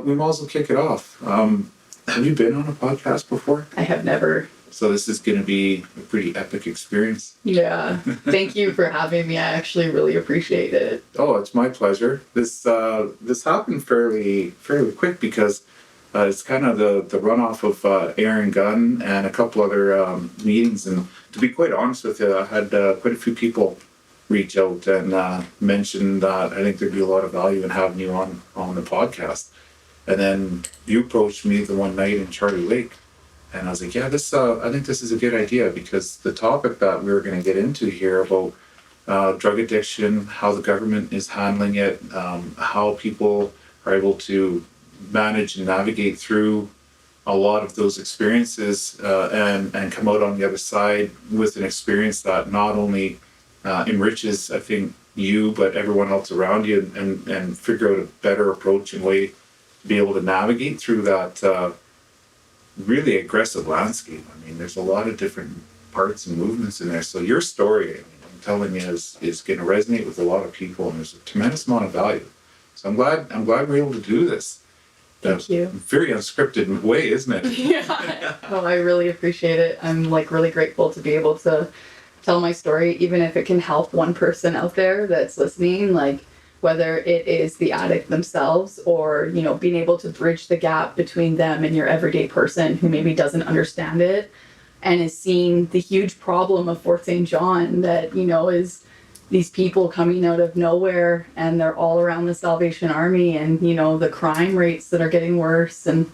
We might as well kick it off. Have you been on a podcast before? I have never. So this is going to be a pretty epic experience. Yeah. Thank you for having me. I actually really appreciate it. Oh, it's my pleasure. This happened fairly quick because it's kind of the runoff of Aaron Gunn and a couple other meetings. And to be quite honest with you, I had quite a few people reach out and mention that I think there'd be a lot of value in having you on the podcast. And then you approached me the one night in Charlie Lake. And I was like, yeah, I think this is a good idea, because the topic that we were going to get into here about drug addiction, how the government is handling it, how people are able to manage and navigate through a lot of those experiences and come out on the other side with an experience that not only enriches, I think, you, but everyone else around you, and figure out a better approach and way to be able to navigate through that really aggressive landscape. I mean, there's a lot of different parts and movements in there. So your story, I'm telling you, is going to resonate with a lot of people, and there's a tremendous amount of value. So I'm glad we're able to do this. Thank you. Very unscripted way, isn't it? Yeah. Well, I really appreciate it. I'm really grateful to be able to tell my story, even if it can help one person out there that's listening, whether it is the addict themselves or, being able to bridge the gap between them and your everyday person who maybe doesn't understand it and is seeing the huge problem of Fort St. John that, is these people coming out of nowhere, and they're all around the Salvation Army, and, the crime rates that are getting worse. And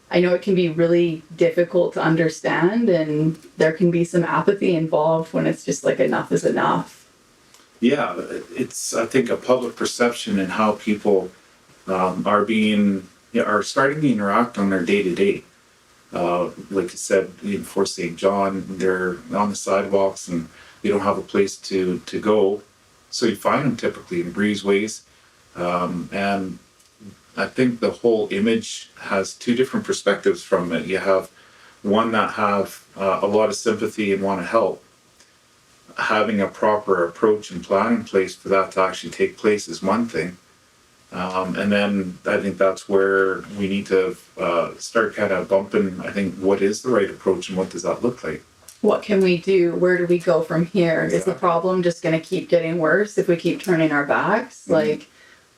I know it can be really difficult to understand, and there can be some apathy involved when it's just enough is enough. Yeah, it's, I think, a public perception and how people are starting to interact on their day-to-day. Like I said, in Fort St. John, they're on the sidewalks and they don't have a place to go. So you find them typically in breezeways. And I think the whole image has two different perspectives from it. You have one that have a lot of sympathy and want to help. Having a proper approach and plan in place for that to actually take place is one thing. And then I think that's where we need to start kind of bumping, I think, what is the right approach and what does that look like? What can we do? Where do we go from here? Exactly. Is the problem just going to keep getting worse if we keep turning our backs? Mm-hmm.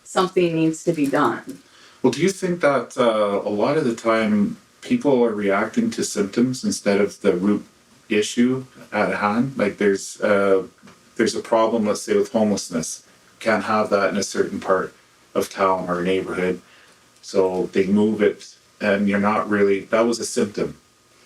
Something needs to be done. Well, do you think that a lot of the time people are reacting to symptoms instead of the root issue at hand? There's a problem, let's say, with homelessness. Can't have that in a certain part of town or neighborhood, so they move it, and you're not really, that was a symptom,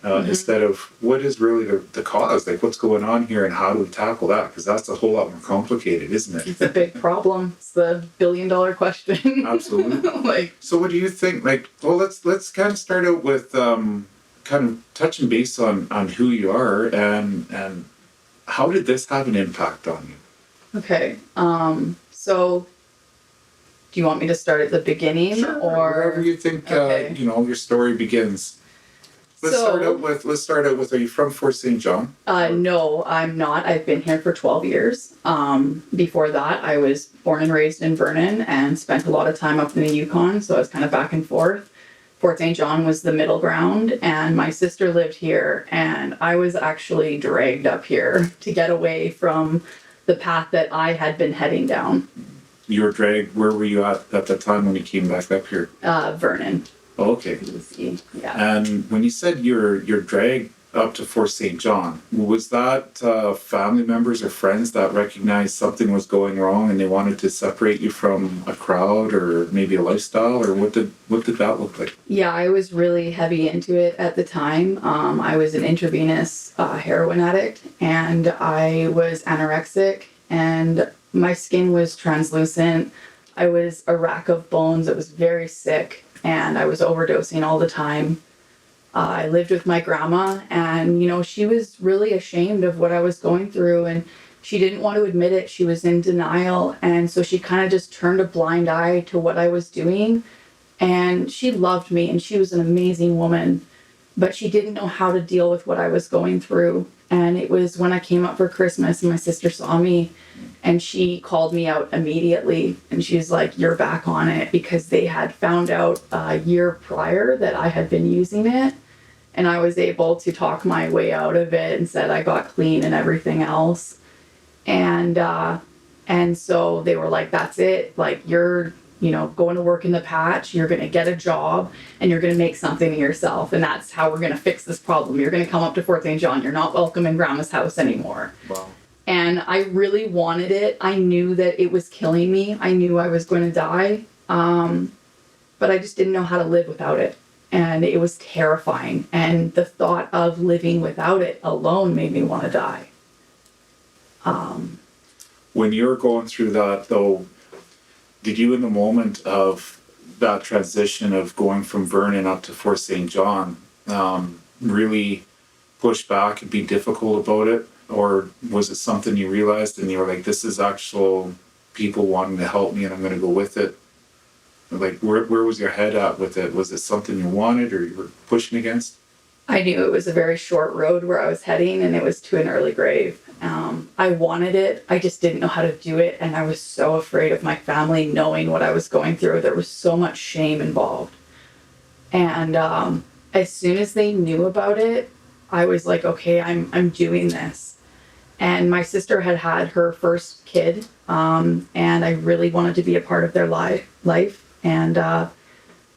instead of what is really the cause, what's going on here and how do we tackle that, because that's a whole lot more complicated, isn't it? It's a big problem. It's the billion-dollar question. Absolutely. So what do you think, let's kind of start out with kind of touching base on who you are and how did this have an impact on you? Okay. So do you want me to start at the beginning? Sure, or wherever you think your story begins. Let's start out with, are you from Fort St. John? No, I'm not. I've been here for 12 years. Before that, I was born and raised in Vernon and spent a lot of time up in the Yukon, so I was kind of back and forth. Fort St. John was the middle ground, and my sister lived here, and I was actually dragged up here to get away from the path that I had been heading down. You were dragged, where were you at that time when you came back up here? Vernon. Oh, okay. BC, yeah. And when you said you're dragged up to Fort St. John, was that family members or friends that recognized something was going wrong and they wanted to separate you from a crowd or maybe a lifestyle, or what did that look like? Yeah, I was really heavy into it at the time. I was an intravenous heroin addict, and I was anorexic, and my skin was translucent. I was a rack of bones. I was very sick, and I was overdosing all the time. I lived with my grandma, and, she was really ashamed of what I was going through, and she didn't want to admit it. She was in denial, and so she kind of just turned a blind eye to what I was doing. And she loved me, and she was an amazing woman, but she didn't know how to deal with what I was going through. And it was when I came up for Christmas and my sister saw me, And she called me out immediately, and she's like, "You're back on it," because they had found out a year prior that I had been using it. And I was able to talk my way out of it and said I got clean and everything else. And so they were like, "That's it. Like, you're, going to work in the patch. You're going to get a job and you're going to make something of yourself. And that's how we're going to fix this problem. You're going to come up to Fort St. John. You're not welcome in Grandma's house anymore." Wow. And I really wanted it. I knew that it was killing me. I knew I was going to die. But I just didn't know how to live without it. And it was terrifying. And the thought of living without it alone made me want to die. When you were going through that, though, did you, in the moment of that transition of going from Vernon up to Fort St. John, really push back and be difficult about it? Or was it something you realized and you were like, this is actual people wanting to help me and I'm going to go with it? Like, where was your head at with it? Was it something you wanted or you were pushing against? I knew it was a very short road where I was heading, and it was to an early grave. I wanted it. I just didn't know how to do it. And I was so afraid of my family knowing what I was going through. There was so much shame involved. And as soon as they knew about it, I was like, okay, I'm doing this. And my sister had had her first kid, and I really wanted to be a part of their life. And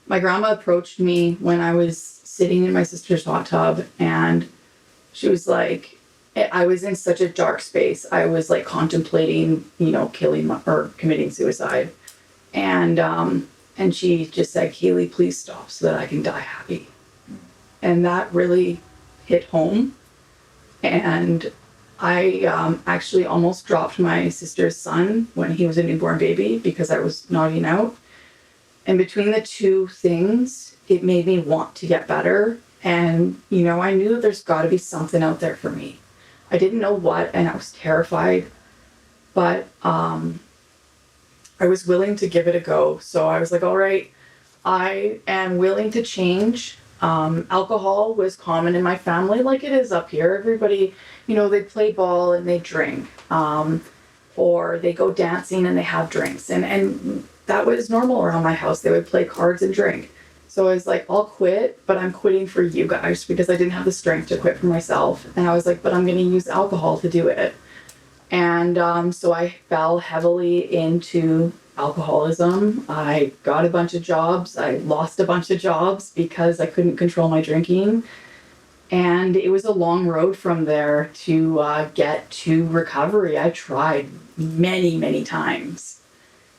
my grandma approached me when I was sitting in my sister's hot tub, and she was like, I was in such a dark space. I was like contemplating, killing or committing suicide. And she just said, "Kailee, please stop so that I can die happy." And that really hit home. And I actually almost dropped my sister's son when he was a newborn baby because I was nodding out. And between the two things, it made me want to get better. And, I knew that there's got to be something out there for me. I didn't know what, and I was terrified. But I was willing to give it a go. So I was like, all right, I am willing to change. Alcohol was common in my family, like it is up here. Everybody, they play ball and they drink. Or they go dancing and they have drinks. And that was normal around my house. They would play cards and drink. So I was like, I'll quit, but I'm quitting for you guys because I didn't have the strength to quit for myself. And I was like, but I'm going to use alcohol to do it. And so I fell heavily into alcoholism. I got a bunch of jobs. I lost a bunch of jobs because I couldn't control my drinking. And it was a long road from there to get to recovery. I tried many, many times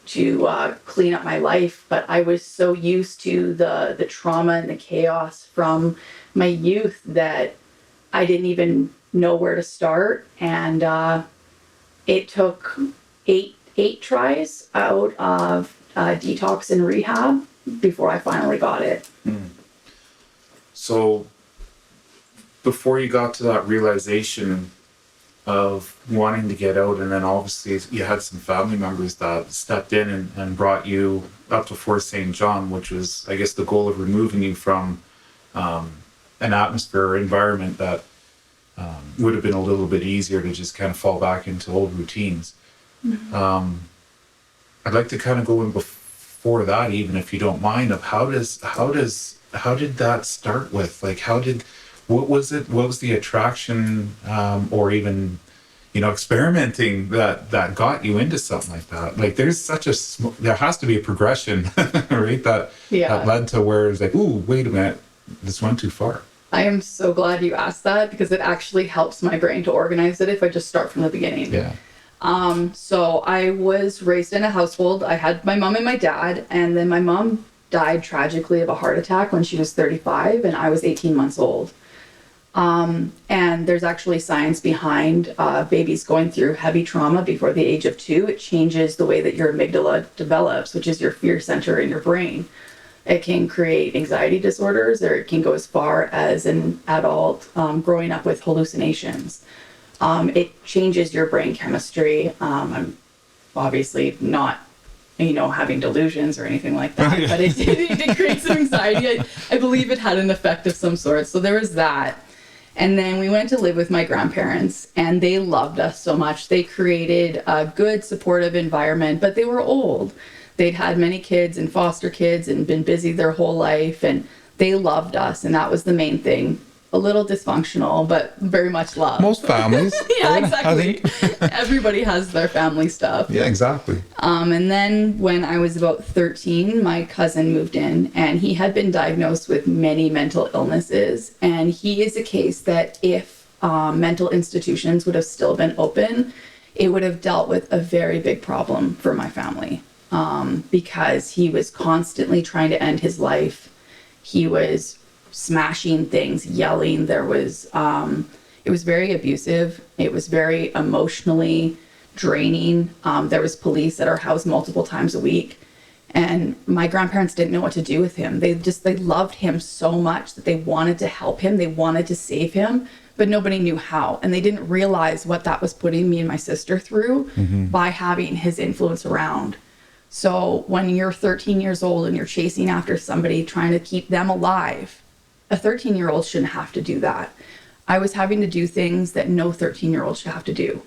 to clean up my life, but I was so used to the trauma and the chaos from my youth that I didn't even know where to start. And it took eight tries out of detox and rehab before I finally got it. So before you got to that realization of wanting to get out, and then obviously you had some family members that stepped in and brought you up to Fort St. John, which was, I guess, the goal of removing you from an atmosphere or environment that would have been a little bit easier to just kind of fall back into old routines. Mm-hmm. I'd like to kind of go in before that, even if you don't mind, of how did that start with? Like, what was it? What was the attraction, or even, experimenting that got you into something like that? Like, there's there has to be a progression, right? That led to where it's like, ooh, wait a minute, this went too far. I am so glad you asked that because it actually helps my brain to organize it if I just start from the beginning. Yeah. So I was raised in a household. I had my mom and my dad, and then my mom died tragically of a heart attack when she was 35 and I was 18 months old. And there's actually science behind babies going through heavy trauma before the age of 2. It changes the way that your amygdala develops, which is your fear center in your brain. It can create anxiety disorders, or it can go as far as an adult growing up with hallucinations. It changes your brain chemistry. I'm obviously not, having delusions or anything like that, but it did create some anxiety. I believe it had an effect of some sort. So there was that. And then we went to live with my grandparents, and they loved us so much. They created a good, supportive environment, but they were old. They'd had many kids and foster kids and been busy their whole life, and they loved us, and that was the main thing. A little dysfunctional, but very much love. Most families. Yeah, right? exactly. I think. Everybody has their family stuff. Yeah, exactly. And then when I was about 13, my cousin moved in, and he had been diagnosed with many mental illnesses. And he is a case that if mental institutions would have still been open, it would have dealt with a very big problem for my family, because he was constantly trying to end his life. He was smashing things, yelling. There was, it was very abusive. It was very emotionally draining. There was police at our house multiple times a week. And my grandparents didn't know what to do with him. They loved him so much that they wanted to help him. They wanted to save him, but nobody knew how. And they didn't realize what that was putting me and my sister through by having his influence around. So when you're 13 years old and you're chasing after somebody, trying to keep them alive, a 13-year-old shouldn't have to do that. I was having to do things that no 13-year-old should have to do.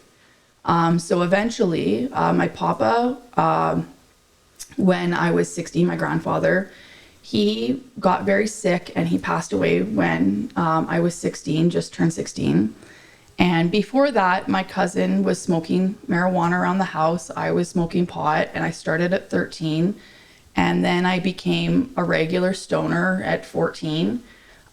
So eventually, my papa, when I was 16, my grandfather, he got very sick and he passed away when I was 16, just turned 16. And before that, my cousin was smoking marijuana around the house. I was smoking pot, and I started at 13. And then I became a regular stoner at 14.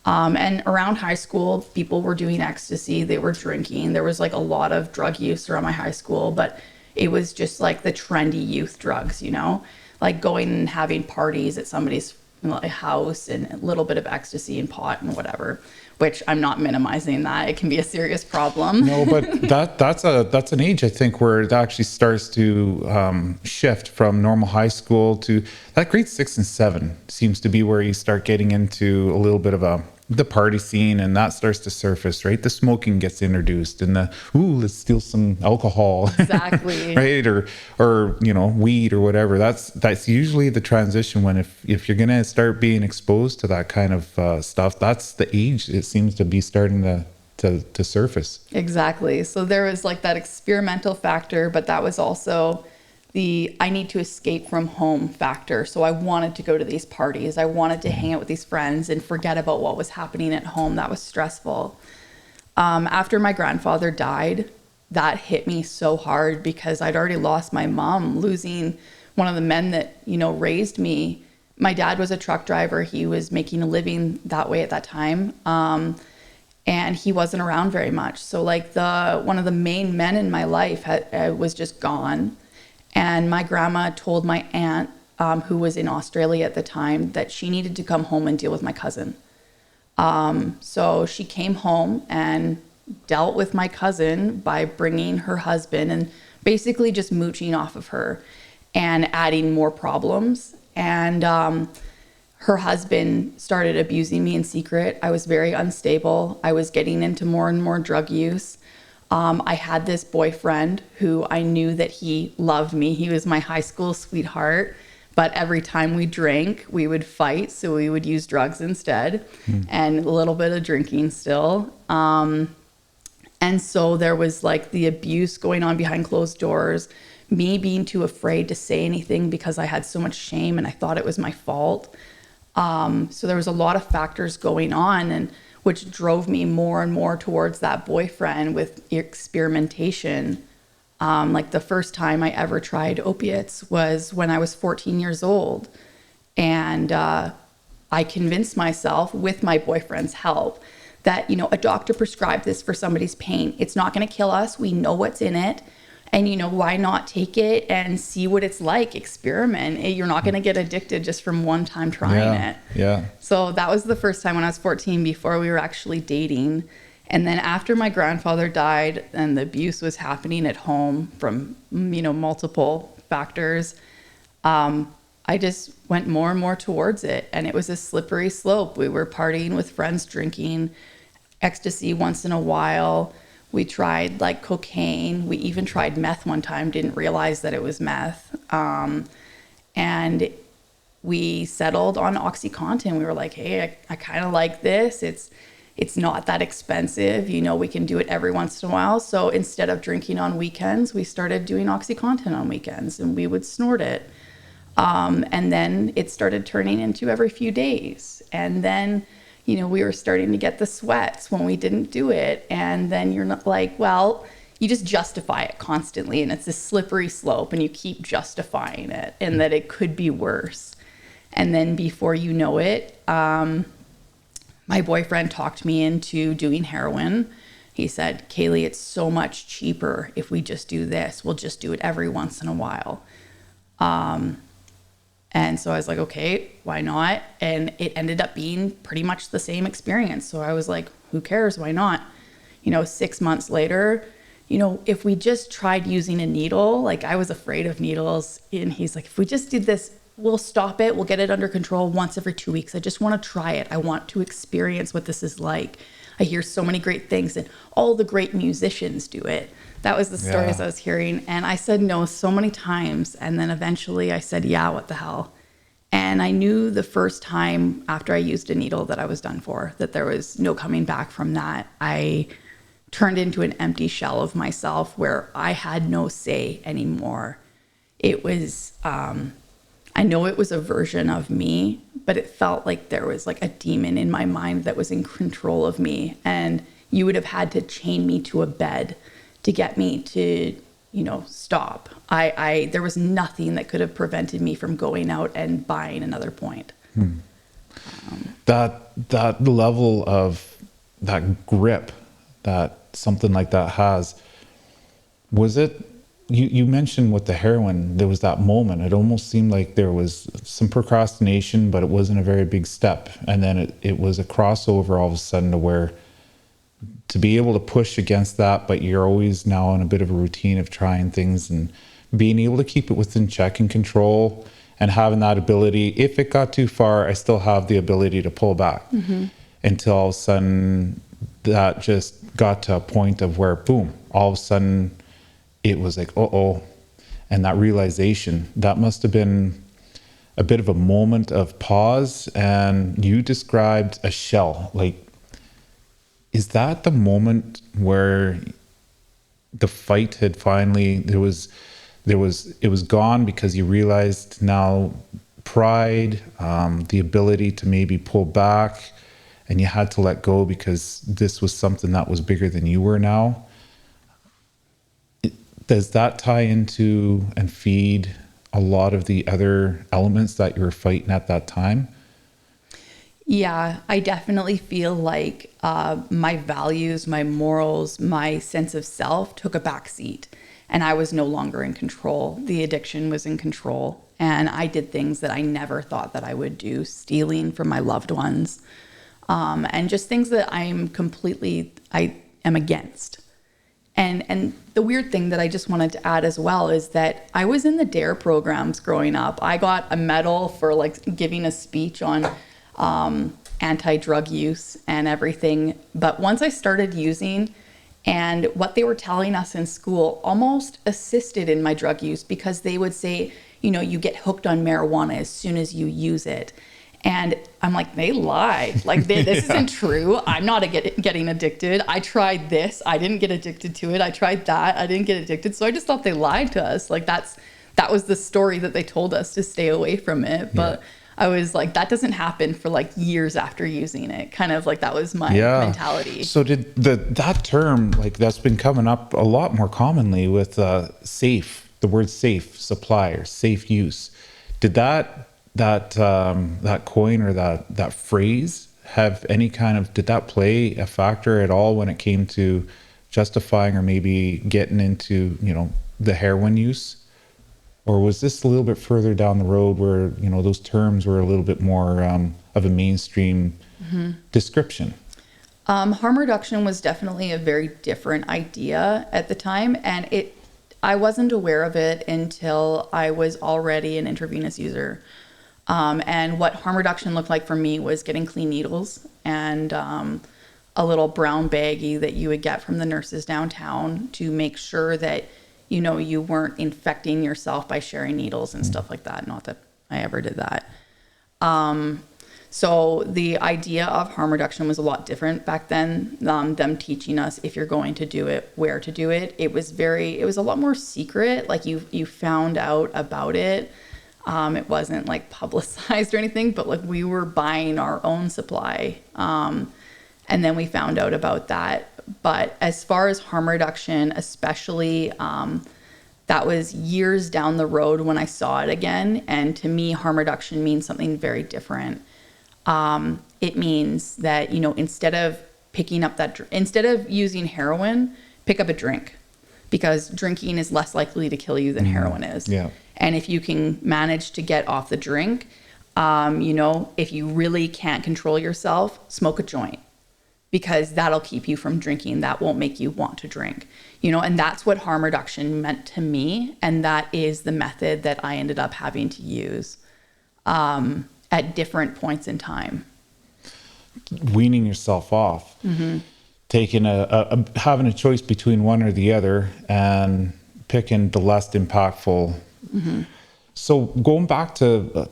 And around high school, people were doing ecstasy, they were drinking. There was like a lot of drug use around my high school, but it was just like the trendy youth drugs, you know, like going and having parties at somebody's house and a little bit of ecstasy and pot and whatever, which I'm not minimizing that. It can be a serious problem. No, but that's an age, I think, where it actually starts to shift from normal high school to that grade 6 and 7 seems to be where you start getting into a little bit of the party scene, and that starts to surface, right? The smoking gets introduced, and let's steal some alcohol. Exactly. Right? Or weed or whatever. That's usually the transition when if you're gonna start being exposed to that kind of stuff, that's the age it seems to be starting to surface. Exactly. So there was like that experimental factor, but that was also the I need to escape from home factor. So I wanted to go to these parties. I wanted to hang out with these friends and forget about what was happening at home. That was stressful. After my grandfather died, that hit me so hard because I'd already lost my mom, losing one of the men that, raised me. My dad was a truck driver. He was making a living that way at that time. And he wasn't around very much. So like one of the main men in my life was just gone. And my grandma told my aunt, who was in Australia at the time, that she needed to come home and deal with my cousin. So she came home and dealt with my cousin by bringing her husband and basically just mooching off of her and adding more problems. And her husband started abusing me in secret. I was very unstable. I was getting into more and more drug use. I had this boyfriend who I knew that he loved me. He was my high school sweetheart. But every time we drank, we would fight. So we would use drugs instead and a little bit of drinking still. And so there was like the abuse going on behind closed doors, me being too afraid to say anything because I had so much shame and I thought it was my fault. So there was a lot of factors going on, and which drove me more and more towards that boyfriend with experimentation. Like the first time I ever tried opiates was when I was 14 years old. And I convinced myself with my boyfriend's help that, a doctor prescribed this for somebody's pain. It's not going to kill us. We know what's in it. And, why not take it and see what it's like? Experiment. You're not going to get addicted just from one time trying it. Yeah. So that was the first time when I was 14 before we were actually dating. And then after my grandfather died and the abuse was happening at home from, multiple factors, I just went more and more towards it. And it was a slippery slope. We were partying with friends, drinking ecstasy once in a while. We tried like cocaine. We even tried meth one time, didn't realize that it was meth. And we settled on OxyContin. We were like, hey, I kind of like this. It's it's not that expensive. We can do it every once in a while. So instead of drinking on weekends, we started doing OxyContin on weekends, and we would snort it. And then it started turning into every few days. And then, we were starting to get the sweats when we didn't do it. And then you're not like, well, you just justify it constantly. And it's a slippery slope, and you keep justifying it and that it could be worse. And then before you know it, my boyfriend talked me into doing heroin. He said, Kailee, it's so much cheaper if we just do this. We'll just do it every once in a while. And so I was like, okay, why not? And it ended up being pretty much the same experience. So I was like, who cares? Why not? 6 months later, if we just tried using a needle, like I was afraid of needles. And he's like, if we just did this, we'll stop it. We'll get it under control once every 2 weeks. I just want to try it. I want to experience what this is like. I hear so many great things, and all the great musicians do it. That was the stories I was hearing. And I said no so many times. And then eventually I said, yeah, what the hell? And I knew the first time after I used a needle that I was done for, that there was no coming back from that. I turned into an empty shell of myself where I had no say anymore. It was, I know it was a version of me, but it felt like there was like a demon in my mind that was in control of me. And you would have had to chain me to a bed to get me to, stop. There was nothing that could have prevented me from going out and buying another point. That level of that grip that something like that has, was it, you mentioned with the heroin, there was that moment, it almost seemed like there was some procrastination, but it wasn't a very big step. And then it was a crossover all of a sudden to where, to be able to push against that, but you're always now in a bit of a routine of trying things and being able to keep it within check and control, and having that ability, if it got too far, I still have the ability to pull back. Until all of a sudden that just got to a point of where, boom, all of a sudden it was like, uh-oh. And that realization, that must have been a bit of a moment of pause. And you described a shell. Like, is that the moment where the fight had finally, it was gone, because you realized now pride, the ability to maybe pull back, and you had to let go because this was something that was bigger than you were now? Does that tie into and feed a lot of the other elements that you were fighting at that time? Yeah, I definitely feel like my values, my morals, my sense of self took a back seat, and I was no longer in control. The addiction was in control, and I did things that I never thought that I would do, stealing from my loved ones, and just things that I am against. And the weird thing that I just wanted to add as well is that I was in the DARE programs growing up. I got a medal for like giving a speech on anti-drug use and everything. But once I started using, and what they were telling us in school almost assisted in my drug use, because they would say, you get hooked on marijuana as soon as you use it. And I'm like, they lied. Like, this isn't true. I'm not getting addicted. I tried this. I didn't get addicted to it. I tried that. I didn't get addicted. So I just thought they lied to us. Like, that was the story that they told us to stay away from it. But I was like, that doesn't happen for like years after using it. Kind of like that was my mentality. So did that term, like that's been coming up a lot more commonly with safe, the word safe supply or safe use. Did that coin or that phrase have any kind of, did that play a factor at all when it came to justifying or maybe getting into, the heroin use? Or was this a little bit further down the road where, those terms were a little bit more of a mainstream description? Harm reduction was definitely a very different idea at the time. And I wasn't aware of it until I was already an intravenous user. And what harm reduction looked like for me was getting clean needles and a little brown baggie that you would get from the nurses downtown to make sure that you weren't infecting yourself by sharing needles and stuff like that. Not that I ever did that. So the idea of harm reduction was a lot different back then. Them teaching us if you're going to do it, where to do it. It was a lot more secret. Like you found out about it. It wasn't like publicized or anything, but like we were buying our own supply. And then we found out about that. But as far as harm reduction, especially, that was years down the road when I saw it again. And to me, harm reduction means something very different. It means that, instead of instead of using heroin, pick up a drink, because drinking is less likely to kill you than heroin is. Yeah. And if you can manage to get off the drink, if you really can't control yourself, smoke a joint, because that'll keep you from drinking. That won't make you want to drink, and that's what harm reduction meant to me. And that is the method that I ended up having to use, at different points in time. Weaning yourself off, taking having a choice between one or the other, and picking the less impactful. So going back to,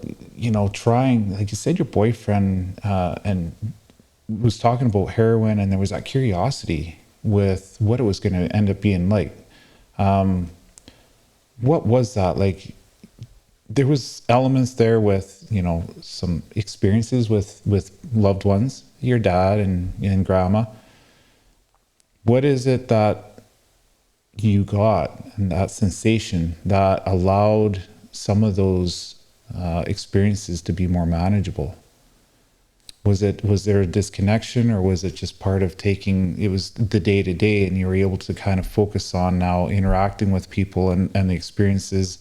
trying, like you said, your boyfriend and was talking about heroin, and there was that curiosity with what it was going to end up being like. What was that like? There was elements there with, some experiences with loved ones, your dad and grandma. What is it that you got, and that sensation that allowed some of those experiences to be more manageable? Was there a disconnection, or was it just part of it was the day to day, and you were able to kind of focus on now interacting with people and the experiences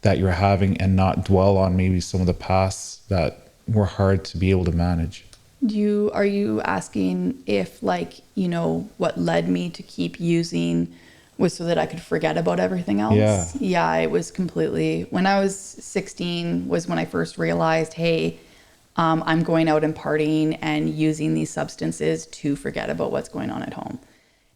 that you're having, and not dwell on maybe some of the pasts that were hard to be able to manage? Are you asking if, what led me to keep using was so that I could forget about everything else? Yeah. Yeah, it was completely, when I was 16 was when I first realized, hey, I'm going out and partying and using these substances to forget about what's going on at home.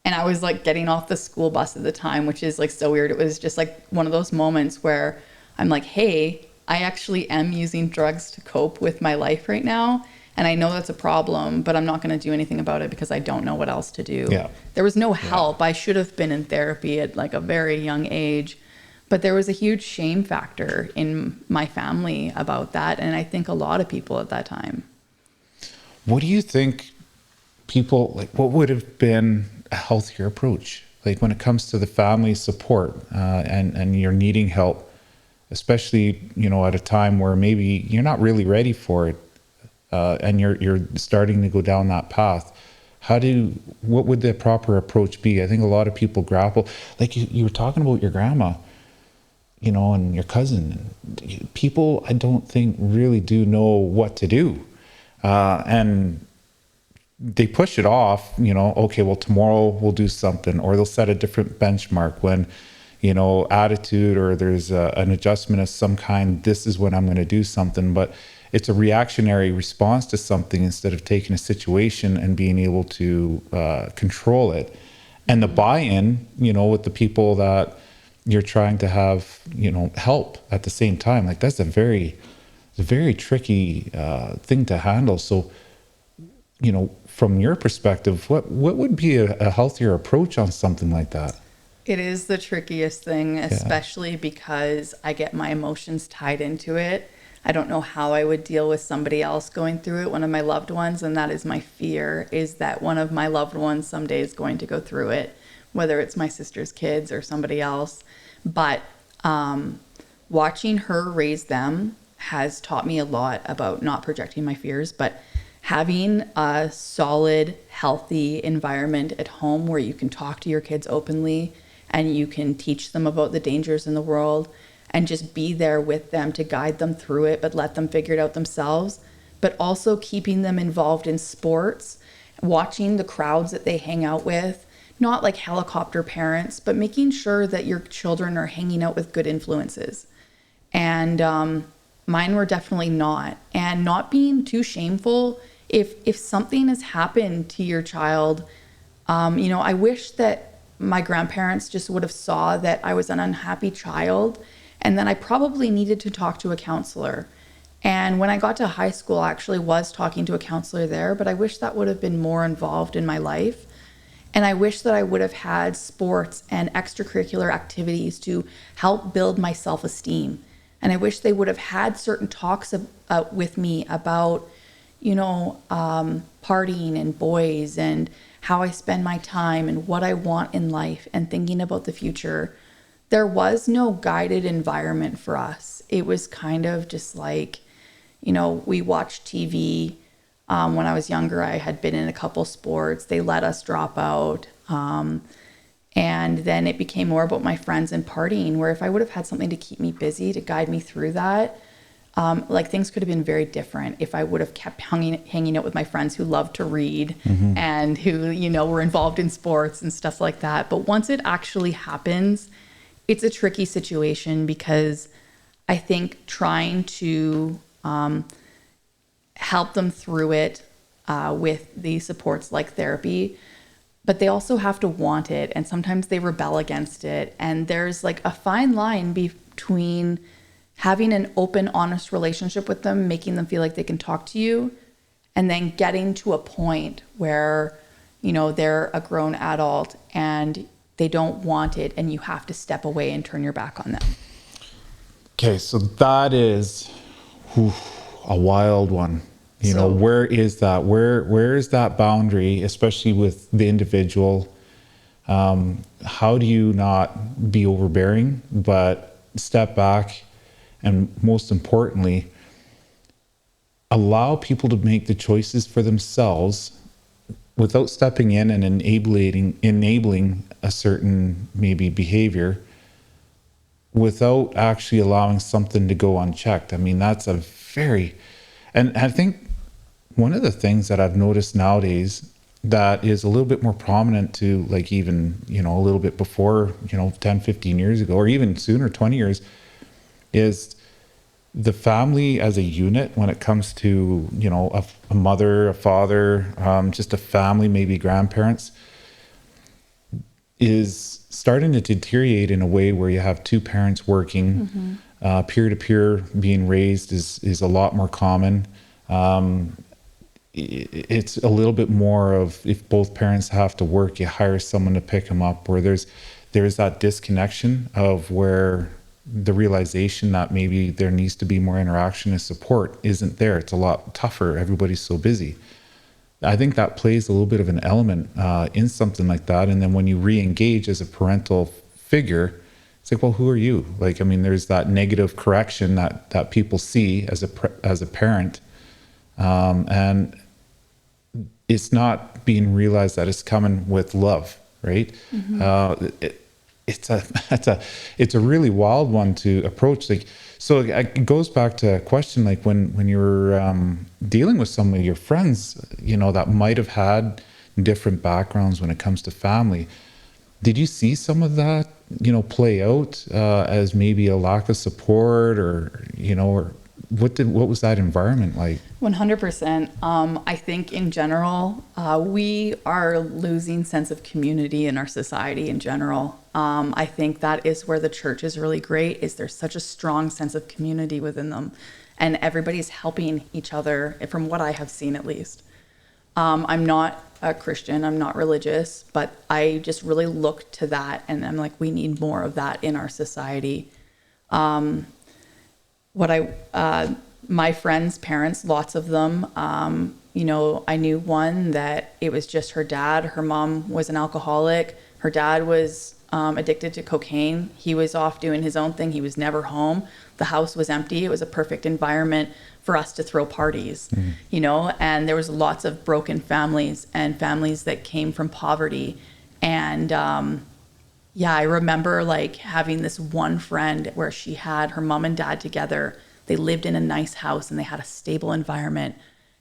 And I was like getting off the school bus at the time, which is like so weird. It was just like one of those moments where I'm like, hey, I actually am using drugs to cope with my life right now. And I know that's a problem, but I'm not going to do anything about it because I don't know what else to do. Yeah. There was no help. I should have been in therapy at like a very young age, but there was a huge shame factor in my family about that. And I think a lot of people at that time. What do you think what would have been a healthier approach? Like when it comes to the family support, and you're needing help, especially, at a time where maybe you're not really ready for it, and you're starting to go down that path. What would the proper approach be? I think a lot of people grapple, like you were talking about your grandma, and your cousin. People, I don't think, really do know what to do, and they push it off. Okay, well, tomorrow we'll do something, or they'll set a different benchmark when, attitude, or there's an adjustment of some kind. This is when I'm going to do something, but it's a reactionary response to something instead of taking a situation and being able to control it. And the buy-in, with the people that you're trying to have, help at the same time, like that's a very tricky thing to handle. So, from your perspective, what would be a healthier approach on something like that? It is the trickiest thing, especially because I get my emotions tied into it. I don't know how I would deal with somebody else going through it, one of my loved ones, and that is my fear, is that one of my loved ones someday is going to go through it, whether it's my sister's kids or somebody else. But watching her raise them has taught me a lot about not projecting my fears, but having a solid, healthy environment at home where you can talk to your kids openly and you can teach them about the dangers in the world and just be there with them to guide them through it, but let them figure it out themselves. But also keeping them involved in sports, watching the crowds that they hang out with, not like helicopter parents, but making sure that your children are hanging out with good influences. And mine were definitely not. And not being too shameful if something has happened to your child. I wish that my grandparents just would have saw that I was an unhappy child and that I probably needed to talk to a counselor. And when I got to high school, I actually was talking to a counselor there, but I wish that would have been more involved in my life. And I wish that I would have had sports and extracurricular activities to help build my self-esteem. And I wish they would have had certain talks with me about, partying and boys and how I spend my time and what I want in life and thinking about the future. There was no guided environment for us. It was kind of just like, we watched TV. When I was younger, I had been in a couple sports. They let us drop out. And then it became more about my friends and partying, where if I would have had something to keep me busy, to guide me through that, things could have been very different if I would have kept hanging out with my friends who loved to read and who, were involved in sports and stuff like that. But once it actually happens, it's a tricky situation, because I think trying to help them through it with the supports like therapy, but they also have to want it, and sometimes they rebel against it. And there's like a fine line between having an open, honest relationship with them, making them feel like they can talk to you, and then getting to a point where, they're a grown adult and they don't want it, and you have to step away and turn your back on them. Okay, so that is a wild one. Where is that? Where is that boundary, especially with the individual? How do you not be overbearing, but step back, and most importantly, allow people to make the choices for themselves without stepping in and enabling a certain maybe behavior, without actually allowing something to go unchecked? I mean, that's and I think one of the things that I've noticed nowadays that is a little bit more prominent to, like, even, a little bit before, 10, 15 years ago, or even sooner, 20 years, is the family as a unit when it comes to, a mother, a father, just a family, maybe grandparents, is starting to deteriorate in a way where you have two parents working. Peer-to-peer being raised is a lot more common. It's a little bit more of, if both parents have to work, you hire someone to pick them up, where there's that disconnection of where the realization that maybe there needs to be more interaction and support isn't there. It's a lot tougher. Everybody's so busy. I think that plays a little bit of an element in something like that. And then when you re-engage as a parental figure, it's like, well, who are you? Like, I mean, there's that negative correction that people see as a parent. And it's not being realized that it's coming with love, right? It's a really wild one to approach. Like, so it goes back to a question, like when you're dealing with some of your friends, that might have had different backgrounds when it comes to family. Did you see some of that, play out as maybe a lack of support, or what was that environment like? 100%. I think in general, we are losing sense of community in our society in general. I think that is where the church is really great, is there's such a strong sense of community within them, and everybody's helping each other, from what I have seen at least. I'm not a Christian, I'm not religious, but I just really look to that, and I'm like, we need more of that in our society. My friends' parents, lots of them, I knew one that it was just her dad. Her mom was an alcoholic. Her dad was addicted to cocaine. He was off doing his own thing. He was never home. The house was empty. It was a perfect environment for us to throw parties, and there was lots of broken families and families that came from poverty. And I remember like having this one friend where she had her mom and dad together. They lived in a nice house and they had a stable environment,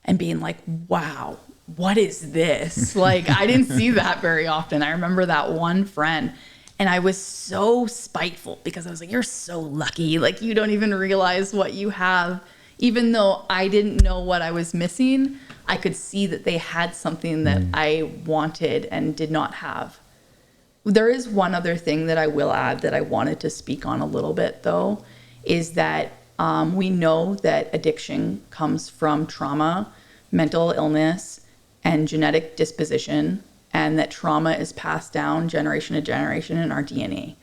and being like, wow, what is this? Like, I didn't see that very often. I remember that one friend, and I was so spiteful because I was like, you're so lucky. Like, you don't even realize what you have. Even though I didn't know what I was missing, I could see that they had something that I wanted and did not have. There is one other thing that I will add that I wanted to speak on a little bit, though, is that We know that addiction comes from trauma, mental illness, and genetic disposition, and that trauma is passed down generation to generation in our DNA.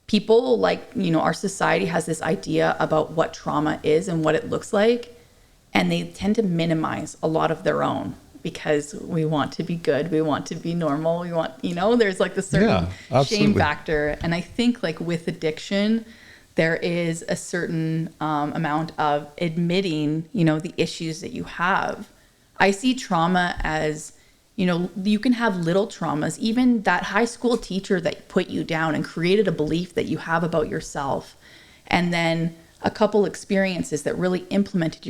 People, like, our society has this idea about what trauma is and what it looks like, and they tend to minimize a lot of their own because we want to be good, we want to be normal, we want, there's like the certain shame factor. And I think like with addiction, there is a certain amount of admitting, the issues that you have. I see trauma as, you can have little traumas, even that high school teacher that put you down and created a belief that you have about yourself. And then a couple experiences that really implemented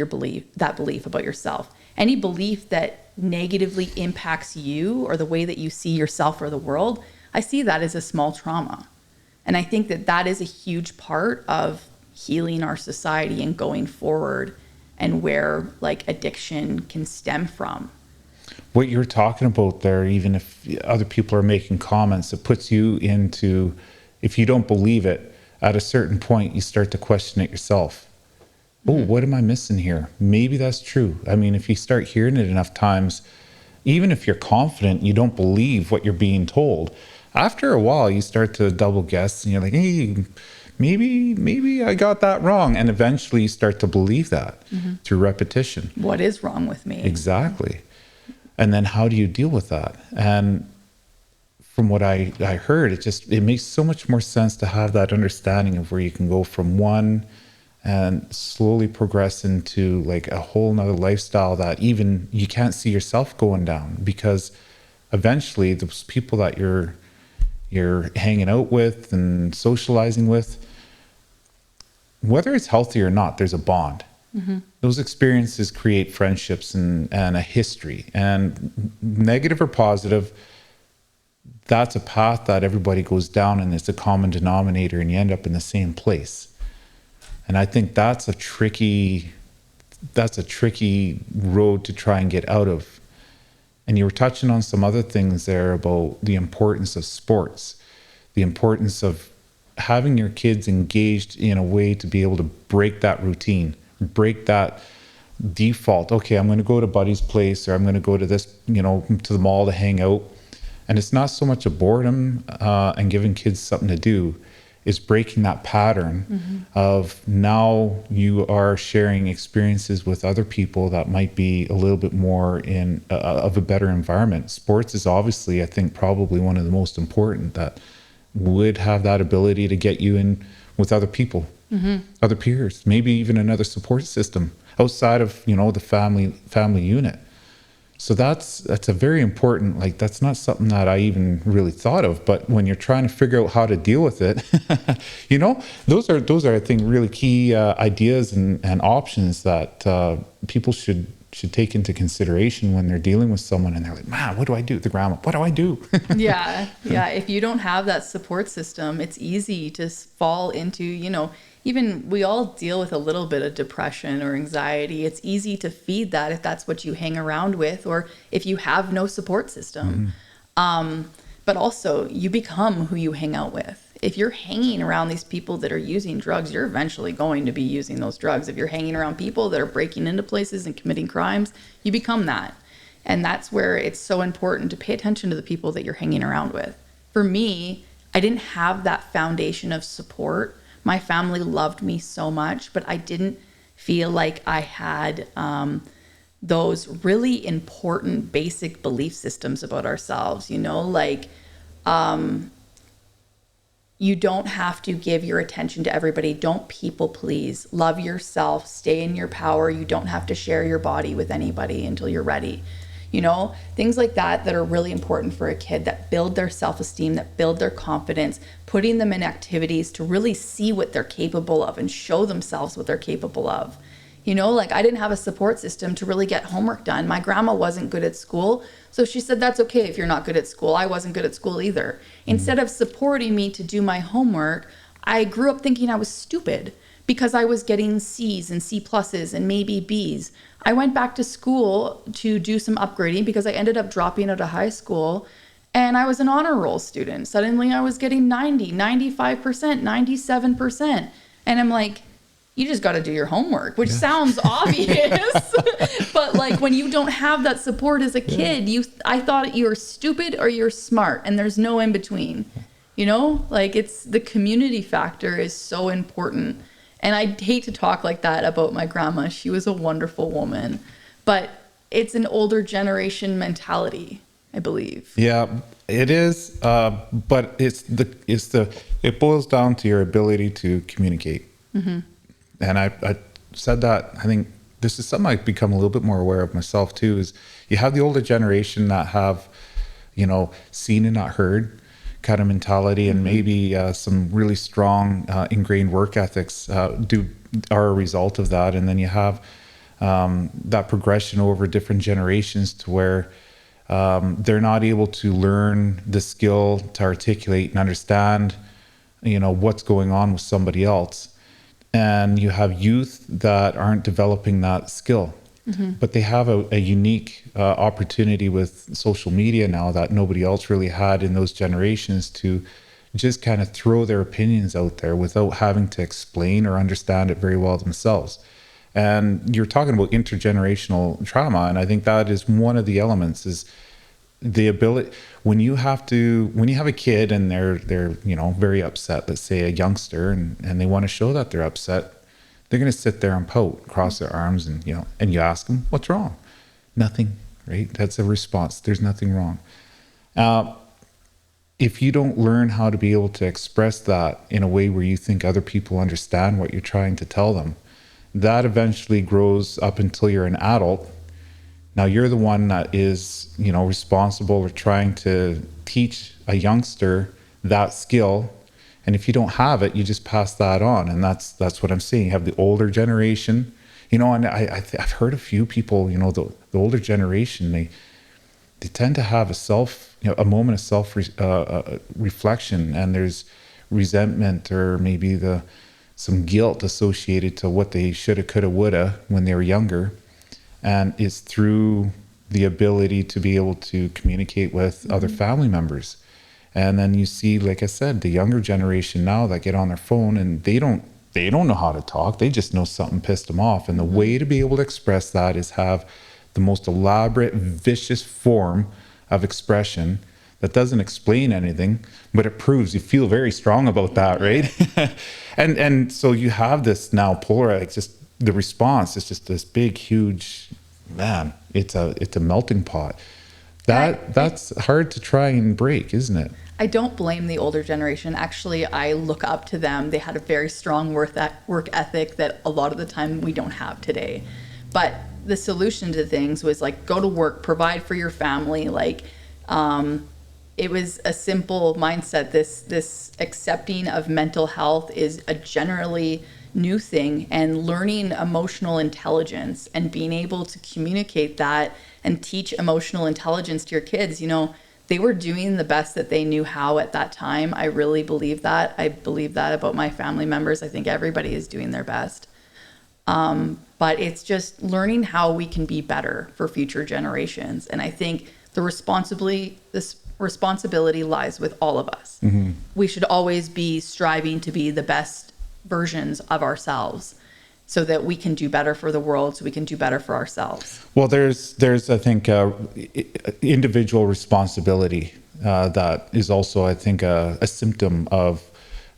that belief about yourself. Any belief that negatively impacts you or the way that you see yourself or the world, I see that as a small trauma. And I think that is a huge part of healing our society and going forward, and where like addiction can stem from. What you're talking about there, even if other people are making comments, it puts you into, if you don't believe it, at a certain point, you start to question it yourself. Oh, what am I missing here? Maybe that's true. I mean, if you start hearing it enough times, even if you're confident, you don't believe what you're being told. After a while, you start to double guess and you're like, hey, maybe I got that wrong. And eventually you start to believe that through repetition. What is wrong with me? Exactly. And then how do you deal with that? And from what I heard, it makes so much more sense to have that understanding of where you can go from one and slowly progress into like a whole nother lifestyle that even you can't see yourself going down, because eventually those people that you're hanging out with and socializing with, whether it's healthy or not, there's a bond. Those experiences create friendships and a history, and negative or positive, that's a path that everybody goes down, and it's a common denominator, and you end up in the same place. And I think that's a tricky road to try and get out of. And you were touching on some other things there about the importance of sports, the importance of having your kids engaged in a way to be able to break that routine, break that default. Okay, I'm going to go to buddy's place, or I'm going to go to this, to the mall to hang out. And it's not so much a boredom and giving kids something to do, is breaking that pattern of now you are sharing experiences with other people that might be a little bit more in of a better environment. Sports is obviously, I think, probably one of the most important that would have that ability to get you in with other people, other peers, maybe even another support system outside of, the family unit. So that's a very important, like, that's not something that I even really thought of, but when you're trying to figure out how to deal with it, those are, I think, really key ideas and options that people should take into consideration when they're dealing with someone and they're like, man, what do I do? The grandma, what do I do? Yeah. If you don't have that support system, it's easy to fall into, even we all deal with a little bit of depression or anxiety. It's easy to feed that if that's what you hang around with, or if you have no support system. But also, you become who you hang out with. If you're hanging around these people that are using drugs, you're eventually going to be using those drugs. If you're hanging around people that are breaking into places and committing crimes, you become that. And that's where it's so important to pay attention to the people that you're hanging around with. For me, I didn't have that foundation of support. My family loved me so much, but I didn't feel like I had those really important basic belief systems about ourselves, you don't have to give your attention to everybody. Don't people please. Love yourself. Stay in your power. You don't have to share your body with anybody until you're ready. Things like that are really important for a kid, that build their self-esteem, that build their confidence, putting them in activities to really see what they're capable of and show themselves what they're capable of. I didn't have a support system to really get homework done. My grandma wasn't good at school, so she said, that's okay if you're not good at school. I wasn't good at school either. Instead of supporting me to do my homework, I grew up thinking I was stupid because I was getting C's and C pluses and maybe B's. I went back to school to do some upgrading because I ended up dropping out of high school, and I was an honor roll student. Suddenly I was getting 90, 95%, 97%. And I'm like, you just got to do your homework, which sounds obvious. But like when you don't have that support as a kid, I thought you were stupid or you're smart, and there's no in between. You know, like it's the community factor is so important. And I hate to talk like that about my grandma. She was a wonderful woman, but it's an older generation mentality, I believe. Yeah, it is. But it boils down to your ability to communicate. Mm-hmm. And I said that, I think this is something I've become a little bit more aware of myself too, is you have the older generation that have, seen and not heard kind of mentality, and maybe some really strong ingrained work ethics are a result of that. And then you have that progression over different generations to where they're not able to learn the skill to articulate and understand, what's going on with somebody else. And you have youth that aren't developing that skill. Mm-hmm. But they have a unique opportunity with social media now that nobody else really had in those generations to just kind of throw their opinions out there without having to explain or understand it very well themselves. And you're talking about intergenerational trauma, and I think that is one of the elements, is the ability when you have a kid and they're very upset, let's say a youngster, and they want to show that they're upset. They're going to sit there and pout, cross their arms, and you ask them, what's wrong? Nothing, right? That's a response. There's nothing wrong. If you don't learn how to be able to express that in a way where you think other people understand what you're trying to tell them, that eventually grows up until you're an adult. Now you're the one that is, responsible or trying to teach a youngster that skill. And if you don't have it, you just pass that on. And that's what I'm seeing. You have the older generation, and I've heard a few people, the older generation, they tend to have a moment of self reflection, and there's resentment or maybe some guilt associated to what they shoulda, coulda, woulda when they were younger. And it's through the ability to be able to communicate with other family members. And then you see, like I said, the younger generation now that get on their phone and they don't know how to talk. They just know something pissed them off. And the way to be able to express that is have the most elaborate, vicious form of expression that doesn't explain anything, but it proves you feel very strong about that, right? and so you have this now polarized, just the response is just this big, huge, man, it's a melting pot. That's hard to try and break, isn't it? I don't blame the older generation. Actually, I look up to them. They had a very strong work ethic that a lot of the time we don't have today. But the solution to things was like, go to work, provide for your family. Like, it was a simple mindset. This accepting of mental health is a generally new thing, and learning emotional intelligence and being able to communicate that and teach emotional intelligence to your kids. They were doing the best that they knew how at that time. I really believe that. I believe that about my family members. I think everybody is doing their best. But it's just learning how we can be better for future generations. And I think this responsibility lies with all of us. Mm-hmm. We should always be striving to be the best versions of ourselves so that we can do better for the world, so we can do better for ourselves. Well, there's I think, individual responsibility that is also, I think, a symptom of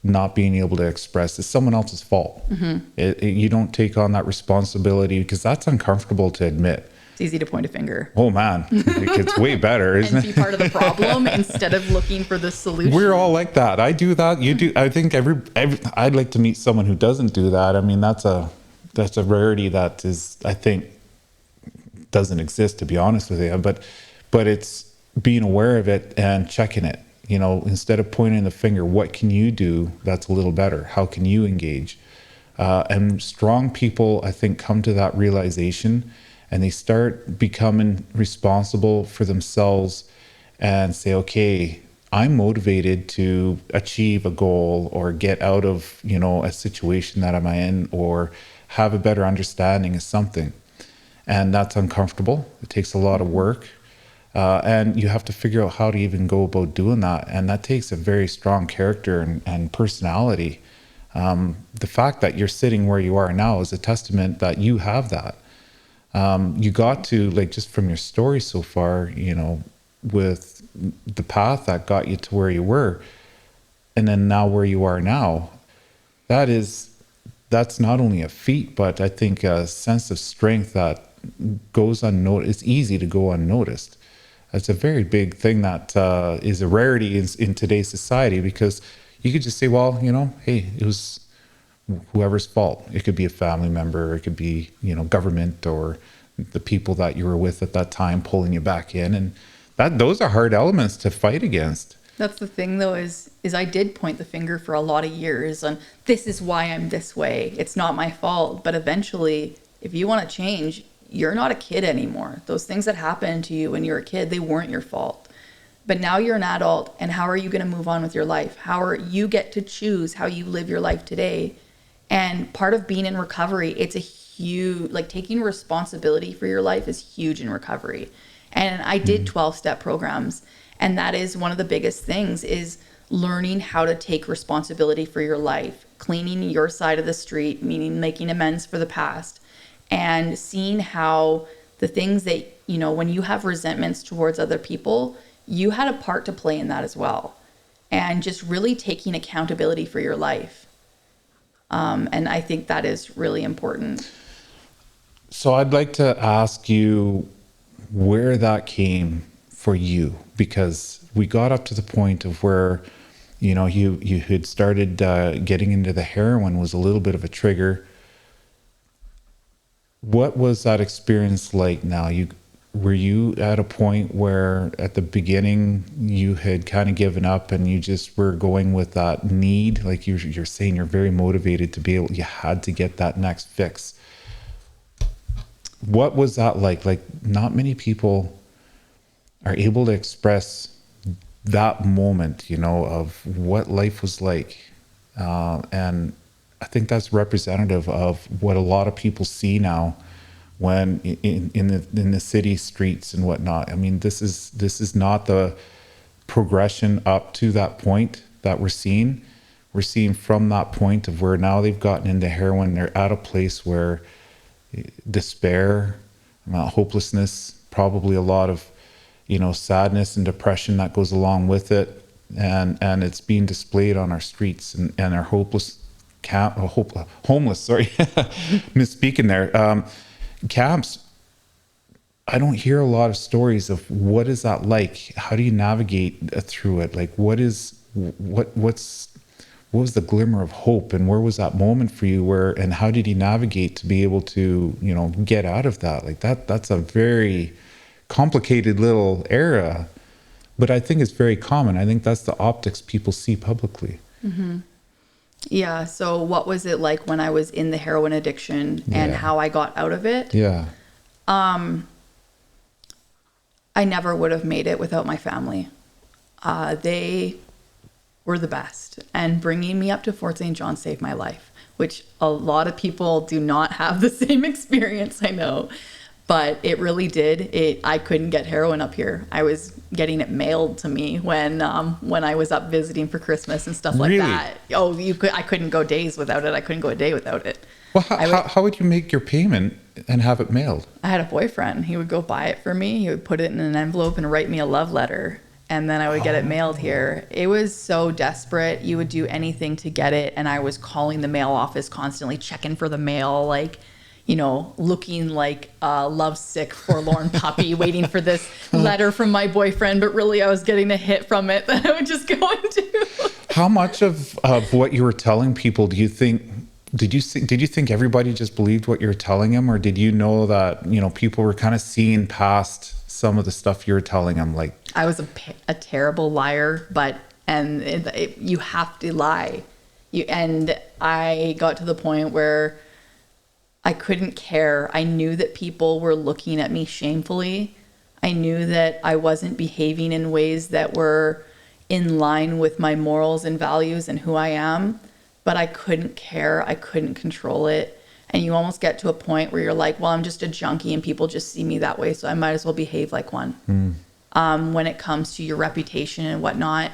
not being able to express. It's someone else's fault. Mm-hmm. You don't take on that responsibility because that's uncomfortable to admit. It's easy to point a finger. Oh man, it's way better, isn't it? And be part of the problem instead of looking for the solution. We're all like that. I do that. You do. I think I'd like to meet someone who doesn't do that. I mean, that's a rarity that is, I think, doesn't exist, to be honest with you. But it's being aware of it and checking it. Instead of pointing the finger, what can you do that's a little better? How can you engage? And strong people, I think, come to that realization. And they start becoming responsible for themselves and say, okay, I'm motivated to achieve a goal or get out of, a situation that I'm in, or have a better understanding of something. And that's uncomfortable. It takes a lot of work. And you have to figure out how to even go about doing that. And that takes a very strong character and personality The fact that you're sitting where you are now is a testament that you have that. You got to, like, just from your story so far, you know, with the path that got you to where you were, and then now where you are now, that's not only a feat, but I think a sense of strength that goes unnoticed. It's easy to go unnoticed. It's a very big thing that is a rarity in today's society, because you could just say, well, you know, hey, it was whoever's fault. It could be a family member, it could be, you know, government, or the people that you were with at that time pulling you back in. And those are hard elements to fight against. That's the thing, though, is I did point the finger for a lot of years on, this is why I'm this way. It's not my fault. But eventually, if you want to change, you're not a kid anymore. Those things that happened to you when you were a kid, they weren't your fault. But now you're an adult, and how are you going to move on with your life? How are you get to choose how you live your life today? And part of being in recovery, it's a huge, like, taking responsibility for your life is huge in recovery. And I did 12-step programs. And that is one of the biggest things, is learning how to take responsibility for your life, cleaning your side of the street, meaning making amends for the past, and seeing how the things that, you know, when you have resentments towards other people, you had a part to play in that as well. And just really taking accountability for your life. And I think that is really important. So I'd like to ask you where that came for you, because we got up to the point of where, you know, you had started getting into the heroin was a little bit of a trigger. What was that experience like now? Were you at a point where at the beginning you had kind of given up and you just were going with that need? Like you're saying you're very motivated to be able, you had to get that next fix. What was that like? Like, not many people are able to express that moment, you know, of what life was like. And I think that's representative of what a lot of people see now when in the city streets and whatnot. I mean, this is not the progression up to that point that we're seeing. We're seeing from that point of where now they've gotten into heroin, they're at a place where despair, hopelessness, probably a lot of, you know, sadness and depression that goes along with it, and it's being displayed on our streets and our homeless, sorry, misspeaking there. Camps, I don't hear a lot of stories of what is that like. How do you navigate through it? Like, what was the glimmer of hope, and where was that moment for you, and how did you navigate to be able to, you know, get out of that? Like that's a very complicated little era, but I think it's very common. I think that's the optics people see publicly. Mm-hmm. Yeah. So what was it like when I was in the heroin addiction and how I got out of it? Yeah. I never would have made it without my family. They were the best, and bringing me up to Fort St. John saved my life, which a lot of people do not have the same experience, I know. But it really did. I couldn't get heroin up here. I was getting it mailed to me when I was up visiting for Christmas and stuff like that. Oh, I couldn't go days without it. I couldn't go a day without it. Well, how would you make your payment and have it mailed? I had a boyfriend. He would go buy it for me. He would put it in an envelope and write me a love letter, and then I would get it mailed here. It was so desperate. You would do anything to get it, and I was calling the mail office constantly, checking for the mail, like, you know, looking like a lovesick, forlorn puppy, waiting for this letter from my boyfriend. But really, I was getting a hit from it that I would just go into. How much of what you were telling people do you think? Did you think everybody just believed what you were telling them, or did you know that, you know, people were kind of seeing past some of the stuff you were telling them? Like, I was a terrible liar, you have to lie. And I got to the point where I couldn't care. I knew that people were looking at me shamefully. I knew that I wasn't behaving in ways that were in line with my morals and values and who I am, but I couldn't care. I couldn't control it. And you almost get to a point where you're like, well, I'm just a junkie and people just see me that way, so I might as well behave like one. When it comes to your reputation and whatnot,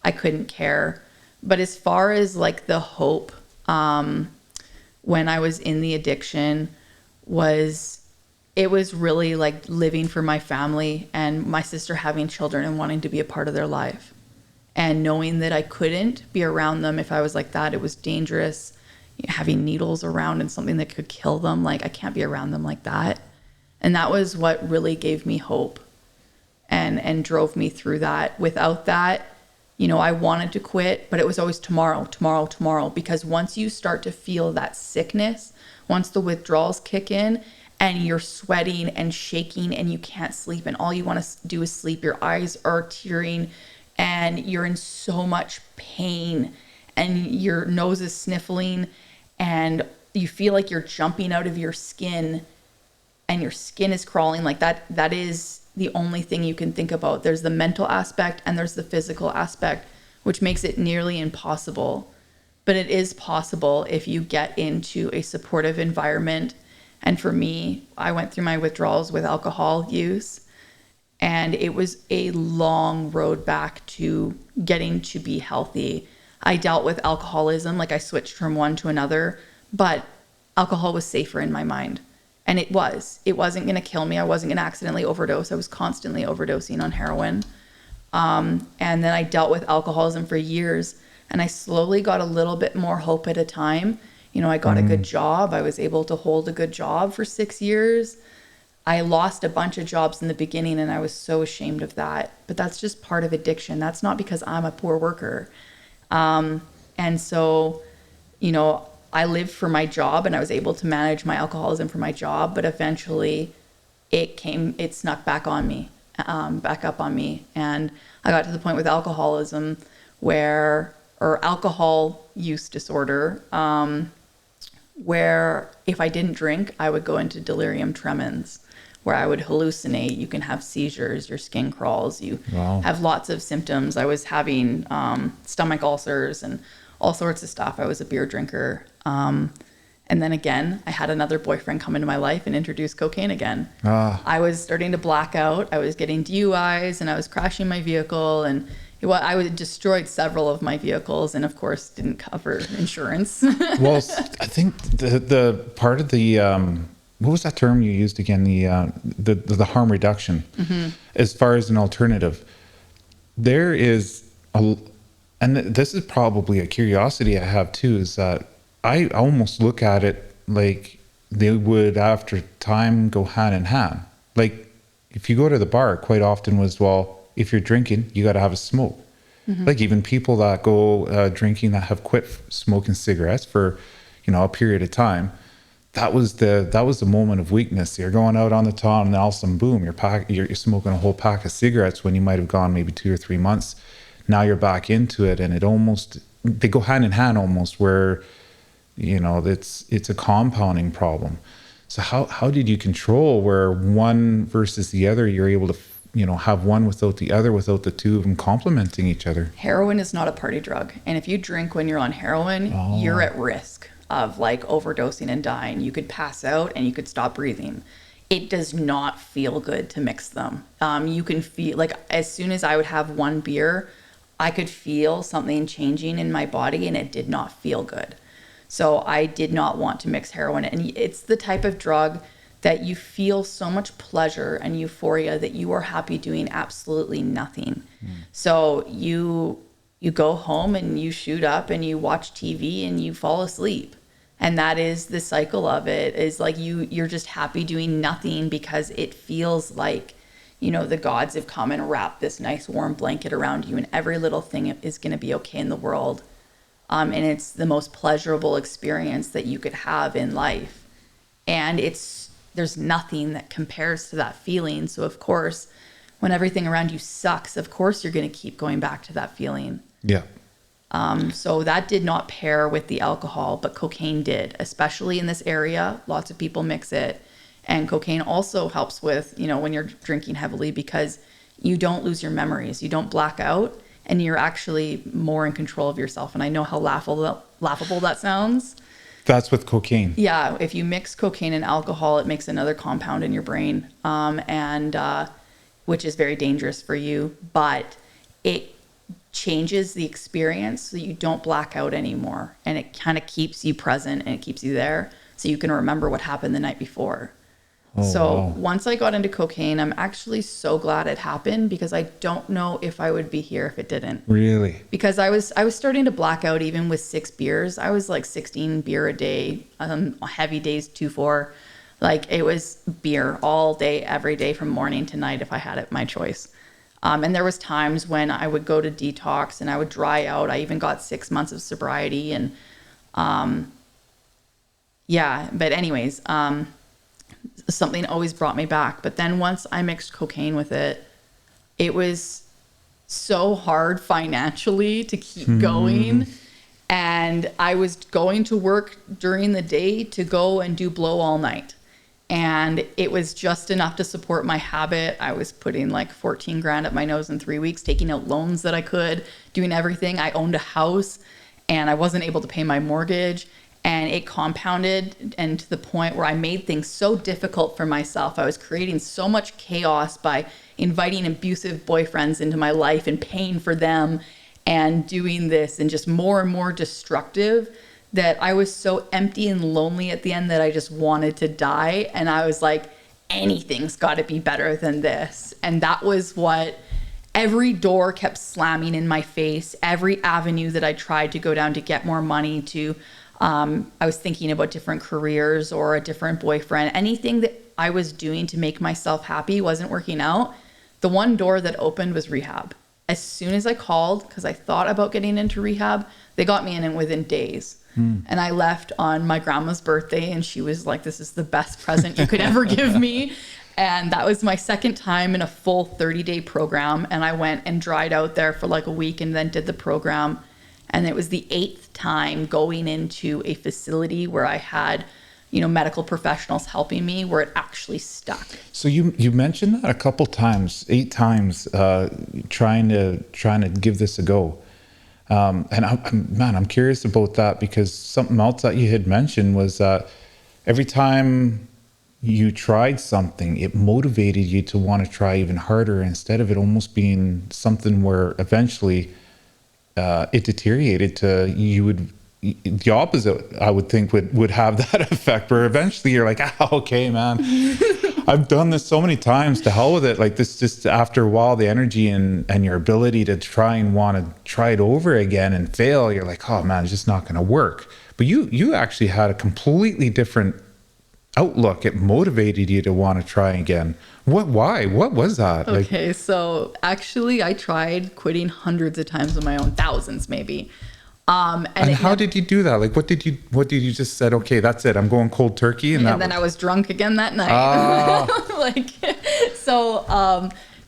I couldn't care. But as far as like the hope, when I was in the addiction it was really like living for my family and my sister having children and wanting to be a part of their life. And knowing that I couldn't be around them if I was like that, it was dangerous. Having needles around and something that could kill them, like I can't be around them like that. And that was what really gave me hope and drove me through that. Without that, I wanted to quit, but it was always tomorrow, tomorrow, tomorrow. Because once you start to feel that sickness, once the withdrawals kick in and you're sweating and shaking and you can't sleep and all you want to do is sleep, your eyes are tearing and you're in so much pain and your nose is sniffling and you feel like you're jumping out of your skin and your skin is crawling, like that is the only thing you can think about. There's the mental aspect and there's the physical aspect, which makes it nearly impossible. But it is possible if you get into a supportive environment. And for me, I went through my withdrawals with alcohol use, and it was a long road back to getting to be healthy. I dealt with alcoholism, like I switched from one to another, but alcohol was safer in my mind. And it wasn't going to kill me. I wasn't going to accidentally overdose. I was constantly overdosing on heroin. And then I dealt with alcoholism for years, and I slowly got a little bit more hope at a time. I got a good job. I was able to hold a good job for 6 years. I lost a bunch of jobs in the beginning, and I was so ashamed of that. But that's just part of addiction. That's not because I'm a poor worker. And so, I lived for my job and I was able to manage my alcoholism for my job, but eventually it snuck back on me, back up on me. And I got to the point with alcoholism or alcohol use disorder, where if I didn't drink, I would go into delirium tremens, where I would hallucinate. You can have seizures, your skin crawls, you have lots of symptoms. I was having stomach ulcers and all sorts of stuff. I was a beer drinker. And then again, I had another boyfriend come into my life and introduce cocaine again. I was starting to black out. I was getting DUIs and I was crashing my vehicle, and I destroyed several of my vehicles, and of course didn't cover insurance. Well, I think the part of the what was that term you used again? The harm reduction, as far as an alternative, there is and this is probably a curiosity I have too, is that I almost look at it like they would after time go hand in hand. Like if you go to the bar, quite often if you're drinking, you got to have a smoke. Like even people that go drinking that have quit smoking cigarettes for, a period of time, that was the moment of weakness. You're going out on the town and all of a sudden, boom, you're smoking a whole pack of cigarettes when you might have gone maybe 2 or 3 months. Now you're back into it, and they go hand in hand almost, where, it's a compounding problem. So how did you control where one versus the other, you're able to have one without the other, without the two of them complementing each other? Heroin is not a party drug. And if you drink when you're on heroin, you're at risk of like overdosing and dying. You could pass out and you could stop breathing. It does not feel good to mix them. You can feel like as soon as I would have one beer, I could feel something changing in my body, and it did not feel good. So I did not want to mix heroin. And it's the type of drug that you feel so much pleasure and euphoria that you are happy doing absolutely nothing. So you go home and you shoot up and you watch TV and you fall asleep. And that is the cycle of it, is like you're just happy doing nothing because it feels like, the gods have come and wrapped this nice warm blanket around you and every little thing is going to be okay in the world. And it's the most pleasurable experience that you could have in life. And there's nothing that compares to that feeling. So of course, when everything around you sucks, of course you're going to keep going back to that feeling. Yeah. So that did not pair with the alcohol, but cocaine did, especially in this area. Lots of people mix it. And cocaine also helps with, when you're drinking heavily, because you don't lose your memories. You don't black out, and you're actually more in control of yourself. And I know how laughable that sounds. That's with cocaine. Yeah. If you mix cocaine and alcohol, it makes another compound in your brain, which is very dangerous for you. But it changes the experience so you don't black out anymore. And it kind of keeps you present and it keeps you there so you can remember what happened the night before. So once I got into cocaine, I'm actually so glad it happened because I don't know if I would be here if it didn't. Really? Because I was starting to black out even with 6 beers. I was like 16 beer a day, heavy days 2-4. Like it was beer all day, every day from morning to night if I had it my choice. And there was times when I would go to detox and I would dry out. I even got 6 months of sobriety and but anyways, something always brought me back. But then once I mixed cocaine with it, it was so hard financially to keep going. And I was going to work during the day to go and do blow all night. And it was just enough to support my habit. I was putting like 14 grand up my nose in 3 weeks, taking out loans that I could, doing everything. I owned a house and I wasn't able to pay my mortgage. And it compounded, and to the point where I made things so difficult for myself. I was creating so much chaos by inviting abusive boyfriends into my life and paying for them and doing this and just more and more destructive that I was so empty and lonely at the end that I just wanted to die. And I was like, anything's got to be better than this. And that was what every door kept slamming in my face. Every avenue that I tried to go down to get more money to I was thinking about different careers or a different boyfriend. Anything that I was doing to make myself happy wasn't working out. The one door that opened was rehab. As soon as I called, because I thought about getting into rehab, they got me in and within days. And I left on my grandma's birthday and she was like, this is the best present you could ever give me. And that was my second time in a full 30-day program. And I went and dried out there for like a week and then did the program. And it was the 8th time going into a facility where I had, medical professionals helping me, where it actually stuck. So you mentioned that a couple times, 8 times, trying to give this a go. And I'm curious about that because something else that you had mentioned was that every time you tried something, it motivated you to want to try even harder instead of it almost being something where eventually it deteriorated to the opposite. I would think would have that effect where eventually you're like, okay, man, I've done this so many times, to hell with it. Like this, just after a while, the energy and your ability to try and want to try it over again and fail, you're like, oh man, it's just not going to work. But you actually had a completely different outlook. It motivated you to want to try again. Why? What was that? Okay, so actually I tried quitting hundreds of times on my own, thousands maybe. And how did you do that? Like, what did you just said, okay, that's it, I'm going cold turkey? And then I was drunk again that night.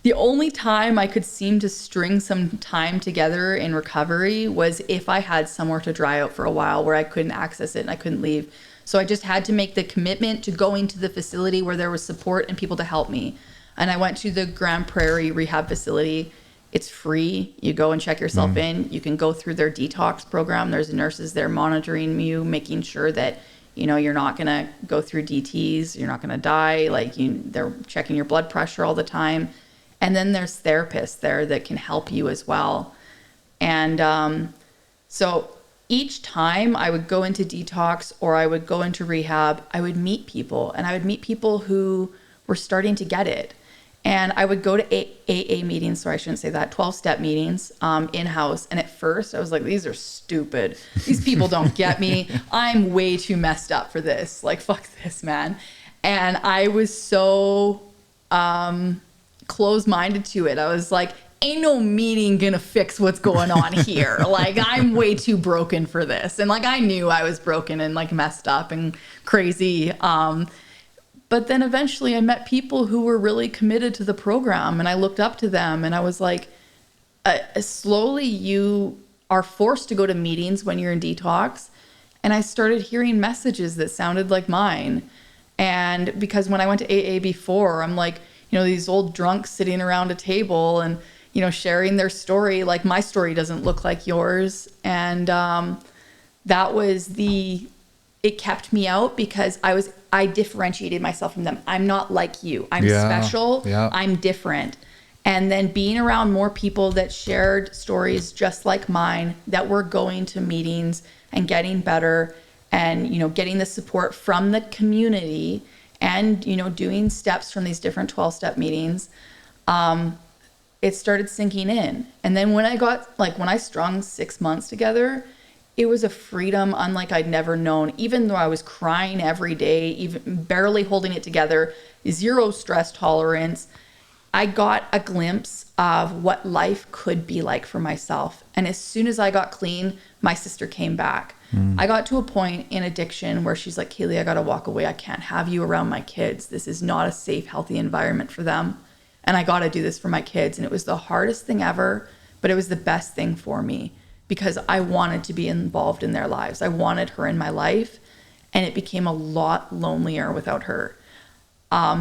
The only time I could seem to string some time together in recovery was if I had somewhere to dry out for a while where I couldn't access it and I couldn't leave. So I just had to make the commitment to going to the facility where there was support and people to help me. And I went to the Grand Prairie rehab facility. It's free. You go and check yourself in. You can go through their detox program. There's nurses there monitoring you, making sure that, you're not going to go through DTs. You're not going to die. They're checking your blood pressure all the time. And then there's therapists there that can help you as well. And so each time I would go into detox or I would go into rehab, I would meet people, and I would meet people who were starting to get it. And I would go to AA meetings, sorry, I shouldn't say that, 12-step meetings in-house. And at first I was like, these are stupid. These people don't get me. I'm way too messed up for this. Like, fuck this, man. And I was so closed-minded to it. I was like, ain't no meeting gonna fix what's going on here. Like, I'm way too broken for this. And like, I knew I was broken and like messed up and crazy. But then eventually I met people who were really committed to the program, and I looked up to them, and I was like, slowly you are forced to go to meetings when you're in detox. And I started hearing messages that sounded like mine. And because when I went to AA before, I'm like, these old drunks sitting around a table and, sharing their story. Like, my story doesn't look like yours. And that was it kept me out because I differentiated myself from them. I'm not like you. I'm special. Yeah. I'm different. And then being around more people that shared stories just like mine, that were going to meetings and getting better, and, you know, getting the support from the community, and, you know, doing steps from these different 12-step meetings, it started sinking in. And then when I strung 6 months together, it was a freedom unlike I'd never known. Even though I was crying every day, even barely holding it together, zero stress tolerance, I got a glimpse of what life could be like for myself. And as soon as I got clean, my sister came back. I got to a point in addiction where she's like, Kailee, I got to walk away. I can't have you around my kids. This is not a safe, healthy environment for them. And I got to do this for my kids. And it was the hardest thing ever, but it was the best thing for me because I wanted to be involved in their lives. I wanted her in my life, and it became a lot lonelier without her.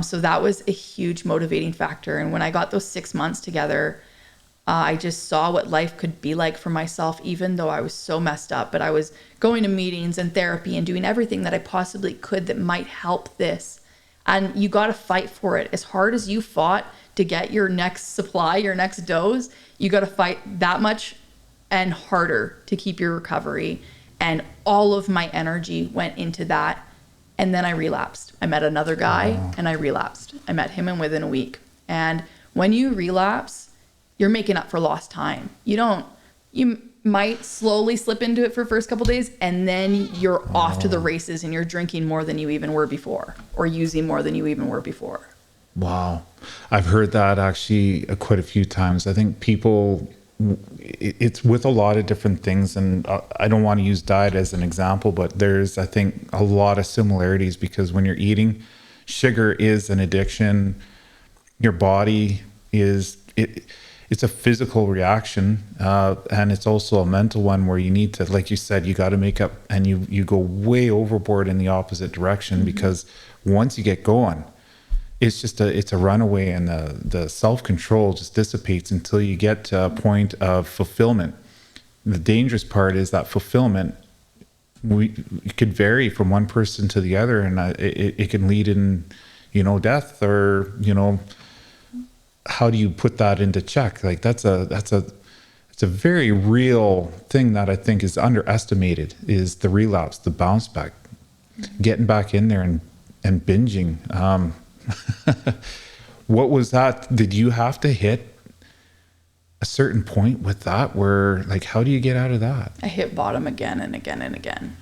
So that was a huge motivating factor. And when I got those 6 months together, I just saw what life could be like for myself, even though I was so messed up. But I was going to meetings and therapy and doing everything that I possibly could that might help this. And you got to fight for it. As hard as you fought to get your next supply, your next dose, you got to fight that much and harder to keep your recovery. And all of my energy went into that. And then I relapsed. I met another guy and I relapsed. I met him in within a week. And when you relapse, you're making up for lost time. You might slowly slip into it for the first couple of days, and then you're off to the races and you're drinking more than you even were before, or using more than you even were before. Wow. I've heard that actually quite a few times. I think people, it's with a lot of different things, and I don't want to use diet as an example, but there's, I think, a lot of similarities, because when you're eating, sugar is an addiction. Your body it's a physical reaction, and it's also a mental one where you need to, like you said, you got to make up, and you go way overboard in the opposite direction, because once you get going, it's a runaway, and the self-control just dissipates until you get to a point of fulfillment. The dangerous part is that fulfillment, it could vary from one person to the other, and it can lead in, death, or, how do you put that into check? Like it's a very real thing that I think is underestimated, is the relapse, the bounce back, getting back in there and binging. What was that? Did you have to hit a certain point with that where, like, how do you get out of that? I hit bottom again and again and again.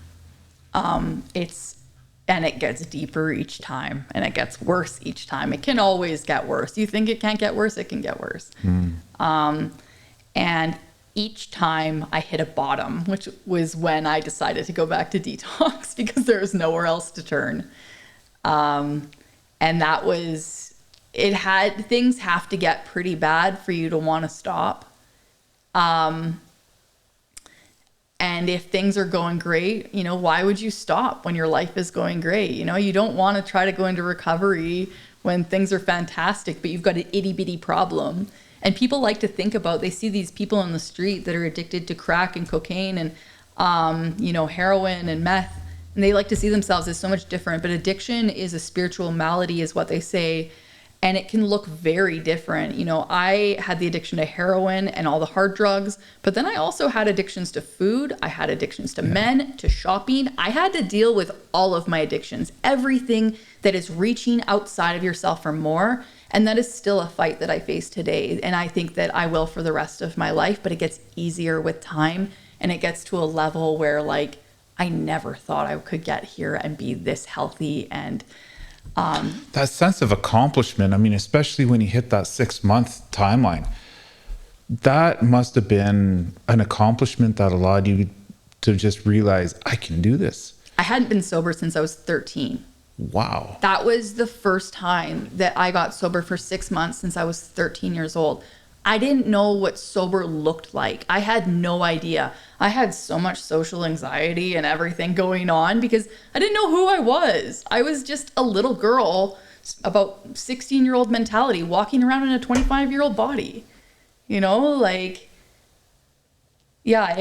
It gets deeper each time, and it gets worse each time. It can always get worse. You think it can't get worse, it can get worse. And each time I hit a bottom, which was when I decided to go back to detox because there was nowhere else to turn. And that was, things have to get pretty bad for you to want to stop. And if things are going great, why would you stop when your life is going great? You don't want to try to go into recovery when things are fantastic, but you've got an itty bitty problem. And people like to think about, they see these people on the street that are addicted to crack and cocaine and, heroin and meth, and they like to see themselves as so much different. But addiction is a spiritual malady, is what they say. And it can look very different. I had the addiction to heroin and all the hard drugs, but then I also had addictions to food. I had addictions to men, to shopping. I had to deal with all of my addictions, everything that is reaching outside of yourself for more. And that is still a fight that I face today. And I think that I will for the rest of my life, but it gets easier with time. And it gets to a level where, like, I never thought I could get here and be this healthy. And that sense of accomplishment, I mean, especially when you hit that 6 month timeline, that must have been an accomplishment that allowed you to just realize, I can do this. I hadn't been sober since I was 13. Wow. That was the first time that I got sober for 6 months since I was 13 years old. I didn't know what sober looked like. I had no idea. I had so much social anxiety and everything going on because I didn't know who I was. I was just a little girl, about 16-year-old mentality, walking around in a 25-year-old body. It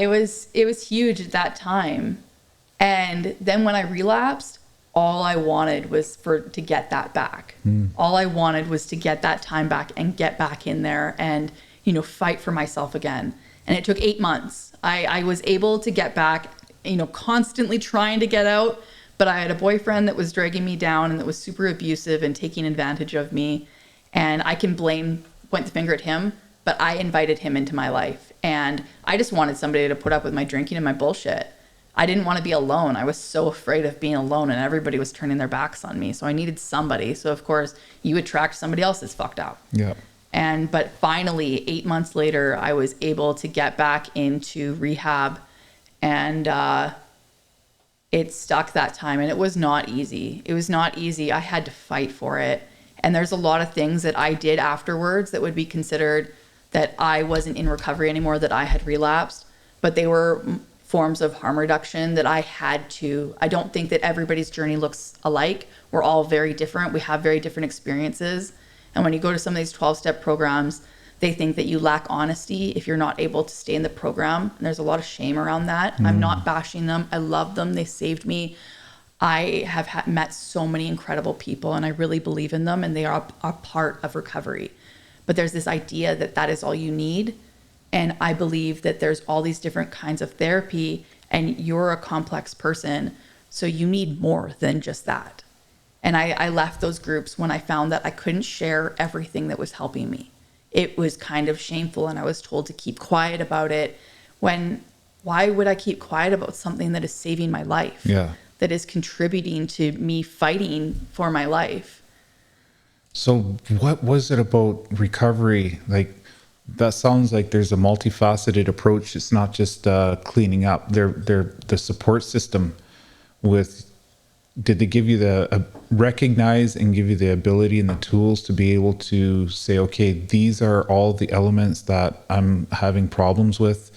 was huge at that time. And then when I relapsed, all I wanted was to get that back. All I wanted was to get that time back and get back in there and, you know, fight for myself again. And it took 8 months. I was able to get back, you know, constantly trying to get out, but I had a boyfriend that was dragging me down and that was super abusive and taking advantage of me. And I can point the finger at him, but I invited him into my life. And I just wanted somebody to put up with my drinking and my bullshit. I didn't want to be alone. I was so afraid of being alone, and everybody was turning their backs on me. So I needed somebody. So of course you attract somebody else that's fucked up. Yeah. But finally, 8 months later, I was able to get back into rehab, and it stuck that time. And it was not easy. It was not easy. I had to fight for it. And there's a lot of things that I did afterwards that would be considered that I wasn't in recovery anymore, that I had relapsed, but they were forms of harm reduction that I don't think that everybody's journey looks alike. We're all very different. We have very different experiences. And when you go to some of these 12-step programs, they think that you lack honesty if you're not able to stay in the program. And there's a lot of shame around that. I'm not bashing them. I love them. They saved me. I have met so many incredible people, and I really believe in them, and they are a part of recovery. But there's this idea that that is all you need. And I believe that there's all these different kinds of therapy, and you're a complex person, so you need more than just that. And I left those groups when I found that I couldn't share everything that was helping me. It was kind of shameful, and I was told to keep quiet about it. Why would I keep quiet about something that is saving my life? Yeah. That is contributing to me fighting for my life. So what was it about recovery? Like, that sounds like there's a multifaceted approach. It's not just cleaning up. They're the support system did they give you recognize and give you the ability and the tools to be able to say, okay, these are all the elements that I'm having problems with,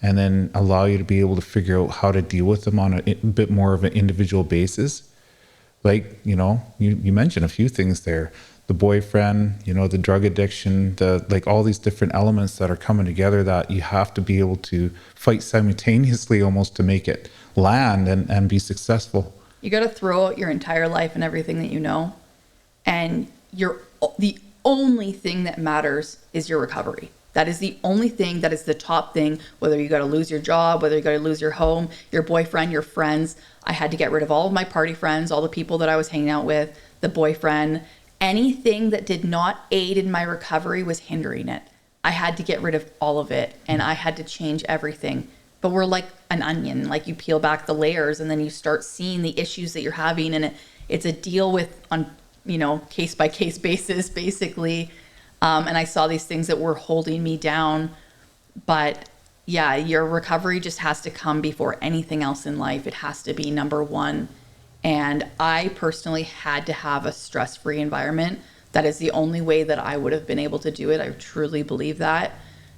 and then allow you to be able to figure out how to deal with them on a bit more of an individual basis? Like, you know, you mentioned a few things there. The boyfriend, you know, the drug addiction, like all these different elements that are coming together that you have to be able to fight simultaneously almost to make it land and be successful. You got to throw out your entire life and everything that you know. And the only thing that matters is your recovery. That is the only thing, that is the top thing, whether you got to lose your job, whether you got to lose your home, your boyfriend, your friends. I had to get rid of all of my party friends, all the people that I was hanging out with, the boyfriend. Anything that did not aid in my recovery was hindering it. I had to get rid of all of it, and I had to change everything. But we're like an onion, like you peel back the layers and then you start seeing the issues that you're having, and it's a deal with on, you know, case by case basis, basically. And I saw these things that were holding me down. But yeah, your recovery just has to come before anything else in life. It has to be number one. And I personally had to have a stress-free environment. That is the only way that I would have been able to do it. I truly believe that.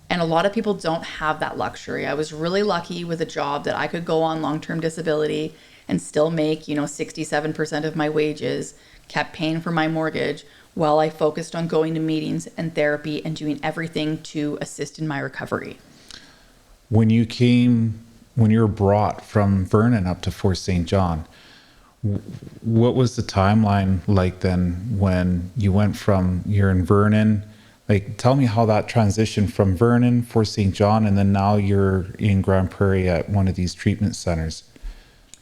And a lot of people don't have that luxury. I was really lucky with a job that I could go on long-term disability and still make, you know, 67% of my wages, kept paying for my mortgage while I focused on going to meetings and therapy and doing everything to assist in my recovery. When you were brought from Vernon up to Fort St. John, what was the timeline like then when you went from, you're in Vernon? Like, tell me how that transitioned from Vernon, Fort St. John, and then now you're in Grand Prairie at one of these treatment centers.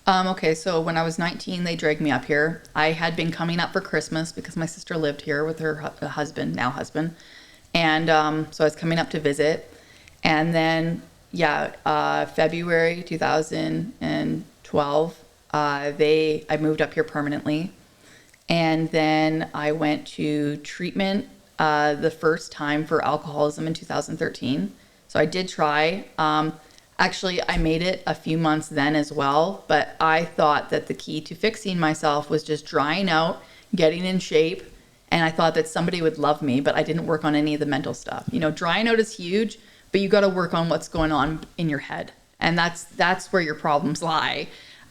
Okay, so when I was 19, they dragged me up here. I had been coming up for Christmas because my sister lived here with her husband, now husband. And so I was coming up to visit. And then, February 2012, I moved up here permanently. And then I went to treatment the first time for alcoholism in 2013. So I did try. Actually, I made it a few months then as well, but I thought that the key to fixing myself was just drying out, getting in shape, and I thought that somebody would love me, but I didn't work on any of the mental stuff. You know, drying out is huge, but you got to work on what's going on in your head, and that's where your problems lie.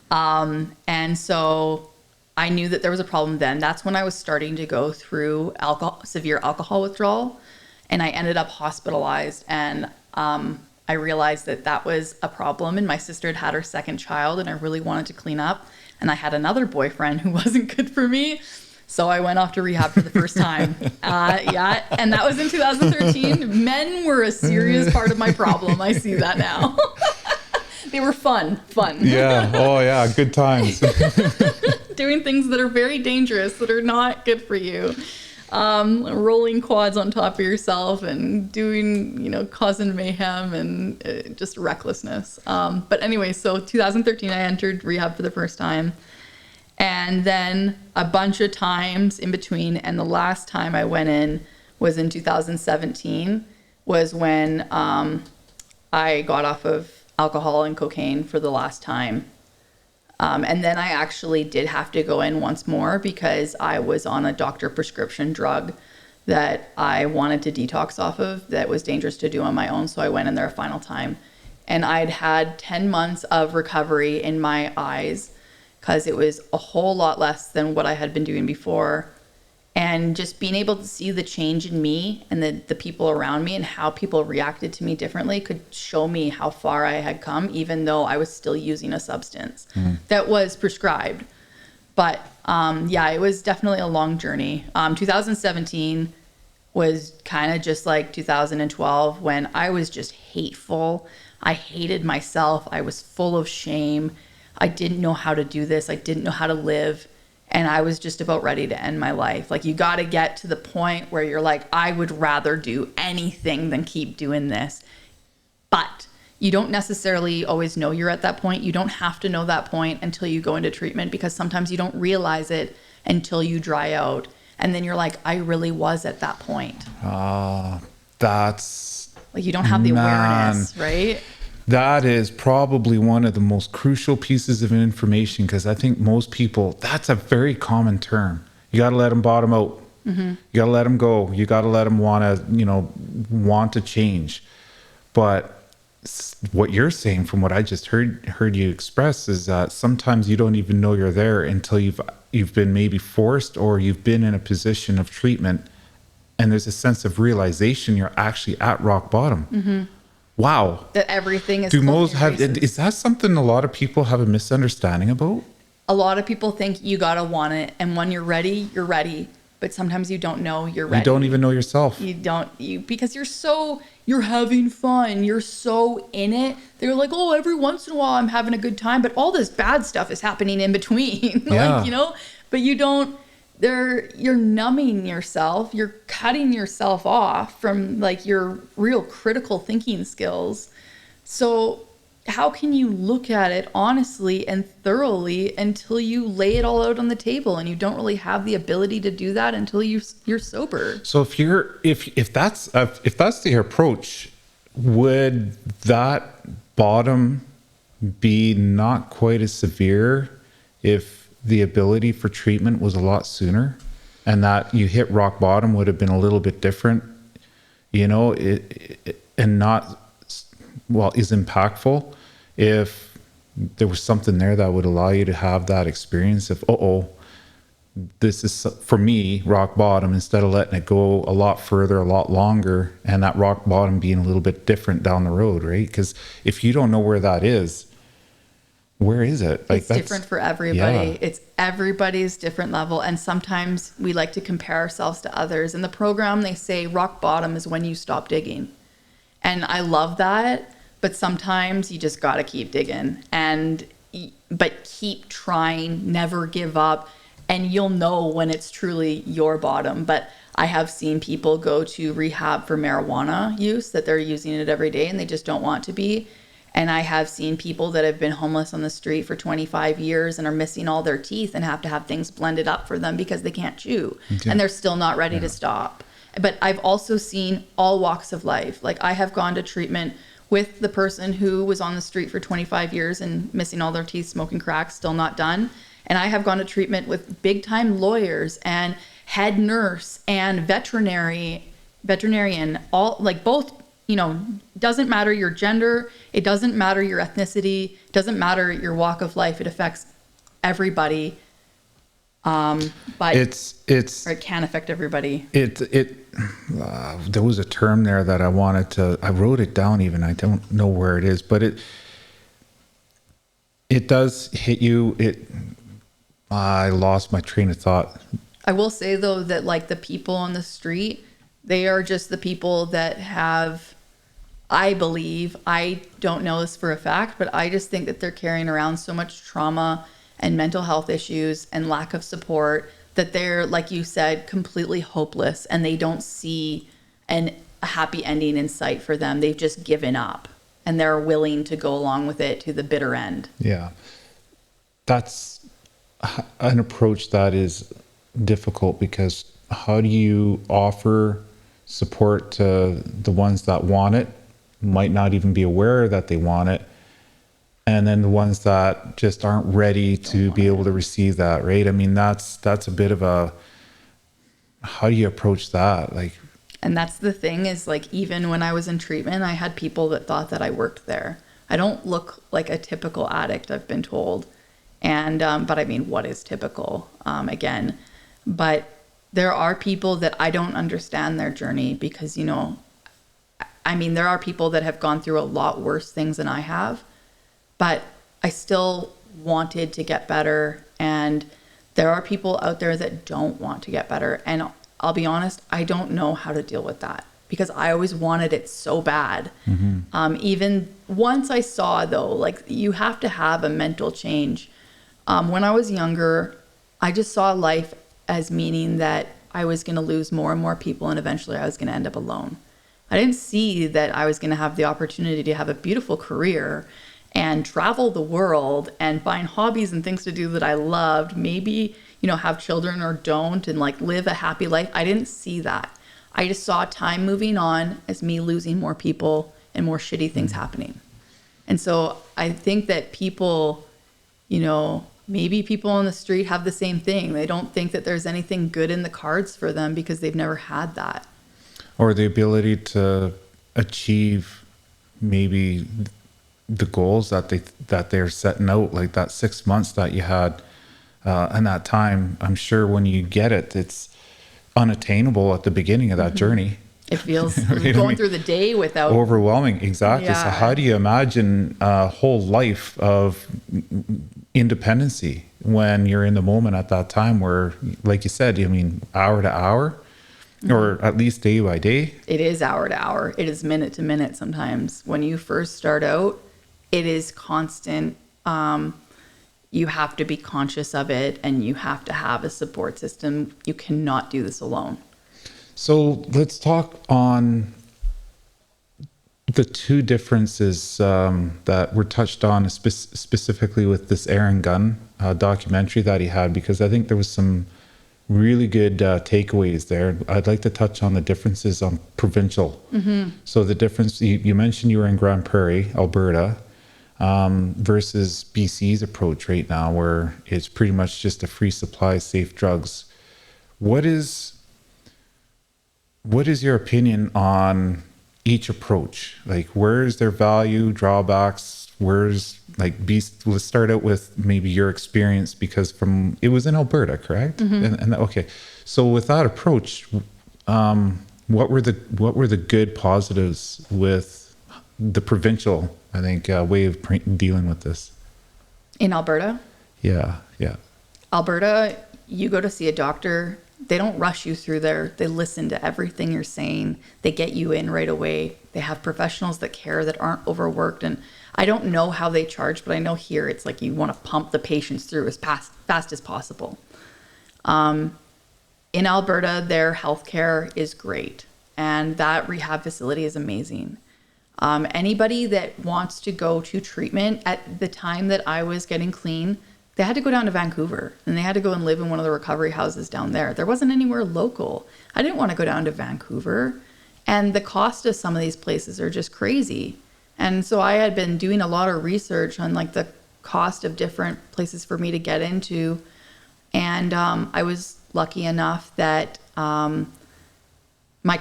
And so I knew that there was a problem then. That's when I was starting to go through severe alcohol withdrawal, and I ended up hospitalized, and I realized that was a problem, and my sister had her second child, and I really wanted to clean up. and I had another boyfriend who wasn't good for me. So I went off to rehab for the first time. Yeah, and that was in 2013. Men were a serious part of my problem. I see that now. They were fun. Yeah. Oh, yeah. Good times. Doing things that are very dangerous, that are not good for you. Rolling quads on top of yourself and doing, causing mayhem and just recklessness. But anyway, so 2013, I entered rehab for the first time. And then a bunch of times in between. And the last time I went in was in 2017, was when I got off of alcohol and cocaine for the last time. And then I actually did have to go in once more because I was on a doctor prescription drug that I wanted to detox off of that was dangerous to do on my own. So I went in there a final time. And I'd had 10 months of recovery in my eyes because it was a whole lot less than what I had been doing before. And just being able to see the change in me and the people around me and how people reacted to me differently could show me how far I had come, even though I was still using a substance that was prescribed. But it was definitely a long journey. 2017 was kind of just like 2012 when I was just hateful. I hated myself. I was full of shame. I didn't know how to do this. I didn't know how to live. And I was just about ready to end my life. Like, you got to get to the point where you're like, I would rather do anything than keep doing this. But you don't necessarily always know you're at that point. You don't have to know that point until you go into treatment, because sometimes you don't realize it until you dry out. And then you're like, I really was at that point. That's... Like, you don't have the awareness, right? That is probably one of the most crucial pieces of information, because I think most people, that's a very common term. You got to let them bottom out. You got to let them go. You got to let them want to change. But what you're saying, from what I just heard you express, is that sometimes you don't even know you're there until you've been maybe forced, or you've been in a position of treatment, and there's a sense of realization you're actually at rock bottom. Wow. That everything is... Is that something a lot of people have a misunderstanding about? A lot of people think you gotta want it, and when you're ready, you're ready. But sometimes you don't know you're ready. You don't even know yourself. Because you're having fun. You're so in it. They're like, oh, every once in a while I'm having a good time, but all this bad stuff is happening in between. Yeah. But you don't... You're numbing yourself. You're cutting yourself off from like your real critical thinking skills. So how can you look at it honestly and thoroughly until you lay it all out on the table? And you don't really have the ability to do that until you're sober. So if that's the approach, would that bottom be not quite as severe if the ability for treatment was a lot sooner, and that you hit rock bottom would have been a little bit different, and not, is impactful if there was something there that would allow you to have that experience of, this is, for me, rock bottom, instead of letting it go a lot further, a lot longer, and that rock bottom being a little bit different down the road, right? Because if you don't know where that is, where is it? It's different for everybody. Yeah. It's everybody's different level. And sometimes we like to compare ourselves to others. In the program, they say rock bottom is when you stop digging. And I love that. But sometimes you just got to keep digging. But keep trying, never give up. And you'll know when it's truly your bottom. But I have seen people go to rehab for marijuana use, that they're using it every day and they just don't want to be. And I have seen people that have been homeless on the street for 25 years and are missing all their teeth and have to have things blended up for them because they can't chew. Okay. And they're still not ready to stop. But I've also seen all walks of life. Like, I have gone to treatment with the person who was on the street for 25 years and missing all their teeth, smoking crack, still not done. And I have gone to treatment with big time lawyers and head nurse and veterinarian, all, like, both. Doesn't matter your gender, it doesn't matter your ethnicity, it doesn't matter your walk of life. It affects everybody. But it can affect everybody. There was a term there that I wrote it down even. I don't know where it is, but it does hit you. I lost my train of thought. I will say though that like the people on the street, they are just the people that have, I believe, I don't know this for a fact, but I just think that they're carrying around so much trauma and mental health issues and lack of support that they're, like you said, completely hopeless and they don't see a happy ending in sight for them. They've just given up and they're willing to go along with it to the bitter end. Yeah. That's an approach that is difficult, because how do you offer support to the ones that want it, might not even be aware that they want it, and then the ones that just aren't ready to be able to receive that, right? I mean, that's a bit of a, how do you approach that? Like, and that's the thing is, like, even when I was in treatment, I had people that thought that I worked there. I don't look like a typical addict, I've been told. And, but I mean, what is typical? Again, but there are people that I don't understand their journey because, you know, I mean, there are people that have gone through a lot worse things than I have, but I still wanted to get better. And there are people out there that don't want to get better. And I'll be honest, I don't know how to deal with that because I always wanted it so bad. Even once I saw though, like you have to have a mental change. When I was younger, I just saw life as meaning that I was going to lose more and more people and eventually I was going to end up alone. I didn't see that I was going to have the opportunity to have a beautiful career and travel the world and find hobbies and things to do that I loved. Maybe, you know, have children or don't and like live a happy life. I didn't see that. I just saw time moving on as me losing more people and more shitty things happening. And so I think that people, you know, maybe people on the street have the same thing. They don't think that there's anything good in the cards for them because they've never had that. or the ability to achieve maybe the goals that they're setting out, like that 6 months that you had in that time. I'm sure when you get it, it's unattainable at the beginning of that journey. It feels You know going what I mean? through the day without Overwhelming, exactly. So Yeah. how do you imagine a whole life of independency when you're in the moment at that time where, like you said, I mean, hour to hour, or at least day by day? It is hour to hour. It is minute to minute sometimes. When you first start out, it is constant. You have to be conscious of it and you have to have a support system. You cannot do this alone. So let's talk on the two differences that were touched on specifically with this Aaron Gunn documentary that he had, because I think there was some really good takeaways there. I'd like to touch on the differences on provincial. So the difference, you mentioned you were in Grand Prairie, Alberta, versus BC's approach right now, where it's pretty much just a free supply of safe drugs. What is your opinion on each approach? Like, where's their value, drawbacks? Where's like let's start out with maybe your experience, because it was in Alberta, correct? And okay, so with that approach, what were the good positives with the provincial, I think, way of dealing with this? In Alberta? Yeah. Alberta, you go to see a doctor, they don't rush you through there. They listen to everything you're saying. They get you in right away. They have professionals that care, that aren't overworked. And I don't know how they charge, but I know here it's like you want to pump the patients through as fast as possible. In Alberta, their healthcare is great. And that rehab facility is amazing. Anybody that wants to go to treatment, at the time that I was getting clean, they had to go down to Vancouver and they had to go and live in one of the recovery houses down there. There wasn't anywhere local. I didn't want to go down to Vancouver. And the cost of some of these places are just crazy. And so I had been doing a lot of research on like the cost of different places for me to get into. And I was lucky enough that my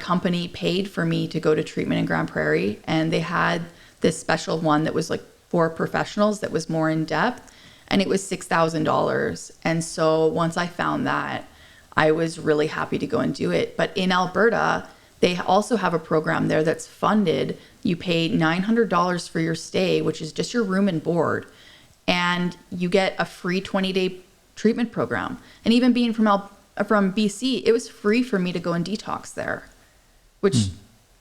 company paid for me to go to treatment in Grand Prairie. And they had this special one that was like for professionals that was more in depth. And it was $6,000. And so once I found that, I was really happy to go and do it. But in Alberta, they also have a program there that's funded. You pay $900 for your stay, which is just your room and board. And you get a free 20-day treatment program. And even being from BC, it was free for me to go and detox there, which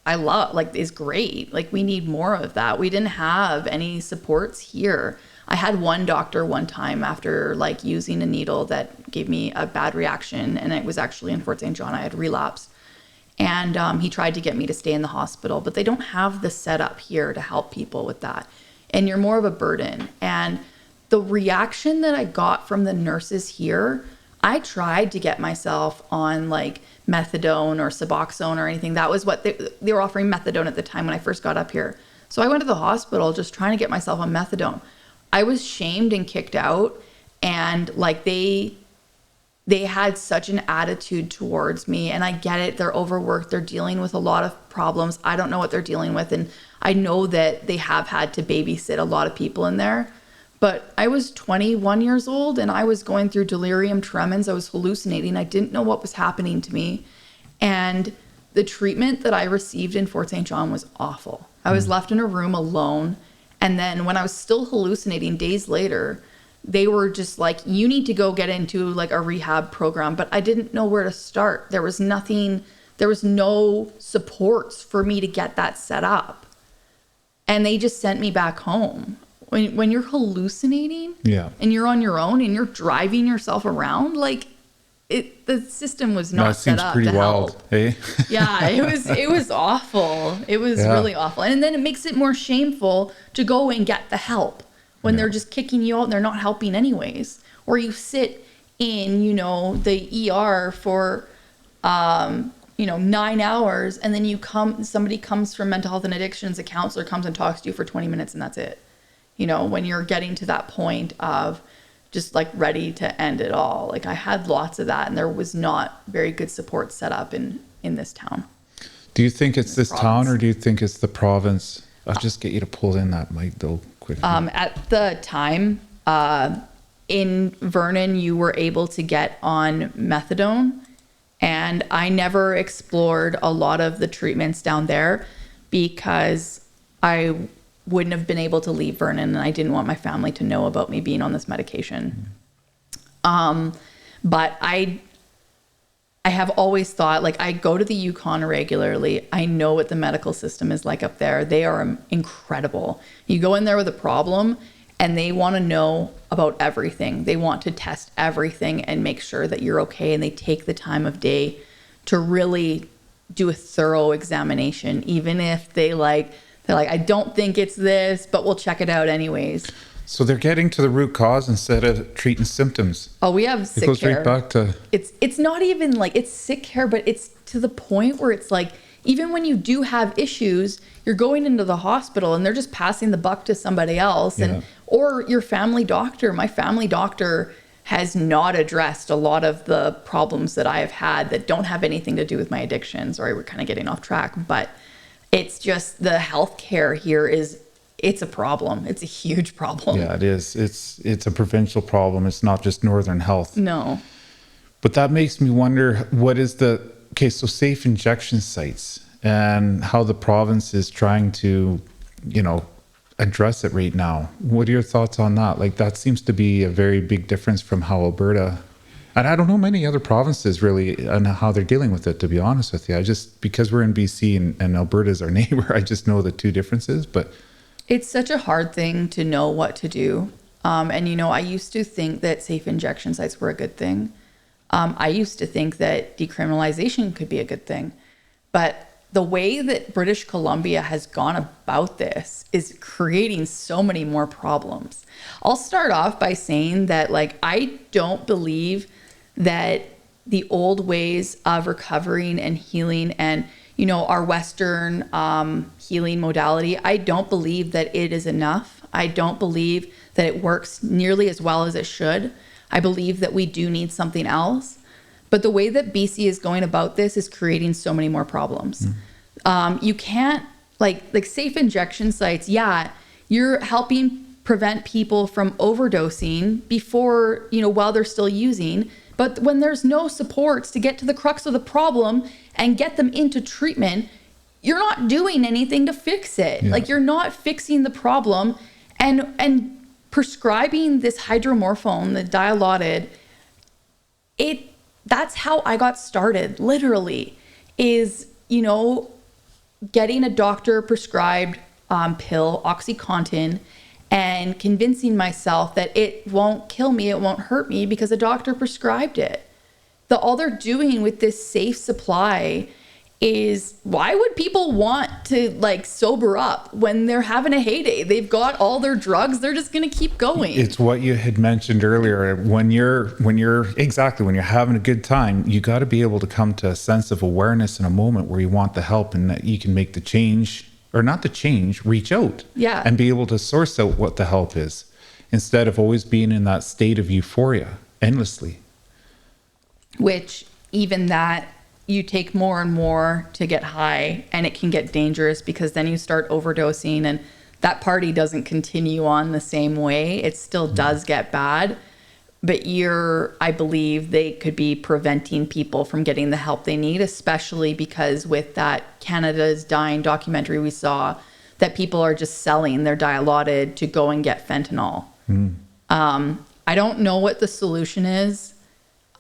I love, like, is great. Like, we need more of that. We didn't have any supports here. I had one doctor one time after like using a needle that gave me a bad reaction, and it was actually in Fort St. John. I had relapsed, and he tried to get me to stay in the hospital, but they don't have the setup here to help people with that. And you're more of a burden. And the reaction that I got from the nurses here, I tried to get myself on like methadone or Suboxone or anything. That was what they were offering, methadone at the time when I first got up here. So I went to the hospital just trying to get myself on methadone. I was shamed and kicked out, and like they had such an attitude towards me, and I get it. They're overworked. They're dealing with a lot of problems. I don't know what they're dealing with. And I know that they have had to babysit a lot of people in there. But I was 21 years old, and I was going through delirium tremens. I was hallucinating. I didn't know what was happening to me. And the treatment that I received in Fort St. John was awful. I was left in a room alone. And then when I was still hallucinating days later, they were just like, you need to go get into like a rehab program. But I didn't know where to start. There was nothing, there was no supports for me to get that set up. And they just sent me back home. When you're hallucinating, and you're on your own and you're driving yourself around, like the system was not set up to help. That seems pretty wild, eh? Yeah, it was awful. It was really awful. And then it makes it more shameful to go and get the help when they're just kicking you out and they're not helping anyways. Or you sit in, the ER for 9 hours, and then somebody comes from mental health and addictions, a counselor comes and talks to you for 20 minutes and that's it. When you're getting to that point of just like ready to end it all. Like I had lots of that, and there was not very good support set up in this town. Do you think it's this town, or do you think it's the province? I'll just get you to pull in that mic though quickly. At the time, in Vernon, you were able to get on methadone, and I never explored a lot of the treatments down there because I wouldn't have been able to leave Vernon, and I didn't want my family to know about me being on this medication. But I have always thought, like, I go to the Yukon regularly. I know what the medical system is like up there. They are incredible. You go in there with a problem and they want to know about everything. They want to test everything and make sure that you're okay. And they take the time of day to really do a thorough examination, even if they're like, I don't think it's this, but we'll check it out anyways. So they're getting to the root cause instead of treating symptoms. Oh, we have sick care. It goes right back to... It's not even like it's sick care, but it's to the point where it's like, even when you do have issues, you're going into the hospital and they're just passing the buck to somebody else. Or your family doctor. My family doctor has not addressed a lot of the problems that I have had that don't have anything to do with my addiction. Sorry, we're kind of getting off track, but it's just the healthcare here it's a problem. It's a huge problem. Yeah, it is. It's a provincial problem. It's not just Northern Health. No. But that makes me wonder, so safe injection sites and how the province is trying to, address it right now. What are your thoughts on that? Like, that seems to be a very big difference from how Alberta, and I don't know many other provinces really, and how they're dealing with it, to be honest with you. Because we're in BC and Alberta's our neighbor, I just know the two differences, but... It's such a hard thing to know what to do. And, I used to think that safe injection sites were a good thing. I used to think that decriminalization could be a good thing. But the way that British Columbia has gone about this is creating so many more problems. I'll start off by saying that, I don't believe that the old ways of recovering and healing and, our Western healing modality, I don't believe that it is enough. I don't believe that it works nearly as well as it should. I believe that we do need something else. But the way that BC is going about this is creating so many more problems. You can't, like safe injection sites, you're helping prevent people from overdosing before, while they're still using. But when there's no supports to get to the crux of the problem and get them into treatment, you're not doing anything to fix it. Yeah. You're not fixing the problem. And prescribing this hydromorphone, the dilaudid, that's how I got started, literally, is, getting a doctor prescribed pill, OxyContin, and convincing myself that it won't kill me, it won't hurt me because a doctor prescribed it. All they're doing with this safe supply is, why would people want to like sober up when they're having a heyday? They've got all their drugs, they're just going to keep going. It's what you had mentioned earlier. When you're having a good time, you got to be able to come to a sense of awareness in a moment where you want the help and that you can make the change, or not the change, reach out. Yeah. And be able to source out what the help is, instead of always being in that state of euphoria endlessly. Which, even that, you take more and more to get high, and it can get dangerous because then you start overdosing and that party doesn't continue on the same way. It still does get bad, but I believe they could be preventing people from getting the help they need, especially because with that Canada's Dying documentary we saw, that people are just selling their Dilaudid to go and get fentanyl. I don't know what the solution is.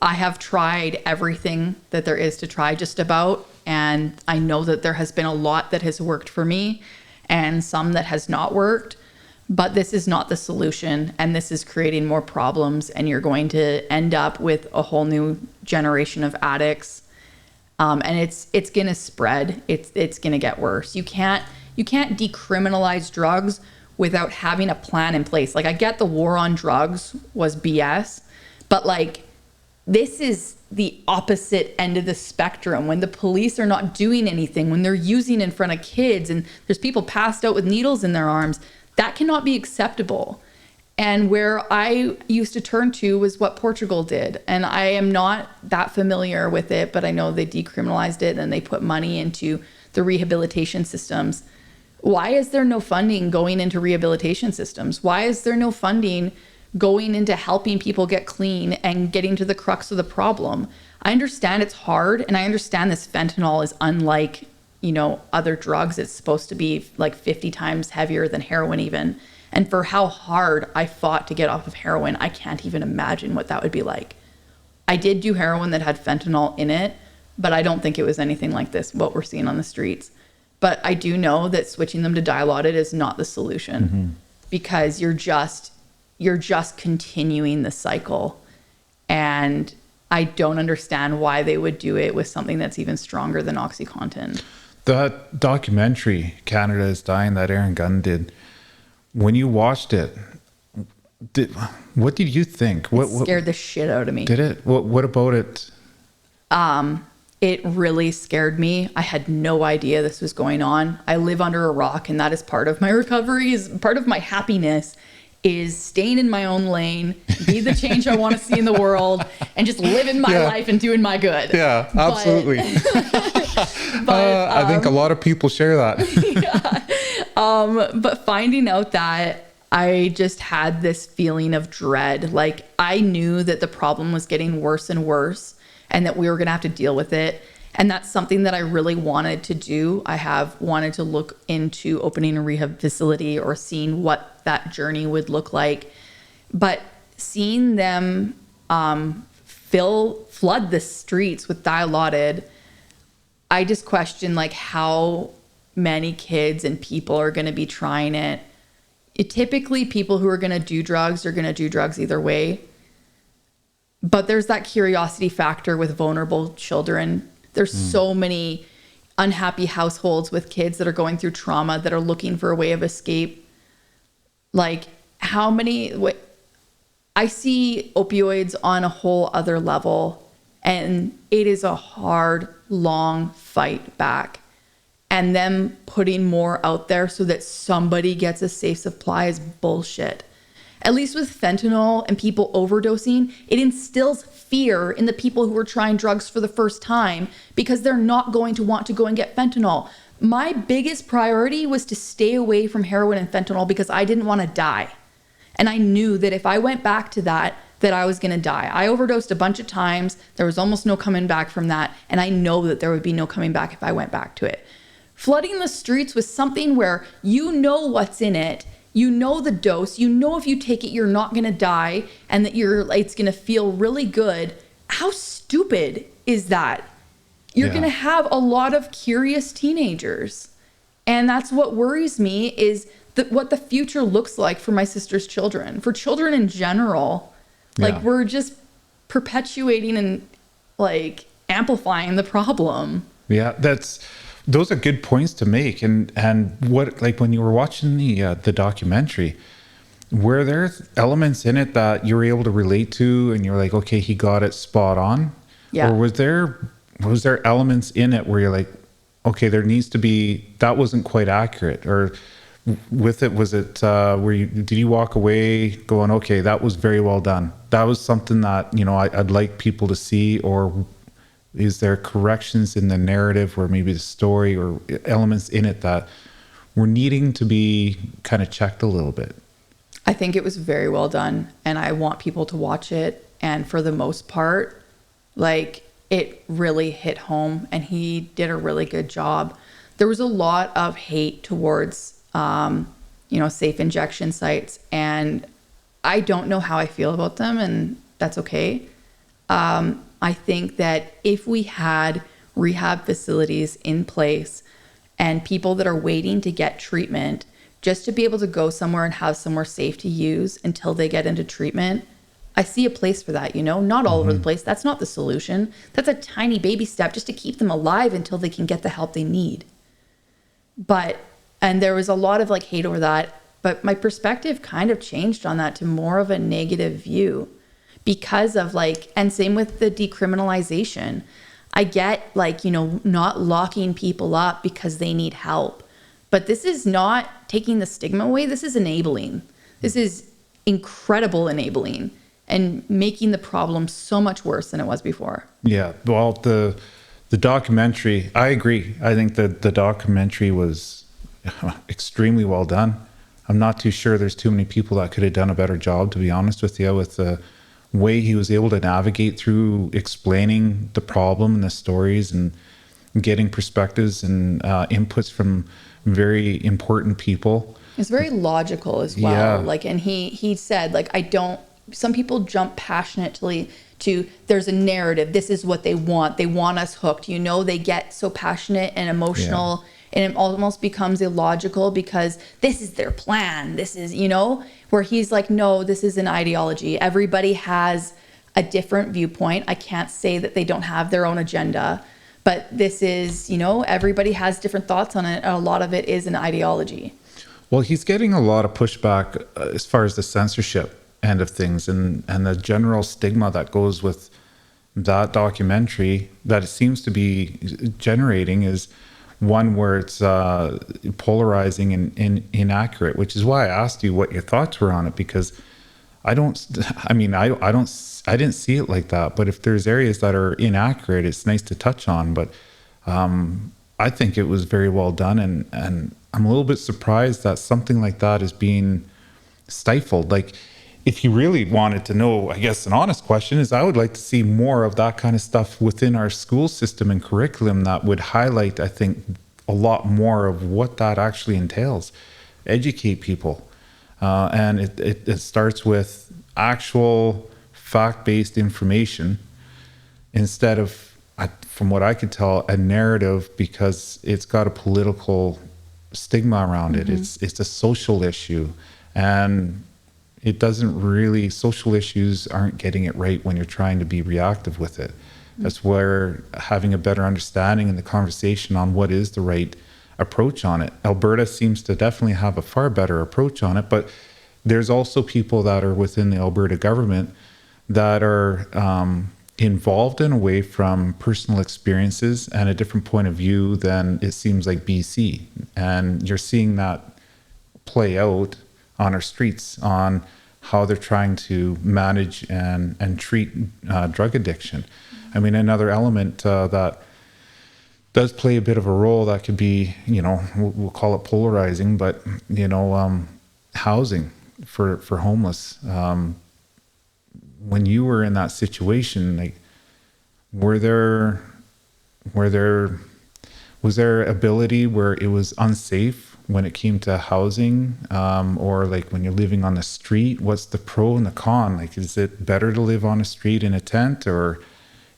I have tried everything that there is to try, just about, and I know that there has been a lot that has worked for me and some that has not worked, but this is not the solution, and this is creating more problems, and you're going to end up with a whole new generation of addicts, and it's going to spread. It's going to get worse. You can't decriminalize drugs without having a plan in place. Like, I get the war on drugs was BS, but like, this is the opposite end of the spectrum, when the police are not doing anything, when they're using in front of kids and there's people passed out with needles in their arms. That cannot be acceptable. And where I used to turn to was what Portugal did. And I am not that familiar with it, but I know they decriminalized it and they put money into the rehabilitation systems. Why is there no funding going into rehabilitation systems? Why is there no funding going into helping people get clean and getting to the crux of the problem? I understand it's hard, and I understand this fentanyl is unlike, other drugs. It's supposed to be like 50 times heavier than heroin even. And for how hard I fought to get off of heroin, I can't even imagine what that would be like. I did do heroin that had fentanyl in it, but I don't think it was anything like this, what we're seeing on the streets. But I do know that switching them to Dilaudid is not the solution, because you're just continuing the cycle. And I don't understand why they would do it with something that's even stronger than OxyContin. That documentary, Canada is Dying, that Aaron Gunn did, when you watched it, what did you think? What scared the shit out of me. Did it? What about it? It really scared me. I had no idea this was going on. I live under a rock, and that is part of my recovery, is part of my happiness, is staying in my own lane, be the change I want to see in the world, and just living my life and doing my good. Yeah, absolutely. But I think a lot of people share that. But finding out that, I just had this feeling of dread. Like, I knew that the problem was getting worse and worse, and that we were going to have to deal with it. And that's something that I really wanted to do. I have wanted to look into opening a rehab facility or seeing what that journey would look like. But seeing them flood the streets with Dilaudid, I just question like how many kids and people are going to be trying it. Typically, people who are going to do drugs are going to do drugs either way. But there's that curiosity factor with vulnerable children. There's so many unhappy households with kids that are going through trauma that are looking for a way of escape. Like, I see opioids on a whole other level, and it is a hard, long fight back. And them putting more out there so that somebody gets a safe supply is bullshit. At least with fentanyl and people overdosing, it instills fear in the people who are trying drugs for the first time, because they're not going to want to go and get fentanyl. My biggest priority was to stay away from heroin and fentanyl because I didn't want to die. And I knew that if I went back to that I was going to die. I overdosed a bunch of times. There was almost no coming back from that. And I know that there would be no coming back if I went back to it. Flooding the streets with something where you know what's in it, you know the dose, you know if you take it you're not going to die, and that it's going to feel really good. how stupid is that? You're Yeah. going to have a lot of curious teenagers. And that's what worries me is what the future looks like for my sister's children, for children in general. Like Yeah. we're just perpetuating and like amplifying the problem. Yeah, those are good points to make. And what, like when you were watching the documentary, were there elements in it that you were able to relate to, and you're like, okay, he got it spot on? Yeah. Or was there elements in it where you're like, okay, there needs to be, that wasn't quite accurate? Or with it, was it did you walk away going, okay, that was very well done, that was something that, you know, I'd like people to see? Or is there corrections in the narrative, or maybe the story, or elements in it that were needing to be kind of checked a little bit? I think it was very well done, and I want people to watch it. And for the most part, like, it really hit home, and he did a really good job. There was a lot of hate towards, safe injection sites, and I don't know how I feel about them, and that's okay. I think that if we had rehab facilities in place and people that are waiting to get treatment, just to be able to go somewhere and have somewhere safe to use until they get into treatment, I see a place for that, not all over the place. That's not the solution. That's a tiny baby step just to keep them alive until they can get the help they need. And there was a lot of like hate over that, but my perspective kind of changed on that to more of a negative view because of and same with the decriminalization. I get not locking people up because they need help, but this is not taking the stigma away. This is enabling. This is incredible enabling and making the problem so much worse than it was before. Yeah, well, the documentary, I agree. I think that the documentary was extremely well done. I'm not too sure there's too many people that could have done a better job, to be honest with you, with the way he was able to navigate through explaining the problem and the stories and getting perspectives and inputs from very important people. It's very logical as well. Yeah. And he said, some people jump passionately to, there's a narrative. This is what they want. They want us hooked. They get so passionate and emotional, and it almost becomes illogical because this is their plan. This is, where he's like, no, this is an ideology. Everybody has a different viewpoint. I can't say that they don't have their own agenda, but this is, everybody has different thoughts on it. And a lot of it is an ideology. Well, he's getting a lot of pushback as far as the censorship end of things and the general stigma that goes with that documentary that it seems to be generating is one where it's polarizing and inaccurate, which is why I asked you what your thoughts were on it, because I didn't see it like that. But if there's areas that are inaccurate, it's nice to touch on. But I think it was very well done, and I'm a little bit surprised that something like that is being stifled. Like, if you really wanted to know, I guess an honest question is, I would like to see more of that kind of stuff within our school system and curriculum that would highlight, I think, a lot more of what that actually entails. Educate people. And it starts with actual fact-based information instead of, from what I could tell, a narrative, because it's got a political stigma around it. It's a social issue, and it doesn't really, social issues aren't getting it right when you're trying to be reactive with it. That's where having a better understanding in the conversation on what is the right approach on it. Alberta seems to definitely have a far better approach on it, but there's also people that are within the Alberta government that are involved in a way from personal experiences and a different point of view than it seems like BC. And you're seeing that play out on our streets, on how they're trying to manage and treat drug addiction. I mean, another element that does play a bit of a role that could be, we'll call it polarizing, but, housing for homeless. When you were in that situation, was there ability where it was unsafe when it came to housing, or when you're living on the street? What's the pro and the con? Is it better to live on a street in a tent, or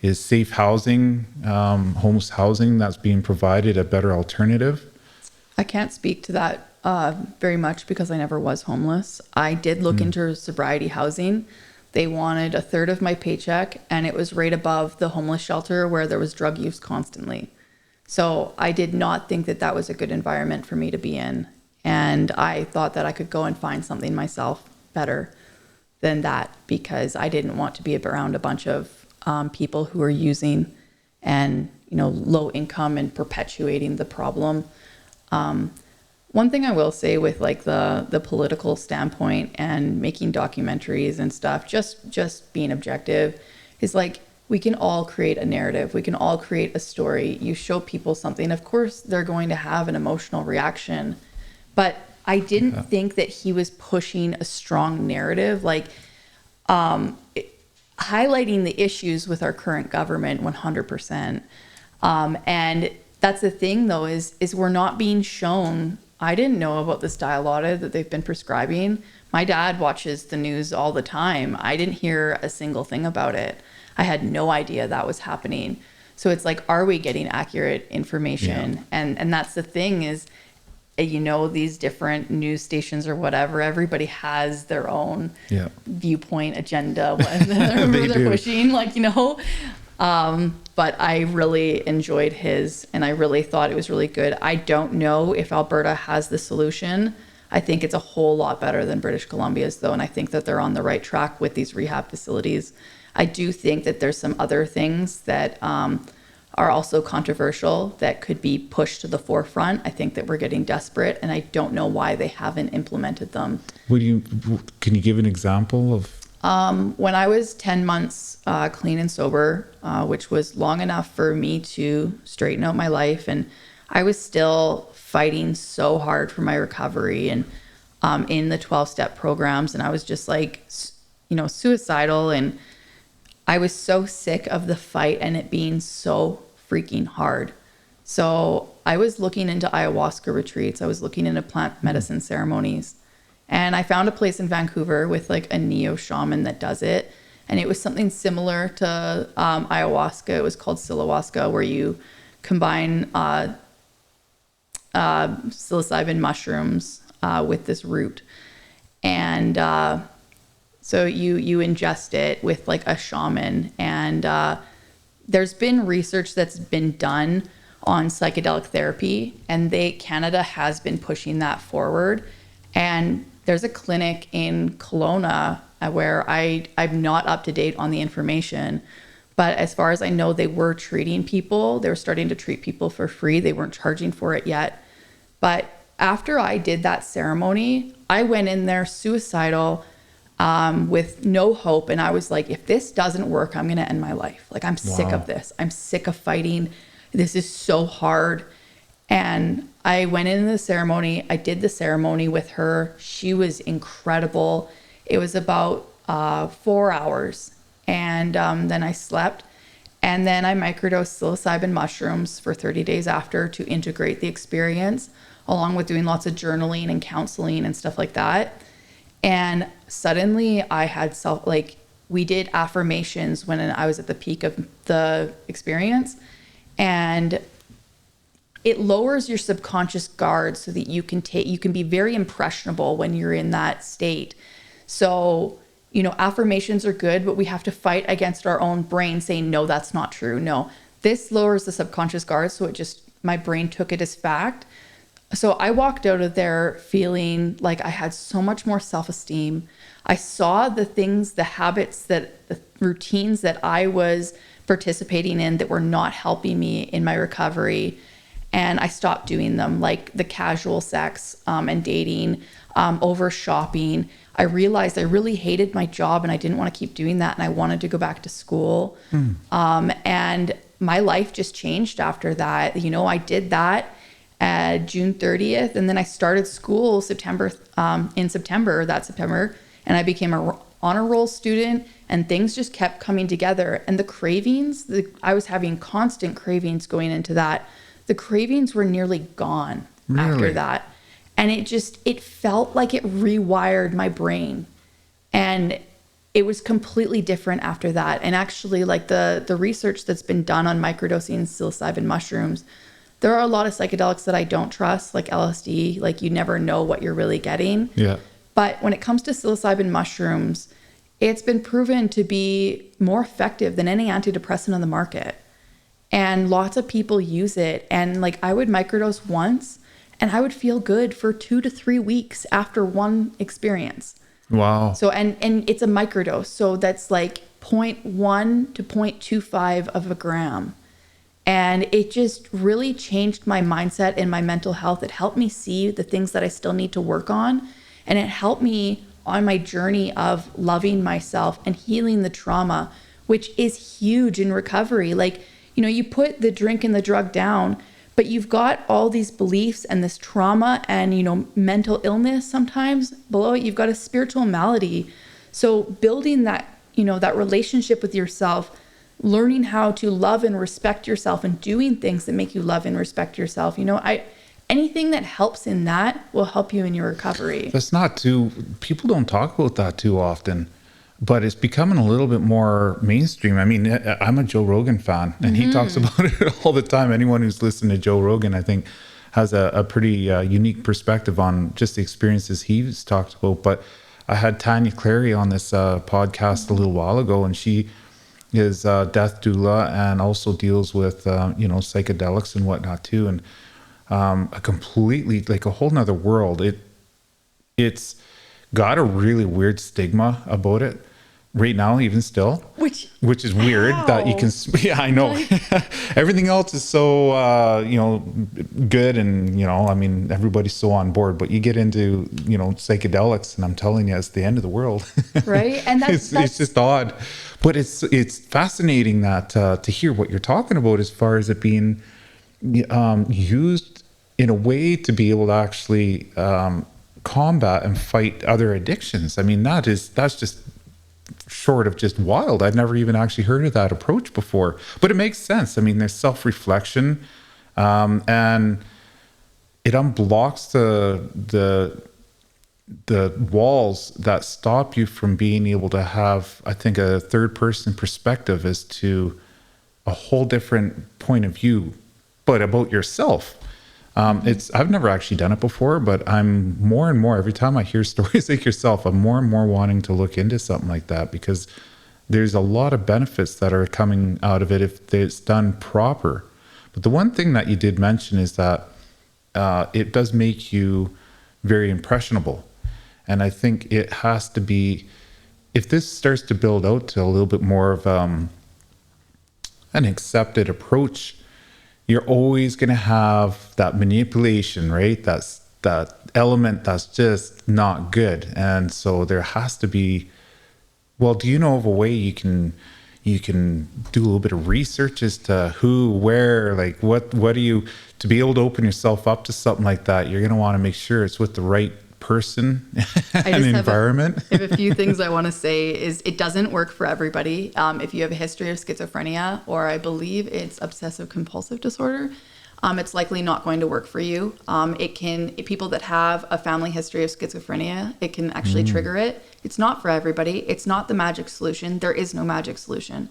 is safe housing, homeless housing that's being provided a better alternative? I can't speak to that very much because I never was homeless. I did look into sobriety housing. They wanted a third of my paycheck, and it was right above the homeless shelter where there was drug use constantly. So I did not think that that was a good environment for me to be in. And I thought that I could go and find something myself better than that, because I didn't want to be around a bunch of people who are using and, low income and perpetuating the problem. One thing I will say with like the political standpoint and making documentaries and stuff, just being objective, is like, we can all create a narrative. We can all create a story. You show people something, of course, they're going to have an emotional reaction. But I didn't think that he was pushing a strong narrative, like highlighting the issues with our current government 100%. And that's the thing, though, is we're not being shown. I didn't know about this dilaudid that they've been prescribing. My dad watches the news all the time. I didn't hear a single thing about it. I had no idea that was happening. So it's like, are we getting accurate information? Yeah. And that's the thing is, these different news stations or whatever, everybody has their own viewpoint agenda when they're pushing, but I really enjoyed his, and I really thought it was really good. I don't know if Alberta has the solution. I think it's a whole lot better than British Columbia's, though, and I think that they're on the right track with these rehab facilities. I do think that there's some other things that are also controversial that could be pushed to the forefront. I think that we're getting desperate, and I don't know why they haven't implemented them. Can you give an example of? When I was 10 months clean and sober, which was long enough for me to straighten out my life, and I was still fighting so hard for my recovery and in the 12-step programs, and I was just like, suicidal, and I was so sick of the fight and it being so freaking hard. So I was looking into ayahuasca retreats. I was looking into plant medicine ceremonies. And I found a place in Vancouver with like a neo shaman that does it. And it was something similar to ayahuasca. It was called Silahuasca, where you combine psilocybin mushrooms with this root. And so you ingest it with like a shaman. And there's been research that's been done on psychedelic therapy, and Canada has been pushing that forward. And there's a clinic in Kelowna where I'm not up to date on the information, but as far as I know, they were treating people. They were starting to treat people for free. They weren't charging for it yet. But after I did that ceremony, I went in there suicidal, with no hope. And I was like, if this doesn't work, I'm going to end my life. Like, I'm sick of this. I'm sick of fighting. This is so hard. And I went into the ceremony. I did the ceremony with her. She was incredible. It was about 4 hours. And then I slept. And then I microdosed psilocybin mushrooms for 30 days after to integrate the experience, along with doing lots of journaling and counseling and stuff like that. And suddenly I had we did affirmations when I was at the peak of the experience, and it lowers your subconscious guard so that you can be very impressionable when you're in that state. So, affirmations are good, but we have to fight against our own brain saying, no, that's not true. No, this lowers the subconscious guard. So my brain took it as fact. So I walked out of there feeling like I had so much more self-esteem. I saw the things, the habits, the routines that I was participating in that were not helping me in my recovery. And I stopped doing them, like the casual sex and dating, over shopping. I realized I really hated my job and I didn't want to keep doing that. And I wanted to go back to school. And my life just changed after that. I did that June 30th. And then I started school in September, and I became a honor roll student, and things just kept coming together. And the cravings, I was having constant cravings going into that. The cravings were nearly gone after that. And it felt like it rewired my brain. And it was completely different after that. And actually, like the research that's been done on microdosing psilocybin mushrooms, there are a lot of psychedelics that I don't trust, like LSD. Like, you never know what you're really getting. Yeah. But when it comes to psilocybin mushrooms, it's been proven to be more effective than any antidepressant on the market. And lots of people use it. And like, I would microdose once and I would feel good for 2 to 3 weeks after one experience. Wow. So, and it's a microdose. So that's like 0.1 to 0.25 of a gram. And it just really changed my mindset and my mental health. It helped me see the things that I still need to work on. And it helped me on my journey of loving myself and healing the trauma, which is huge in recovery. Like, you know, you put the drink and the drug down, but you've got all these beliefs and this trauma and, you know, mental illness sometimes below it. You've got a spiritual malady. So building that, you know, that relationship with yourself, learning how to love and respect yourself and doing things that make you love and respect yourself. You know, anything that helps in that will help you in your recovery. That's not too, people don't talk about that too often, but it's becoming a little bit more mainstream. I mean, I'm a Joe Rogan fan, and he talks about it all the time. Anyone who's listened to Joe Rogan, I think, has a pretty unique perspective on just the experiences he's talked about. But I had Tanya Clary on this podcast a little while ago, and she is a death doula and also deals with, you know, psychedelics and whatnot too. And a completely, like a whole nother world. It's got a really weird stigma about it right now, even still, which is weird that you can, yeah, I know. Everything else is so, you know, good. And, you know, I mean, everybody's so on board, but you get into, you know, psychedelics and I'm telling you, it's the end of the world. Right. And it's just odd, but it's fascinating that, to hear what you're talking about as far as it being, used in a way to be able to actually, combat and fight other addictions. I mean, that's just short of just wild. I'd never even actually heard of that approach before, but it makes sense. I mean, there's self-reflection, and it unblocks the walls that stop you from being able to have, I think, a third person perspective as to a whole different point of view, but about yourself. I've never actually done it before, but I'm more and more, every time I hear stories like yourself, I'm more and more wanting to look into something like that, because there's a lot of benefits that are coming out of it if it's done proper. But the one thing that you did mention is that it does make you very impressionable. And I think it has to be, if this starts to build out to a little bit more of an accepted approach, you're always going to have that manipulation, right? That's that element that's just not good. And so there has to be, well, do you know of a way you can do a little bit of research as to who, where, like what do you, to be able to open yourself up to something like that, you're going to want to make sure it's with the right person and environment. I have a few things I want to say is it doesn't work for everybody. If you have a history of schizophrenia, or I believe it's obsessive compulsive disorder, it's likely not going to work for you. People that have a family history of schizophrenia, it can actually trigger it. It's not for everybody. It's not the magic solution. There is no magic solution,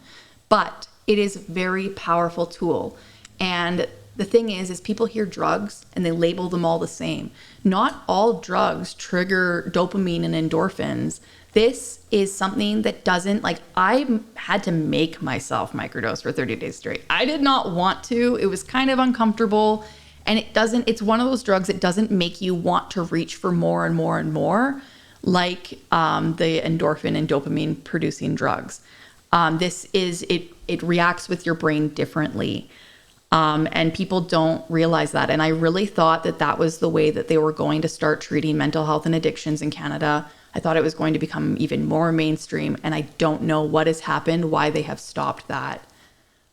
but it is a very powerful tool. And the thing is people hear drugs and they label them all the same. Not all drugs trigger dopamine and endorphins. This is something that doesn't, like, I had to make myself microdose for 30 days straight. I did not want to. It was kind of uncomfortable. And it's one of those drugs that doesn't make you want to reach for more and more and more, like the endorphin and dopamine producing drugs. It reacts with your brain differently. And people don't realize that. And I really thought that was the way that they were going to start treating mental health and addictions in Canada. I thought it was going to become even more mainstream. And I don't know what has happened, why they have stopped that.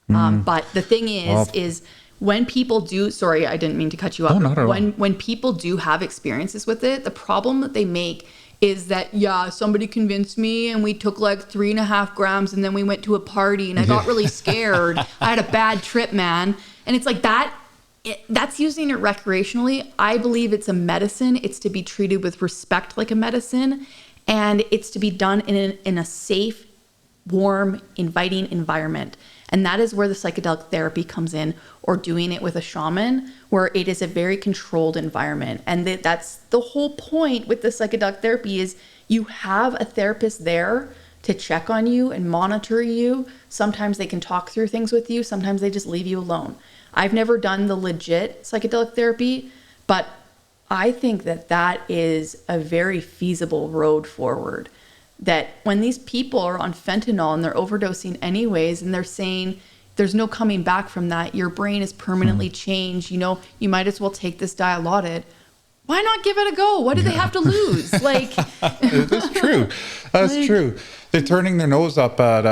But the thing is when people do, sorry, I didn't mean to cut you off. Oh, not at all. When people do have experiences with it, the problem that they make is that, yeah, somebody convinced me and we took like 3.5 grams and then we went to a party and I got really scared. I had a bad trip, man. And it's like that's using it recreationally. I believe it's a medicine. It's to be treated with respect like a medicine. And it's to be done in a safe, warm, inviting environment. And that is where the psychedelic therapy comes in, or doing it with a shaman, where it is a very controlled environment. And that's the whole point with the psychedelic therapy is you have a therapist there to check on you and monitor you. Sometimes they can talk through things with you. Sometimes they just leave you alone. I've never done the legit psychedelic therapy, but I think that is a very feasible road forward. That when these people are on fentanyl and they're overdosing anyways, and they're saying there's no coming back from that, your brain is permanently changed, you know, you might as well take this Dilaudid. Why not give it a go? What do they have to lose? Like, that's true. That's true. They're turning their nose up at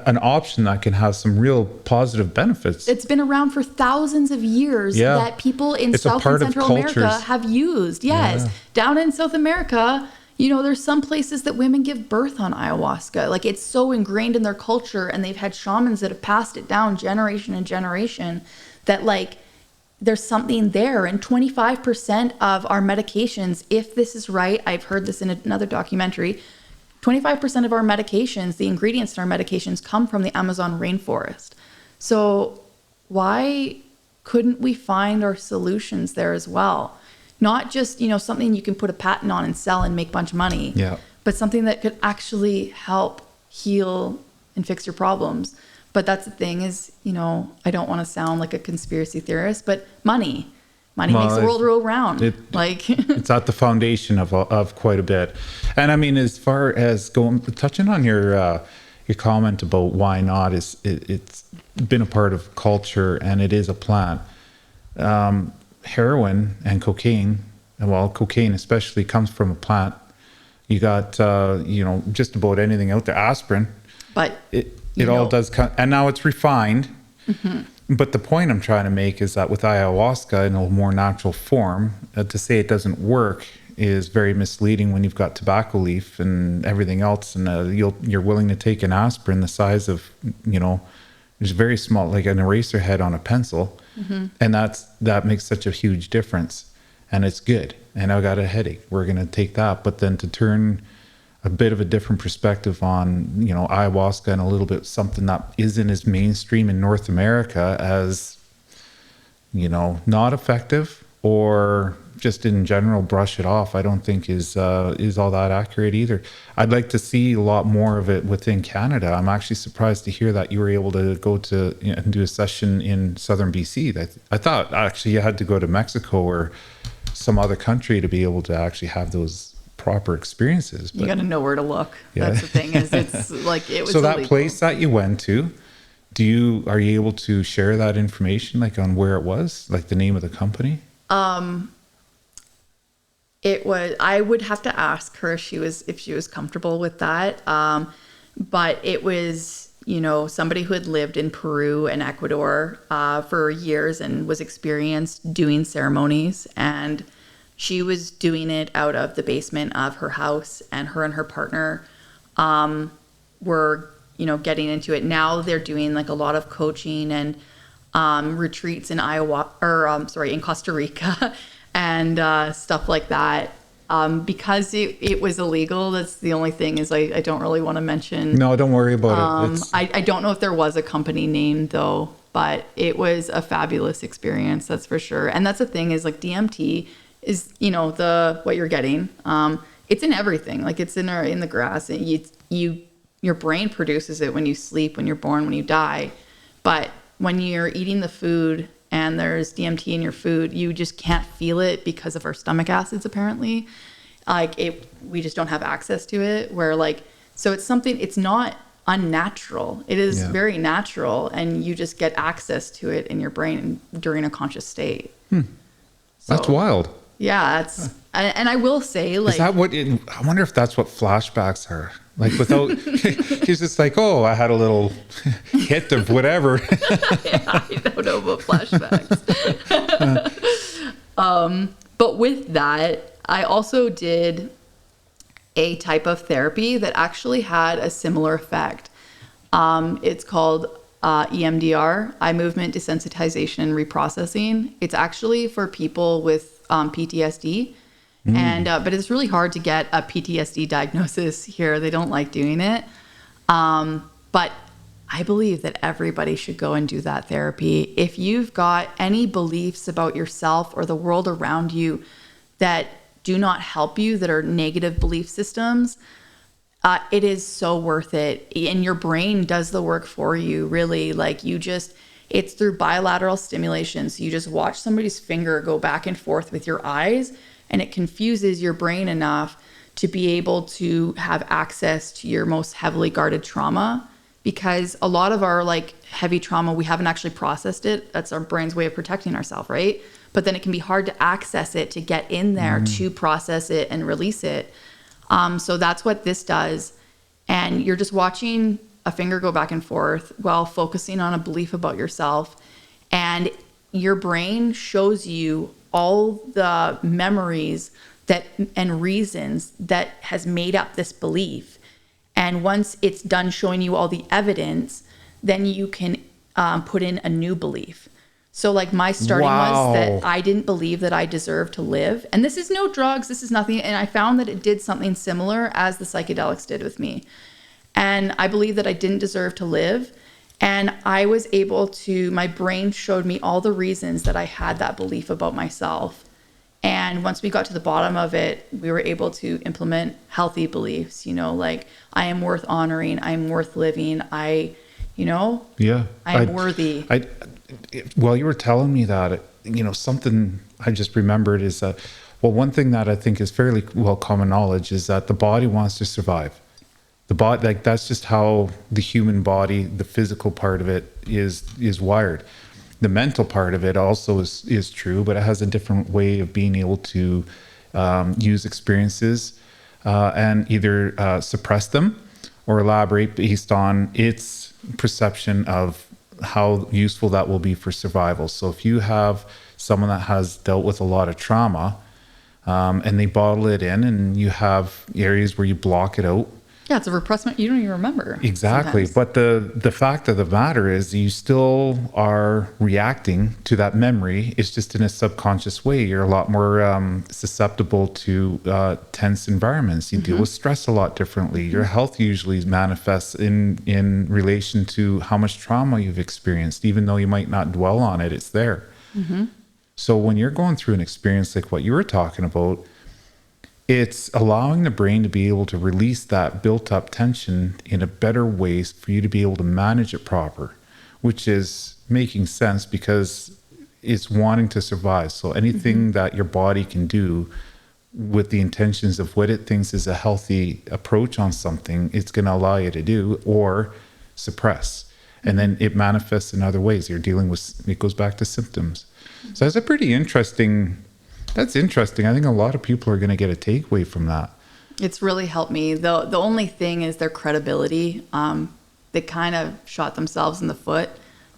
an option that can have some real positive benefits. It's been around for thousands of years that people in South and Central America have used. Yes. Down in South America, you know, there's some places that women give birth on ayahuasca. Like, it's so ingrained in their culture, and they've had shamans that have passed it down generation and generation that, like, there's something there. And 25% of our medications, if this is right, I've heard this in another documentary, 25% of our medications, the ingredients in our medications, come from the Amazon rainforest. So why couldn't we find our solutions there as well? Not just, you know, something you can put a patent on and sell and make a bunch of money, but something that could actually help heal and fix your problems. But that's the thing is, you know, I don't want to sound like a conspiracy theorist, but money makes the world roll round. It's at the foundation of quite a bit. And I mean, as far as touching on your comment about why not, it's been a part of culture and it is a plant. Heroin and cocaine, cocaine especially, comes from a plant. You got, you know, just about anything out there, aspirin. But it all does come, and now it's refined. Mm-hmm. But the point I'm trying to make is that with ayahuasca in a more natural form, to say it doesn't work is very misleading when you've got tobacco leaf and everything else, and you're willing to take an aspirin the size of, you know, it's very small, like an eraser head on a pencil, and that makes such a huge difference, and it's good. And I got a headache, we're gonna take that. But then to turn a bit of a different perspective on, you know, ayahuasca and a little bit something that isn't as mainstream in North America as, you know, not effective, or just in general brush it off, I don't think is all that accurate either. I'd like to see a lot more of it within Canada. I'm actually surprised to hear that you were able to go to, you know, and do a session in southern BC. I thought actually you had to go to Mexico or some other country to be able to actually have those proper experiences. But you got to know where to look. That's the thing, is it's like, it was so that illegal. Place that you went to, are you able to share that information, like on where it was, like the name of the company? I would have to ask her if she was comfortable with that. But it was, you know, somebody who had lived in Peru and Ecuador for years and was experienced doing ceremonies, and she was doing it out of the basement of her house, and her partner were, you know, getting into it. Now they're doing like a lot of coaching and retreats in in Costa Rica and stuff like that. Because it was illegal, that's the only thing, is I don't really want to mention. No, don't worry about it. I don't know if there was a company name though, but it was a fabulous experience, that's for sure. And that's the thing, is like DMT is, you know, what you're getting. It's in everything. Like, it's in the grass. Your brain produces it when you sleep, when you're born, when you die. But when you're eating the food and there's DMT in your food, you just can't feel it because of our stomach acids, apparently. We just don't have access to it. So it's something, it's not unnatural. It is very natural, and you just get access to it in your brain during a conscious state. So, that's wild. Yeah, and I will say, like, is that what I wonder if that's what flashbacks are like, without he's just like, oh, I had a little hit of whatever. Yeah, I don't know about flashbacks. But with that, I also did a type of therapy that actually had a similar effect. It's called EMDR, eye movement desensitization and reprocessing. It's actually for people with PTSD, And but it's really hard to get a PTSD diagnosis here. They don't like doing it. But I believe that everybody should go and do that therapy. If you've got any beliefs about yourself or the world around you that do not help you, that are negative belief systems, it is so worth it. And your brain does the work for you, really. Like it's through bilateral stimulation. So you just watch somebody's finger go back and forth with your eyes, and it confuses your brain enough to be able to have access to your most heavily guarded trauma. Because a lot of our like heavy trauma, we haven't actually processed it. That's our brain's way of protecting ourselves, right? But then it can be hard to access it, to get in there, to process it and release it. So that's what this does. And you're just watching a finger go back and forth while focusing on a belief about yourself. And your brain shows you all the memories that and reasons that has made up this belief. And once it's done showing you all the evidence, then you can put in a new belief. So like my starting was that I didn't believe that I deserved to live. And this is no drugs, this is nothing. And I found that it did something similar as the psychedelics did with me. And I believed that I didn't deserve to live. And I was able to, my brain showed me all the reasons that I had that belief about myself. And once we got to the bottom of it, we were able to implement healthy beliefs, like I am worth honoring, I'm worth living, I'm worthy. While you were telling me that, something I just remembered is that, one thing that I think is fairly well common knowledge is that the body wants to survive. The body, like that's just how the human body, the physical part of it is wired. The mental part of it also is true, but it has a different way of being able to use experiences and either suppress them or elaborate based on its perception of how useful that will be for survival. So if you have someone that has dealt with a lot of trauma and they bottle it in, and you have areas where you block it out. Yeah, it's a repressment you don't even remember. Exactly. Sometimes. But the fact of the matter is you still are reacting to that memory. It's just in a subconscious way. You're a lot more susceptible to tense environments. You deal with stress a lot differently. Your health usually manifests in relation to how much trauma you've experienced. Even though you might not dwell on it, it's there. So when you're going through an experience like what you were talking about, it's allowing the brain to be able to release that built up tension in a better way for you to be able to manage it proper, which is making sense because it's wanting to survive. So anything that your body can do with the intentions of what it thinks is a healthy approach on something, it's going to allow you to do or suppress. And then it manifests in other ways. You're dealing with, it goes back to symptoms. So that's a pretty interesting. That's interesting. I think a lot of people are going to get a takeaway from that. It's really helped me. The only thing is their credibility. They kind of shot themselves in the foot.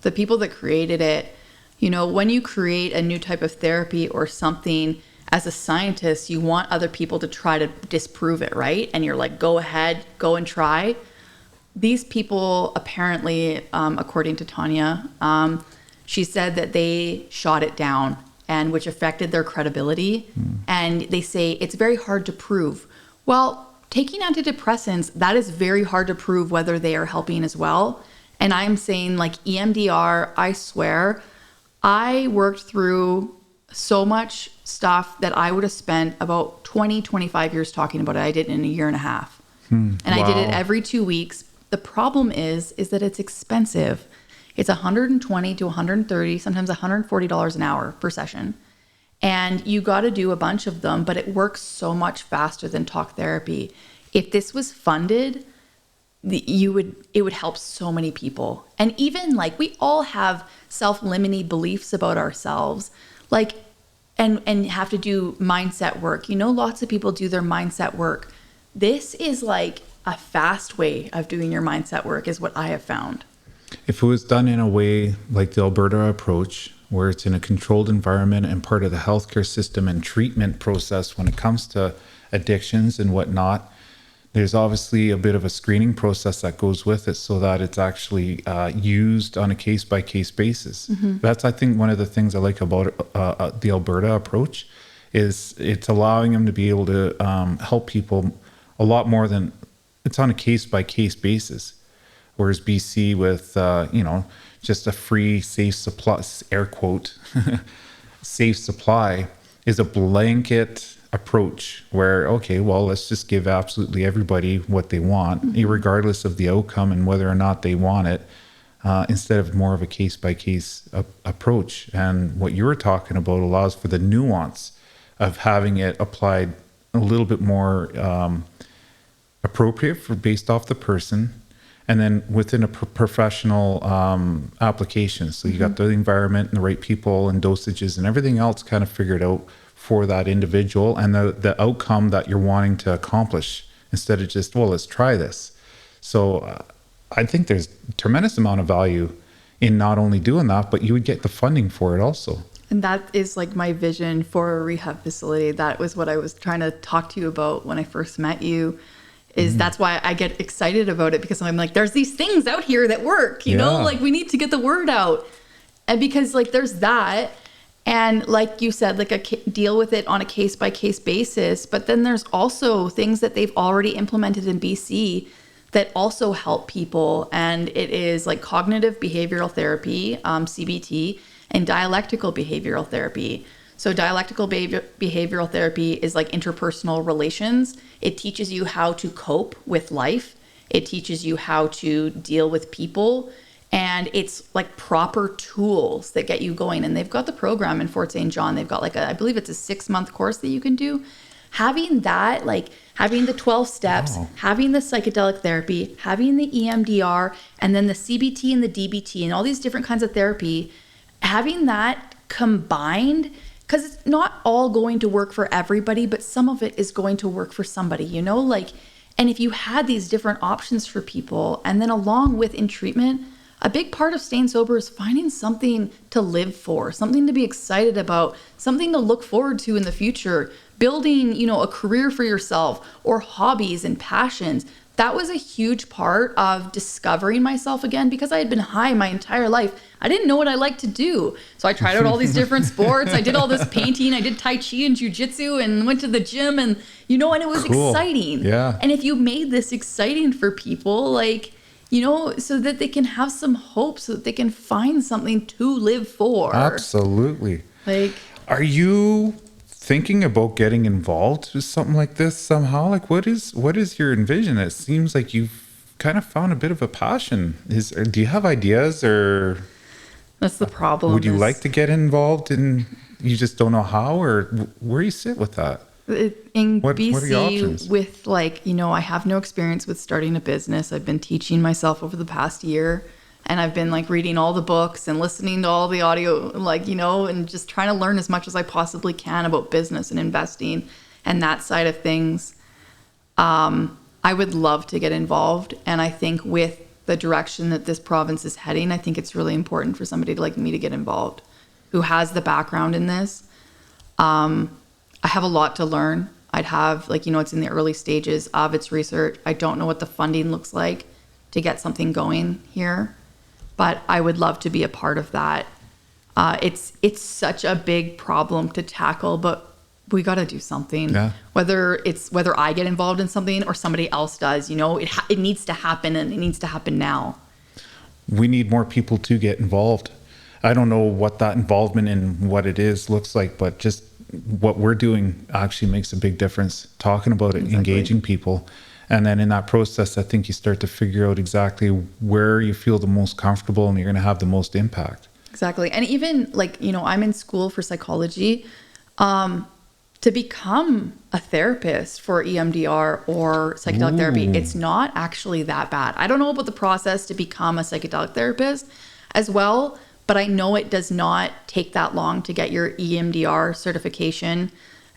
The people that created it, when you create a new type of therapy or something, as a scientist, you want other people to try to disprove it, right? And you're like, go ahead, go and try. These people apparently, according to Tanya, she said that they shot it down, and which affected their credibility. And they say it's very hard to prove. Well, taking antidepressants, that is very hard to prove whether they are helping as well. And I'm saying like EMDR, I swear, I worked through so much stuff that I would have spent about 20, 25 years talking about it. I did it in a year and a half. And I did it every 2 weeks. The problem is that it's expensive. It's $120 to $130, sometimes $140 an hour per session. And you got to do a bunch of them, but it works so much faster than talk therapy. If this was funded, it would help so many people. And even like we all have self-limiting beliefs about ourselves, like and have to do mindset work. Lots of people do their mindset work. This is like a fast way of doing your mindset work is what I have found. If it was done in a way like the Alberta approach, where it's in a controlled environment and part of the healthcare system and treatment process when it comes to addictions and whatnot, there's obviously a bit of a screening process that goes with it so that it's actually used on a case-by-case basis. That's, I think, one of the things I like about the Alberta approach is it's allowing them to be able to help people a lot more than it's on a case-by-case basis. Whereas BC with, just a free, safe supply, air quote, safe supply is a blanket approach where, okay, well, let's just give absolutely everybody what they want, regardless of the outcome and whether or not they want it, instead of more of a case-by-case approach. And what you were talking about allows for the nuance of having it applied a little bit more appropriate for based off the person, and then within a professional application. So you got the environment and the right people and dosages and everything else kind of figured out for that individual and the outcome that you're wanting to accomplish, instead of just, well, let's try this. So I think there's a tremendous amount of value in not only doing that, but you would get the funding for it also. And that is like my vision for a rehab facility. That was what I was trying to talk to you about when I first met you. That's why I get excited about it, because I'm like, there's these things out here that work, you know, like we need to get the word out. And because like there's that, and like you said, like deal with it on a case by case basis. But then there's also things that they've already implemented in BC that also help people. And it is like cognitive behavioral therapy, CBT, and dialectical behavioral therapy. So dialectical behavioral therapy is like interpersonal relations. It teaches you how to cope with life. It teaches you how to deal with people. And it's like proper tools that get you going. And they've got the program in Fort St. John. They've got like I believe it's a 6-month course that you can do. Having that, like having the 12 steps, having the psychedelic therapy, having the EMDR, and then the CBT and the DBT and all these different kinds of therapy, having that combined, because it's not all going to work for everybody, but some of it is going to work for somebody, you know, like, and if you had these different options for people, and then along with in treatment, a big part of staying sober is finding something to live for, something to be excited about, something to look forward to in the future, building, you know, a career for yourself or hobbies and passions. That was a huge part of discovering myself again, because I had been high my entire life. I didn't know what I liked to do. So I tried out all these different sports. I did all this painting. I did Tai Chi and Jiu-Jitsu and went to the gym, and, you know, and it was exciting. Yeah. And if you made this exciting for people, like, you know, so that they can have some hope, so that they can find something to live for. Absolutely. Like, are you thinking about getting involved with something like this somehow? Like, what is your envision? It seems like you've kind of found a bit of a passion. Do you have ideas, or that's the problem. Would you like to get involved and you just don't know how, or where you sit with that? In what BC, are your options? with like, you know, I have no experience with starting a business. I've been teaching myself over the past year, and I've been like reading all the books and listening to all the audio, like, you know, and just trying to learn as much as I possibly can about business and investing and that side of things. I would love to get involved. And I think with the direction that this province is heading, I think it's really important for somebody like me to get involved who has the background in this. I have a lot to learn. I'd have, like, you know, it's in the early stages of its research. I don't know what the funding looks like to get something going here, but I would love to be a part of that. It's such a big problem to tackle, but we got to do something. Yeah. Whether I get involved in something or somebody else does, you know, it needs to happen, and it needs to happen now. We need more people to get involved. I don't know what that involvement in what it is looks like, but just what we're doing actually makes a big difference. Talking about it, Exactly. engaging people. And then in that process, I think you start to figure out exactly where you feel the most comfortable and you're going to have the most impact. Exactly. And even like, you know, I'm in school for psychology. To become a therapist for EMDR or psychedelic therapy, it's not actually that bad. I don't know about the process to become a psychedelic therapist as well, but I know it does not take that long to get your EMDR certification.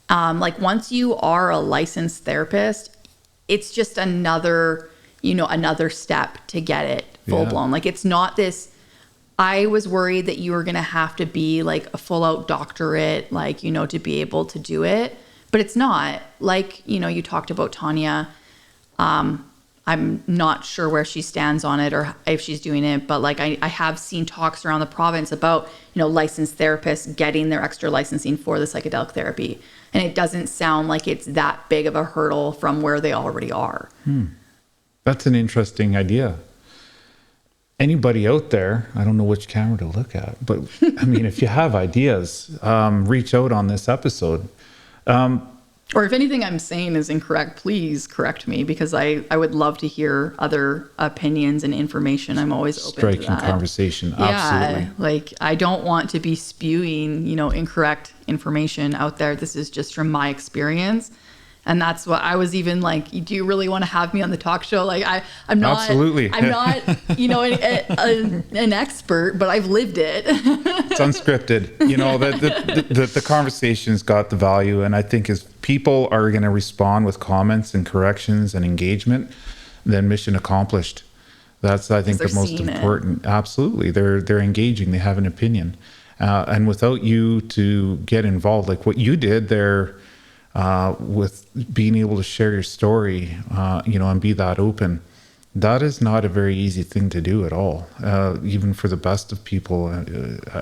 Like once you are a licensed therapist, it's just another step to get it full blown. Like it's not this, I was worried that you were going to have to be like a full out doctorate, like, you know, to be able to do it, but it's not. Like, you know, you talked about Tanya. I'm not sure where she stands on it or if she's doing it, but like I have seen talks around the province about, licensed therapists getting their extra licensing for the psychedelic therapy. And it doesn't sound like it's that big of a hurdle from where they already are. That's an interesting idea. Anybody out there, I don't know which camera to look at, but I mean, if you have ideas, reach out on this episode. Or if anything I'm saying is incorrect, please correct me, because I would love to hear other opinions and information. I'm always open to Striking that. conversation. Absolutely. Yeah, like I don't want to be spewing, incorrect information out there. This is just from my experience. And that's what I was even like, do you really want to have me on the talk show? Like I'm not, Absolutely. I'm not, an expert, but I've lived it. It's unscripted. The conversation's got the value. And I think as people are going to respond with comments and corrections and engagement, then mission accomplished. That's, I think, the most important. Absolutely. They're engaging. They have an opinion. And without you to get involved, like what you did there, with being able to share your story, and be that open, that is not a very easy thing to do at all. Even for the best of people,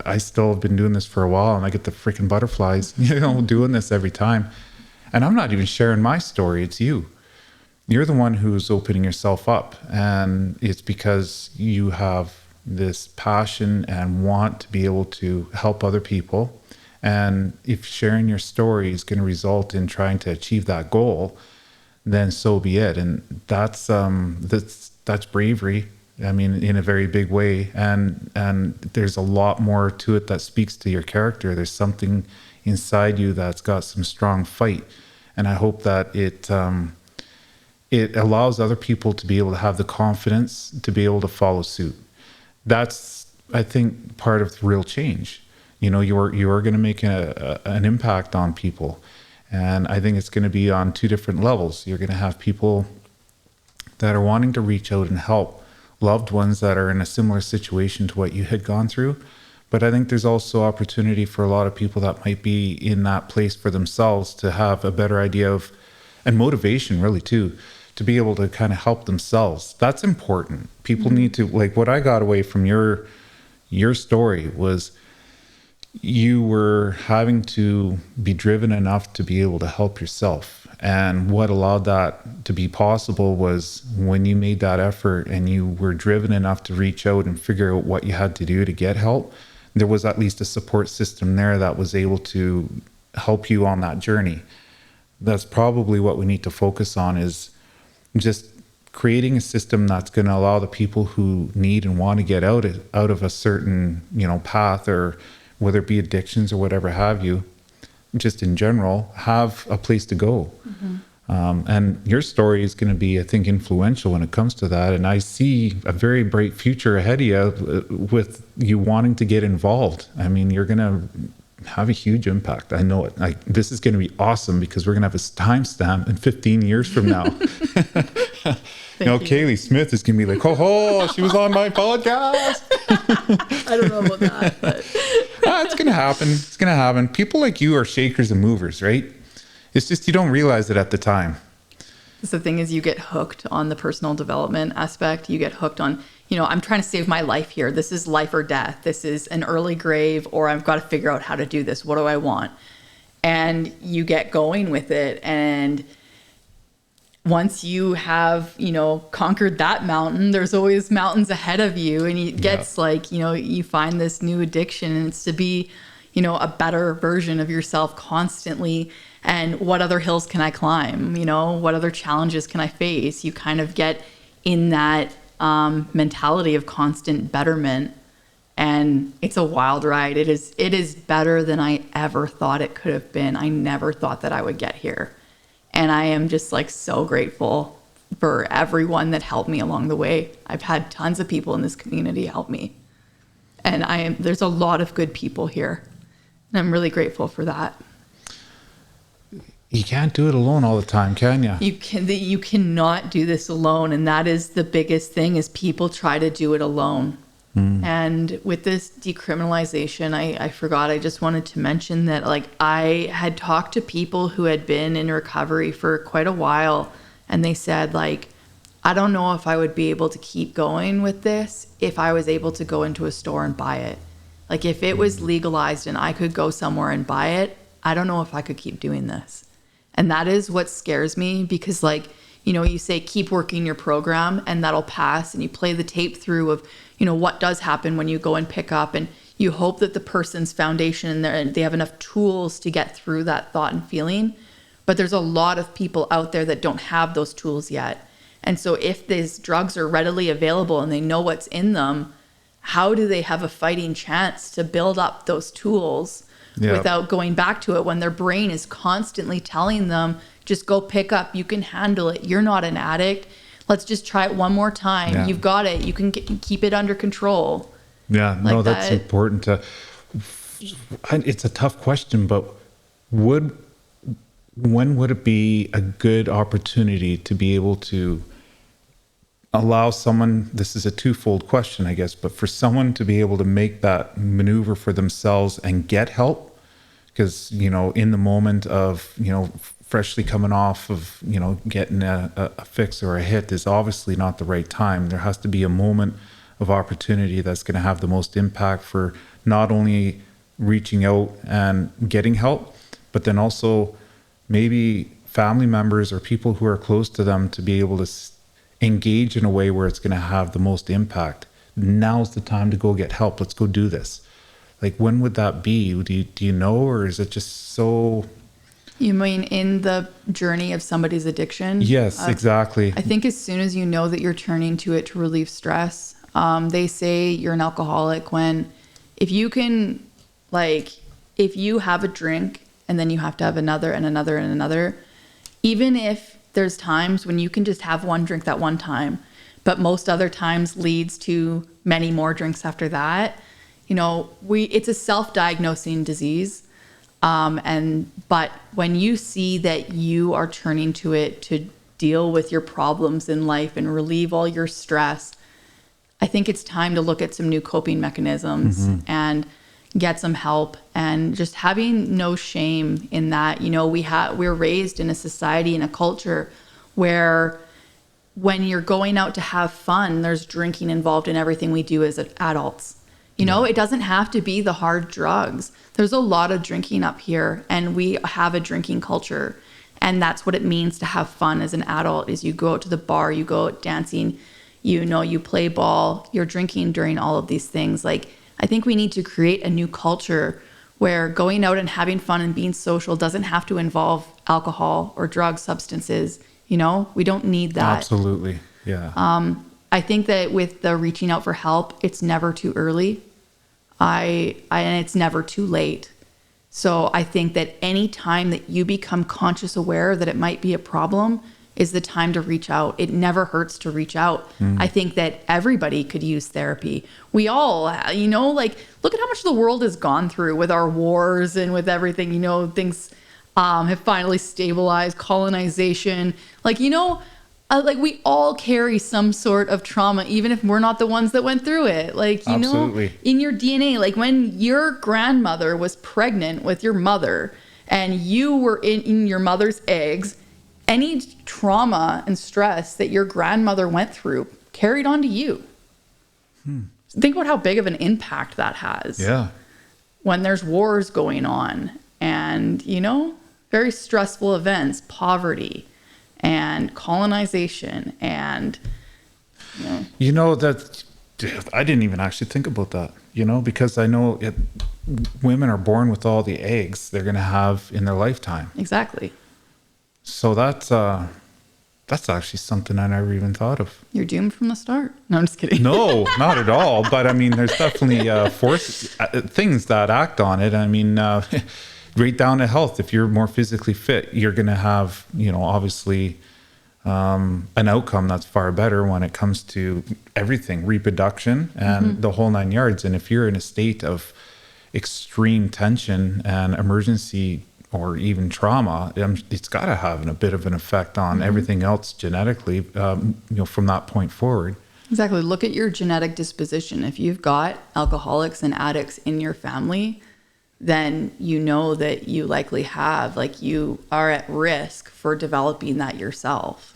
I still have been doing this for a while, and I get the freaking butterflies, doing this every time. And I'm not even sharing my story. It's you. You're the one who's opening yourself up, and it's because you have this passion and want to be able to help other people. And if sharing your story is going to result in trying to achieve that goal, then so be it. And that's bravery. I mean, in a very big way. And there's a lot more to it that speaks to your character. There's something inside you that's got some strong fight. And I hope that it allows other people to be able to have the confidence to be able to follow suit. That's, I think, part of real change. You're going to make an impact on people. And I think it's going to be on two different levels. You're going to have people that are wanting to reach out and help loved ones that are in a similar situation to what you had gone through. But I think there's also opportunity for a lot of people that might be in that place for themselves to have a better idea of, and motivation really too, to be able to kind of help themselves. That's important. People need to, like what I got away from your story was, you were having to be driven enough to be able to help yourself. And what allowed that to be possible was when you made that effort and you were driven enough to reach out and figure out what you had to do to get help, there was at least a support system there that was able to help you on that journey. That's probably what we need to focus on, is just creating a system that's going to allow the people who need and want to get out of a certain, path, or whether it be addictions or whatever have you, just in general, have a place to go. And your story is going to be, I think, influential when it comes to that. And I see a very bright future ahead of you with you wanting to get involved. I mean, you're going to have a huge impact. I know it. This is going to be awesome because we're going to have a timestamp in 15 years from now. Kailee Smith is going to be like, she was on my podcast. I don't know about that, but it's going to happen. It's going to happen. People like you are shakers and movers, right? It's just you don't realize it at the time. The thing is, you get hooked on the personal development aspect. You get hooked on, I'm trying to save my life here. This is life or death. This is an early grave, or I've got to figure out how to do this. What do I want? And you get going with it. And once you have, conquered that mountain, there's always mountains ahead of you. And it gets you find this new addiction, and it's to be, a better version of yourself constantly. And what other hills can I climb? What other challenges can I face? You kind of get in that mentality of constant betterment. And it's a wild ride. It is better than I ever thought it could have been. I never thought that I would get here. And I am just so grateful for everyone that helped me along the way. I've had tons of people in this community help me. And there's a lot of good people here. And I'm really grateful for that. You can't do it alone all the time, can you? You cannot do this alone. And that is the biggest thing, is people try to do it alone. And with this decriminalization, I forgot, I just wanted to mention that I had talked to people who had been in recovery for quite a while, and they said I don't know if I would be able to keep going with this if I was able to go into a store and buy it. Like if it was legalized and I could go somewhere and buy it, I don't know if I could keep doing this. And that is what scares me, because like, you know, you say keep working your program and that'll pass, and you play the tape through of, you know, what does happen when you go and pick up, and you hope that the person's foundation and they have enough tools to get through that thought and feeling. But there's a lot of people out there that don't have those tools yet. And so if these drugs are readily available and they know what's in them, how do they have a fighting chance to build up those tools without going back to it when their brain is constantly telling them, just go pick up, you can handle it, you're not an addict, let's just try it one more time, you've got it, you can keep it under control. Yeah, like no, that's important to, it's a tough question, but when would it be a good opportunity to be able to allow someone, this is a twofold question, I guess, but for someone to be able to make that maneuver for themselves and get help? Because, you know, in the moment of, you know, freshly coming off of, you know, getting a fix or a hit is obviously not the right time. There has to be a moment of opportunity that's going to have the most impact for not only reaching out and getting help, but then also maybe family members or people who are close to them to be able to engage in a way where it's going to have the most impact. Now's the time to go get help. Let's go do this. Like, when would that be? Do you know, or is it just so... You mean in the journey of somebody's addiction? Yes, exactly. I think as soon as you know that you're turning to it to relieve stress, they say you're an alcoholic when, if you can, like, if you have a drink and then you have to have another and another and another, even if there's times when you can just have one drink that one time, but most other times leads to many more drinks after that, you know, it's a self-diagnosing disease. But when you see that you are turning to it to deal with your problems in life and relieve all your stress, I think it's time to look at some new coping mechanisms and get some help, and just having no shame in that. You know, we're raised in a society and a culture where when you're going out to have fun, there's drinking involved in everything we do as adults. You know, it doesn't have to be the hard drugs. There's a lot of drinking up here, and we have a drinking culture. And that's what it means to have fun as an adult, is you go out to the bar, you go out dancing, you know, you play ball, you're drinking during all of these things. Like, I think we need to create a new culture where going out and having fun and being social doesn't have to involve alcohol or drug substances. You know, we don't need that. Absolutely. Yeah. I think that with the reaching out for help, it's never too early. And it's never too late. So I think that any time that you become conscious aware that it might be a problem is the time to reach out. It never hurts to reach out. I think that everybody could use therapy. We all, you know, like, look at how much the world has gone through with our wars and with everything. You know, things have finally stabilized, colonization. Like, you know, like, we all carry some sort of trauma, even if we're not the ones that went through it. Like, you know, in your DNA, like when your grandmother was pregnant with your mother and you were in your mother's eggs, any trauma and stress that your grandmother went through carried on to you. Think about how big of an impact that has. Yeah. When there's wars going on and, you know, very stressful events, poverty, and colonization, and you know that I didn't even actually think about that, you know, because I know women are born with all the eggs they're going to have in their lifetime. Exactly. So that's actually something I never even thought of. You're doomed from the start. No, I'm just kidding. No, not at all. But I mean, there's definitely things that act on it. I mean, right down to health. If you're more physically fit, you're going to have, you know, obviously an outcome that's far better when it comes to everything, reproduction and the whole 9 yards. And if you're in a state of extreme tension and emergency or even trauma, it's got to have a bit of an effect on everything else genetically, you know, from that point forward. Exactly. Look at your genetic disposition. If you've got alcoholics and addicts in your family, then you know that you likely have, like, you are at risk for developing that yourself.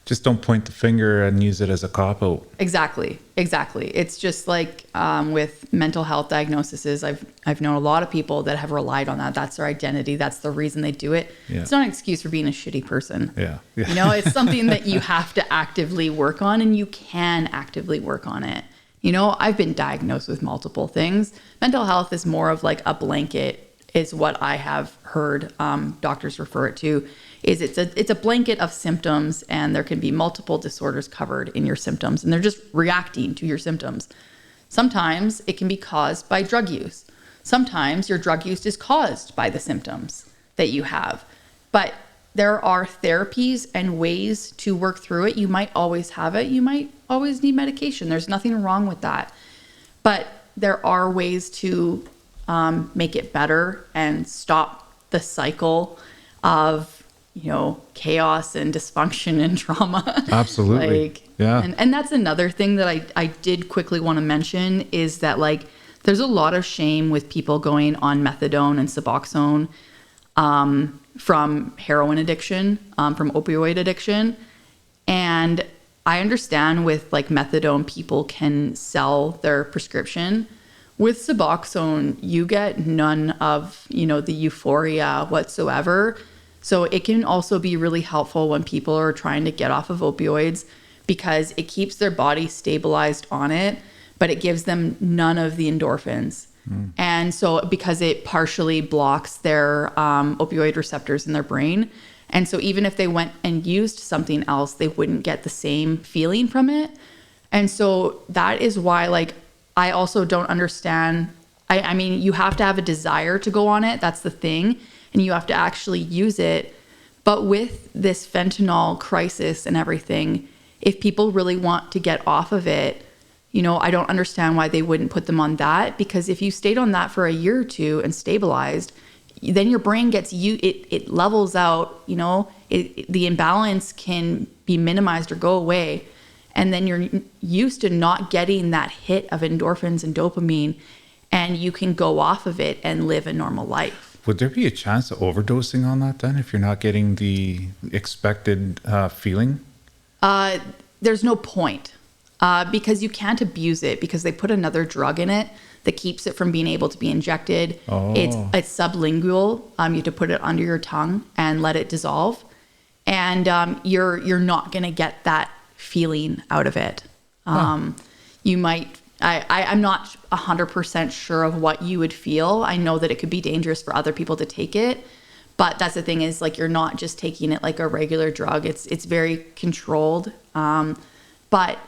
Just don't point the finger and use it as a cop-out. Exactly. It's just like with mental health diagnoses, I've known a lot of people that have relied on that. That's their identity. That's the reason they do it. Yeah. It's not an excuse for being a shitty person. Yeah. You know, it's something that you have to actively work on, and you can actively work on it. You know, I've been diagnosed with multiple things. Mental health is more of like a blanket, is what I have heard doctors refer it to. Is it's a blanket of symptoms, and there can be multiple disorders covered in your symptoms, and they're just reacting to your symptoms. Sometimes it can be caused by drug use. Sometimes your drug use is caused by the symptoms that you have. But there are therapies and ways to work through it. You might always have it. You might always need medication. There's nothing wrong with that. But there are ways to make it better and stop the cycle of, you know, chaos and dysfunction and trauma. Absolutely. Yeah. And that's another thing that I did quickly want to mention is that, like, there's a lot of shame with people going on methadone and Suboxone from heroin addiction, from opioid addiction. And I understand with like methadone, people can sell their prescription. With Suboxone, you get none of, you know, the euphoria whatsoever. So it can also be really helpful when people are trying to get off of opioids, because it keeps their body stabilized on it, but it gives them none of the endorphins. And so because it partially blocks their opioid receptors in their brain. And so even if they went and used something else, they wouldn't get the same feeling from it. And so that is why, like, I also don't understand. I mean, you have to have a desire to go on it. That's the thing. And you have to actually use it. But with this fentanyl crisis and everything, if people really want to get off of it, you know, I don't understand why they wouldn't put them on that, because if you stayed on that for a year or two and stabilized, then your brain gets it levels out, you know, the imbalance can be minimized or go away. And then you're used to not getting that hit of endorphins and dopamine, and you can go off of it and live a normal life. Would there be a chance of overdosing on that then if you're not getting the expected feeling? There's no point because you can't abuse it, because they put another drug in it that keeps it from being able to be injected. Oh. It's sublingual. You have to put it under your tongue and let it dissolve. And you're not going to get that feeling out of it. You might, I'm not 100% sure of what you would feel. I know that it could be dangerous for other people to take it, but that's the thing is, like, you're not just taking it like a regular drug. It's very controlled. But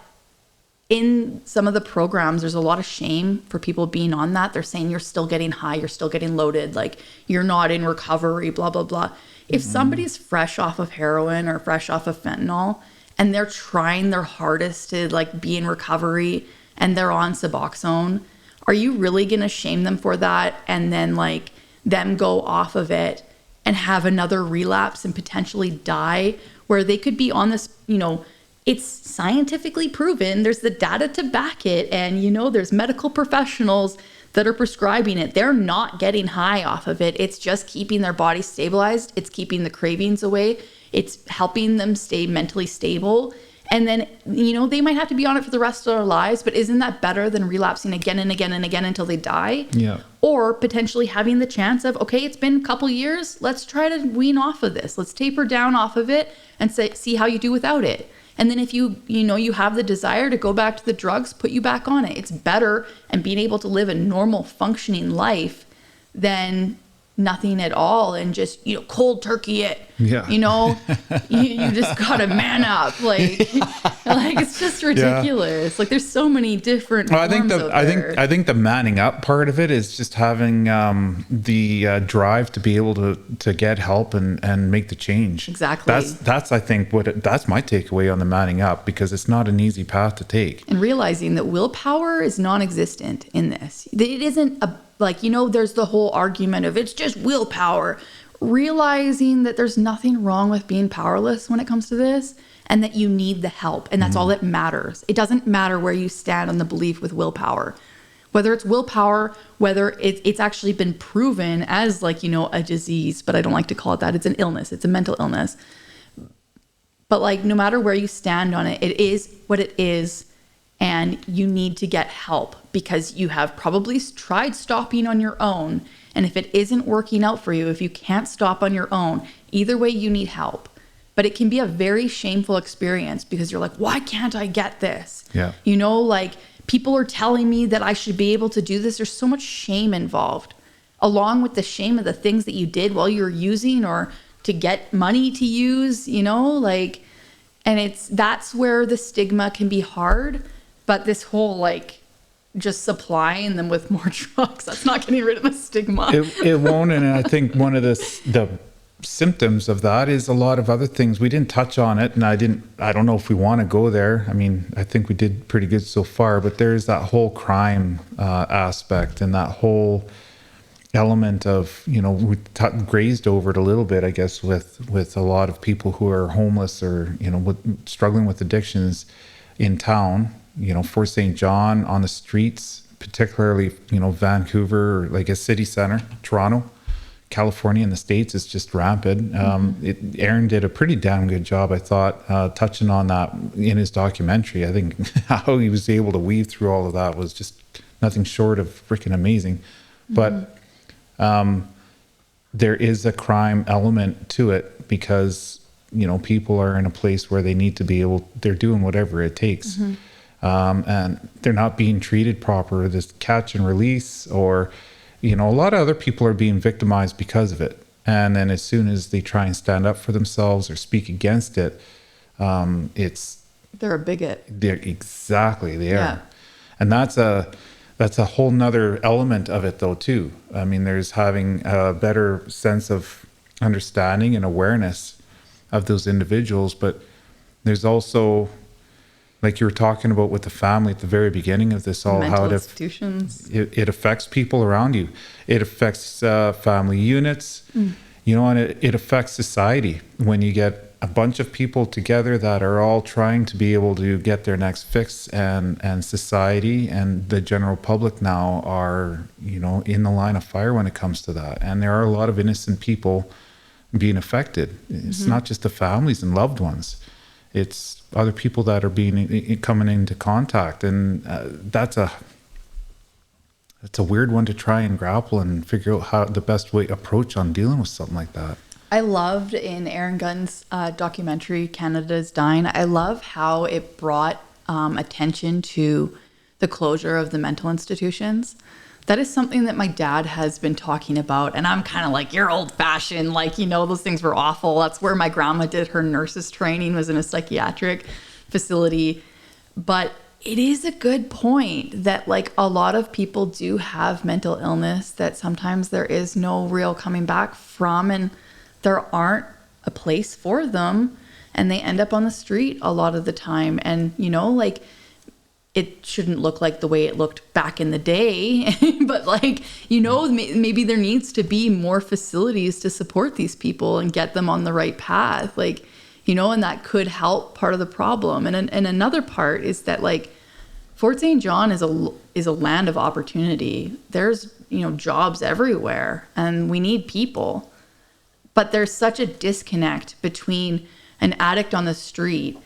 in some of the programs, there's a lot of shame for people being on that. They're saying you're still getting high, you're still getting loaded, like you're not in recovery, blah, blah, blah. If somebody's fresh off of heroin or fresh off of fentanyl and they're trying their hardest to like be in recovery and they're on Suboxone, are you really going to shame them for that and then like them go off of it and have another relapse and potentially die, where they could be on this, you know, it's scientifically proven, there's the data to back it, and you know, there's medical professionals that are prescribing it. They're not getting high off of it. It's just keeping their body stabilized. It's keeping the cravings away. It's helping them stay mentally stable. And then, you know, they might have to be on it for the rest of their lives, but isn't that better than relapsing again and again and again until they die? Yeah. Or potentially having the chance of, okay, it's been a couple years, let's try to wean off of this. Let's taper down off of it and see how you do without it. And then if you have the desire to go back to the drugs, put you back on it. It's better, and being able to live a normal functioning life than nothing at all and just, you know, cold turkey it. Yeah. You know, you just gotta man up. Like it's just ridiculous. Yeah. Like there's so many different I think the manning up part of it is just having the drive to be able to get help and make the change. Exactly. That's I think that's my takeaway on the manning up, because it's not an easy path to take. And realizing that willpower is non-existent in this. It isn't there's the whole argument of it's just willpower. Realizing that there's nothing wrong with being powerless when it comes to this, and that you need the help, and that's all that matters. It doesn't matter where you stand on the belief with willpower, whether it's willpower, whether it's actually been proven as a disease, but I don't like to call it that. It's an illness. It's a mental illness. But like, no matter where you stand on it, it is what it is. And you need to get help because you have probably tried stopping on your own. And if it isn't working out for you, if you can't stop on your own, either way, you need help. But it can be a very shameful experience because you're like, why can't I get this? Yeah. You know, like people are telling me that I should be able to do this. There's so much shame involved, along with the shame of the things that you did while you were using or to get money to use, you know, like, and that's where the stigma can be hard. But this whole like just supplying them with more drugs, that's not getting rid of the stigma. It won't. And I think one of the symptoms of that is a lot of other things. We didn't touch on it, and I don't know if we want to go there. I mean, I think we did pretty good so far, but there's that whole crime aspect and that whole element of, you know, we grazed over it a little bit, I guess, with a lot of people who are homeless or, you know, struggling with addictions in town, you know, Fort St. John, on the streets, particularly, you know, Vancouver, or like a city center, Toronto, California in the States is just rampant. Aaron did a pretty damn good job, I thought, touching on that in his documentary. I think how he was able to weave through all of that was just nothing short of freaking amazing. But there is a crime element to it because, you know, people are in a place where they need to be able, they're doing whatever it takes. And they're not being treated proper, this catch and release, or, you know, a lot of other people are being victimized because of it. And then as soon as they try and stand up for themselves or speak against it, they're a bigot. They are. And that's a whole nother element of it though too. I mean, there's having a better sense of understanding and awareness of those individuals, but there's also, like you were talking about with the family at the very beginning of this, all Mental how institutions. it affects people around you. It affects family units, you know, and it affects society when you get a bunch of people together that are all trying to be able to get their next fix, and society and the general public now are, you know, in the line of fire when it comes to that. And there are a lot of innocent people being affected. It's not just the families and loved ones. It's other people that are coming into contact. And that's a weird one to try and grapple and figure out how the best way approach on dealing with something like that. I loved in Aaron Gunn's documentary, Canada's Dying, I love how it brought attention to the closure of the mental institutions. That is something that my dad has been talking about. And I'm kind of like, you're old fashioned. Like, you know, those things were awful. That's where my grandma did her nurse's training, was in a psychiatric facility. But it is a good point that like a lot of people do have mental illness that sometimes there is no real coming back from, and there aren't a place for them, and they end up on the street a lot of the time. And, you know, like, it shouldn't look like the way it looked back in the day, but like, you know, maybe there needs to be more facilities to support these people and get them on the right path. Like, you know, and that could help part of the problem. And another part is that like Fort St. John is a land of opportunity. There's, you know, jobs everywhere, and we need people. But there's such a disconnect between an addict on the street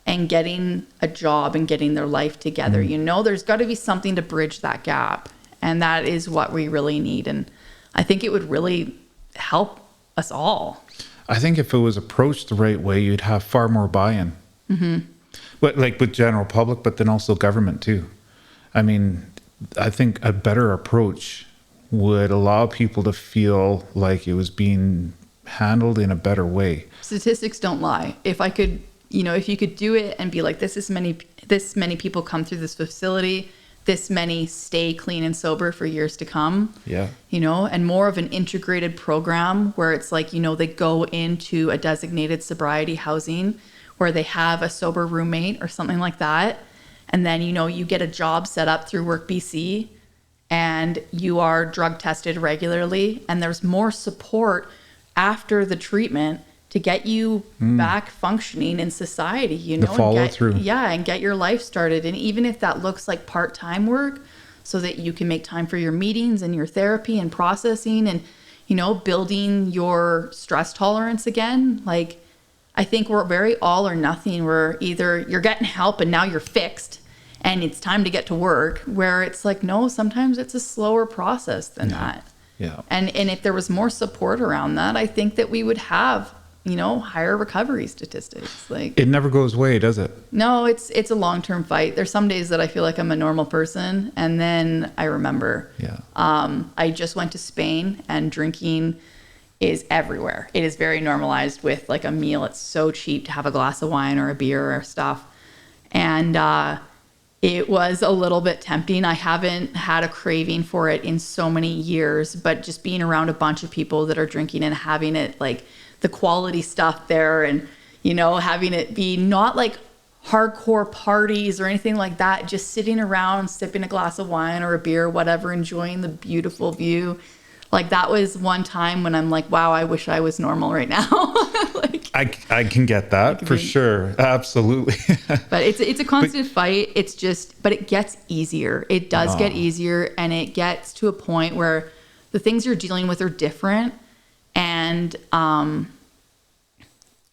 and getting a job and getting their life together. You know, there's got to be something to bridge that gap. And that is what we really need. And I think it would really help us all. I think if it was approached the right way, you'd have far more buy-in. But like with general public, but then also government too. I mean, I think a better approach would allow people to feel like it was being handled in a better way. Statistics don't lie. If I could, you know, if you could do it and be like, this many people come through this facility, this many stay clean and sober for years to come. Yeah. You know, and more of an integrated program where it's like, you know, they go into a designated sobriety housing where they have a sober roommate or something like that. And then, you know, you get a job set up through Work BC and you are drug tested regularly, and there's more support after the treatment to get you back functioning in society, you know, the follow and through. And get your life started. And even if that looks like part-time work, so that you can make time for your meetings and your therapy and processing and, you know, building your stress tolerance again. Like, I think we're very all or nothing, where either you're getting help and now you're fixed and it's time to get to work, where it's like, no, sometimes it's a slower process than that. Yeah. And if there was more support around that, I think that we would have, higher recovery statistics. Like, It never goes away, does it? no, it's a long-term fight. There's some days that I feel like I'm a normal person, and then I remember. Yeah. I just went to Spain, and drinking is everywhere. It is very normalized with like a meal. It's so cheap to have a glass of wine or a beer or stuff. And it was a little bit tempting. I haven't had a craving for it in so many years, but just being around a bunch of people that are drinking and having it, like the quality stuff there, and, having it be not like hardcore parties or anything like that, just sitting around, sipping a glass of wine or a beer, whatever, enjoying the beautiful view. Like, that was one time when I'm like, wow, I wish I was normal right now. Like, I can get that for sure. Absolutely. but it's a constant fight. It's just, but it gets easier. It does get easier, and it gets to a point where the things you're dealing with are different, and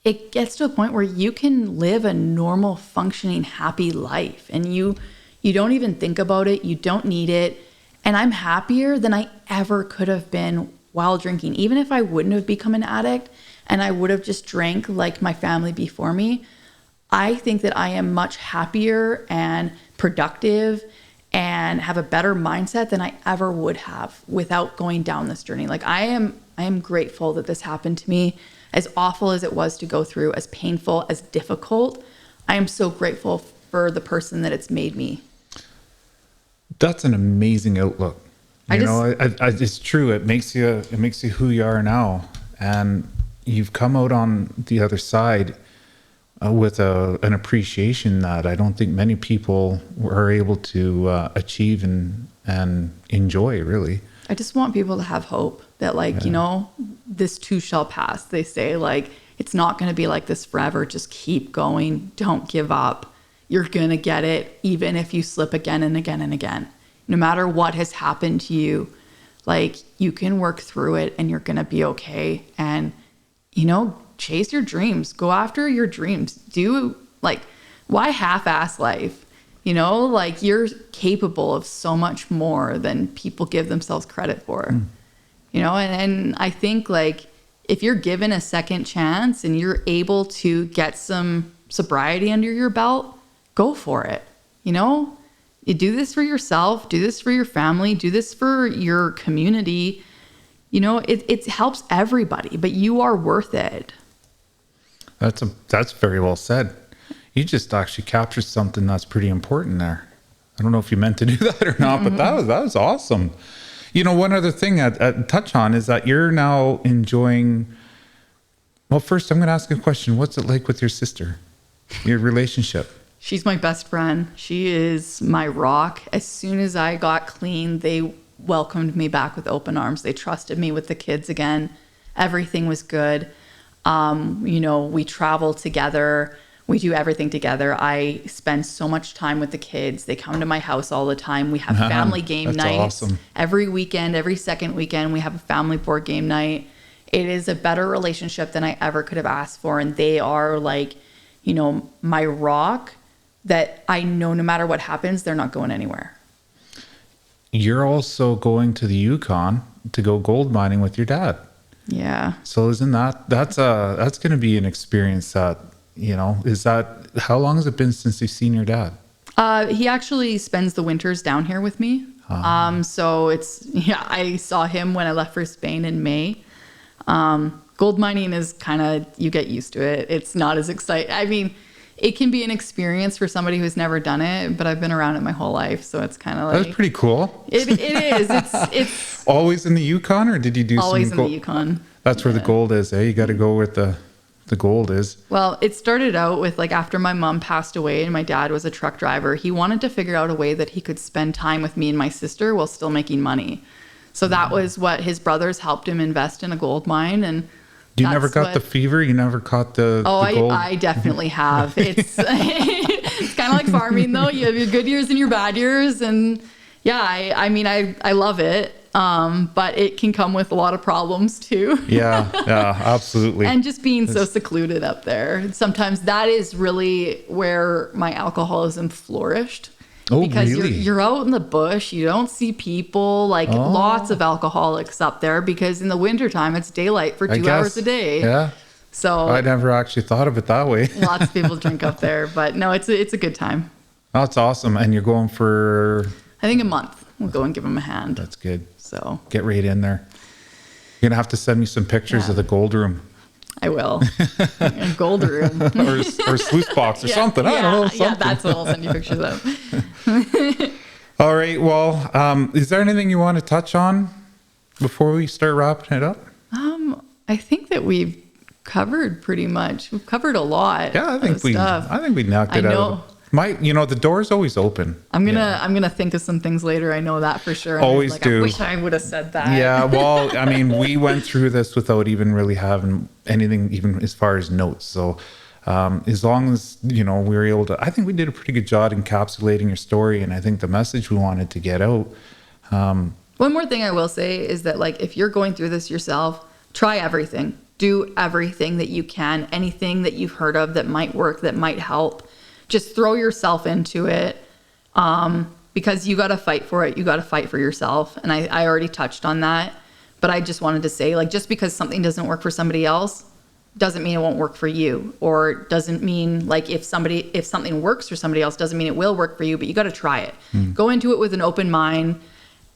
it gets to a point where you can live a normal, functioning, happy life, and you don't even think about it. You don't need it. And I'm happier than I ever could have been while drinking. Even if I wouldn't have become an addict and I would have just drank like my family before me, I think that I am much happier and productive and have a better mindset than I ever would have without going down this journey. Like, I am grateful that this happened to me. As awful as it was to go through, as painful, as difficult, I am so grateful for the person that it's made me. That's an amazing outlook. It's true. It makes you who you are now, and you've come out on the other side with an appreciation that I don't think many people are able to achieve and enjoy. Really, I just want people to have hope that, like, this too shall pass. They say, like, it's not going to be like this forever. Just keep going. Don't give up. You're going to get it, even if you slip again and again and again. No matter what has happened to you, like, you can work through it and you're going to be okay. And, chase your dreams. Go after your dreams. Do, like, why half-ass life? Like, you're capable of so much more than people give themselves credit for. And I think, like, if you're given a second chance and you're able to get some sobriety under your belt, go for it. You do this for yourself, do this for your family, do this for your community. It helps everybody, but you are worth it. That's very well said. You just actually captured something that's pretty important there. I don't know if you meant to do that or not, but that was awesome. One other thing I'd touch on is that you're now enjoying. Well, first I'm going to ask a question. What's it like with your sister? Your relationship? She's my best friend. She is my rock. As soon as I got clean, they welcomed me back with open arms. They trusted me with the kids again. Everything was good. We travel together. We do everything together. I spend so much time with the kids. They come to my house all the time. We have family game nights. Awesome. Every weekend, every second weekend, we have a family board game night. It is a better relationship than I ever could have asked for. And they are like, my rock, that I know no matter what happens, they're not going anywhere. You're also going to the Yukon to go gold mining with your dad. Yeah. So isn't that's going to be an experience that, how long has it been since you've seen your dad? He actually spends the winters down here with me. So I saw him when I left for Spain in May. Gold mining is kind of, you get used to it. It's not as exciting. I mean, it can be an experience for somebody who's never done it, but I've been around it my whole life, so it's kind of like... That's pretty cool. It is. It's always in the Yukon, or did you do always some in the Yukon. That's where the gold is, eh? You got to go where the gold is. Well, it started out with, like, after my mom passed away and my dad was a truck driver, he wanted to figure out a way that he could spend time with me and my sister while still making money. So that was what his brothers helped him invest in, a gold mine, and... You never got the fever? You never caught the gold? I definitely have. It's it's kind of like farming, though. You have your good years and your bad years. And yeah, I mean, I love it. but it can come with a lot of problems too. Yeah, absolutely. And just being so secluded up there. Sometimes that is really where my alcoholism flourished. Oh, because really? you're out in the bush, you don't see people, like lots of alcoholics up there, because in the wintertime it's daylight for 2 hours a day. Yeah. So I never actually thought of it that way. lots of people drink up there, but no, it's a good time. That's awesome. And you're going for... I think a month. We'll go and give them a hand. That's good. So Get right in there. You're going to have to send me some pictures of the gold room. I will. A gold room. or sluice box or something. I don't know. Something. Yeah, that's what I'll send you pictures of. All right. Well, is there anything you want to touch on before we start wrapping it up? I think that we've covered pretty much. We've covered a lot. Yeah, I think we knocked it out. The door's always open. I'm gonna think of some things later. I know that for sure. And Always do. I wish I would have said that. Yeah, well, I mean, we went through this without even really having anything, even as far as notes. So, as long as we were able to, I think we did a pretty good job encapsulating your story, and I think the message we wanted to get out. One more thing I will say is that, like, if you're going through this yourself, try everything. Do everything that you can. Anything that you've heard of that might work, that might help. Just throw yourself into it, because you got to fight for it. You got to fight for yourself. And I already touched on that, but I just wanted to say, like, just because something doesn't work for somebody else doesn't mean it won't work for you, or doesn't mean, like, if something works for somebody else doesn't mean it will work for you, but you got to try it. Go into it with an open mind,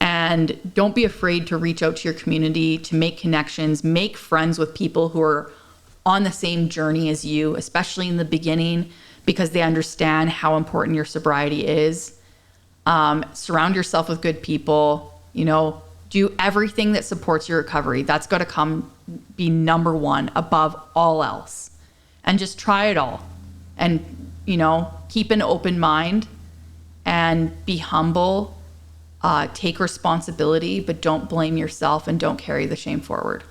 and don't be afraid to reach out to your community, to make connections, make friends with people who are on the same journey as you, especially in the beginning, because they understand how important your sobriety is. Surround yourself with good people, do everything that supports your recovery. That's got to be number one above all else. And just try it all. And, keep an open mind and be humble, take responsibility, but don't blame yourself and don't carry the shame forward.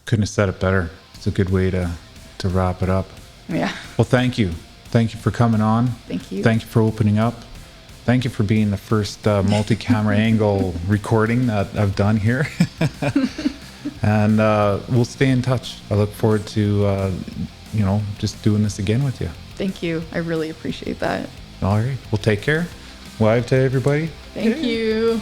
Couldn't have said it better. It's a good way to wrap it up. Yeah. Well, thank you. Thank you for coming on. Thank you. Thank you for opening up. Thank you for being the first multi-camera angle recording that I've done here. And we'll stay in touch. I look forward to, just doing this again with you. Thank you. I really appreciate that. All right. Well, take care. Wave to everybody. Thank you.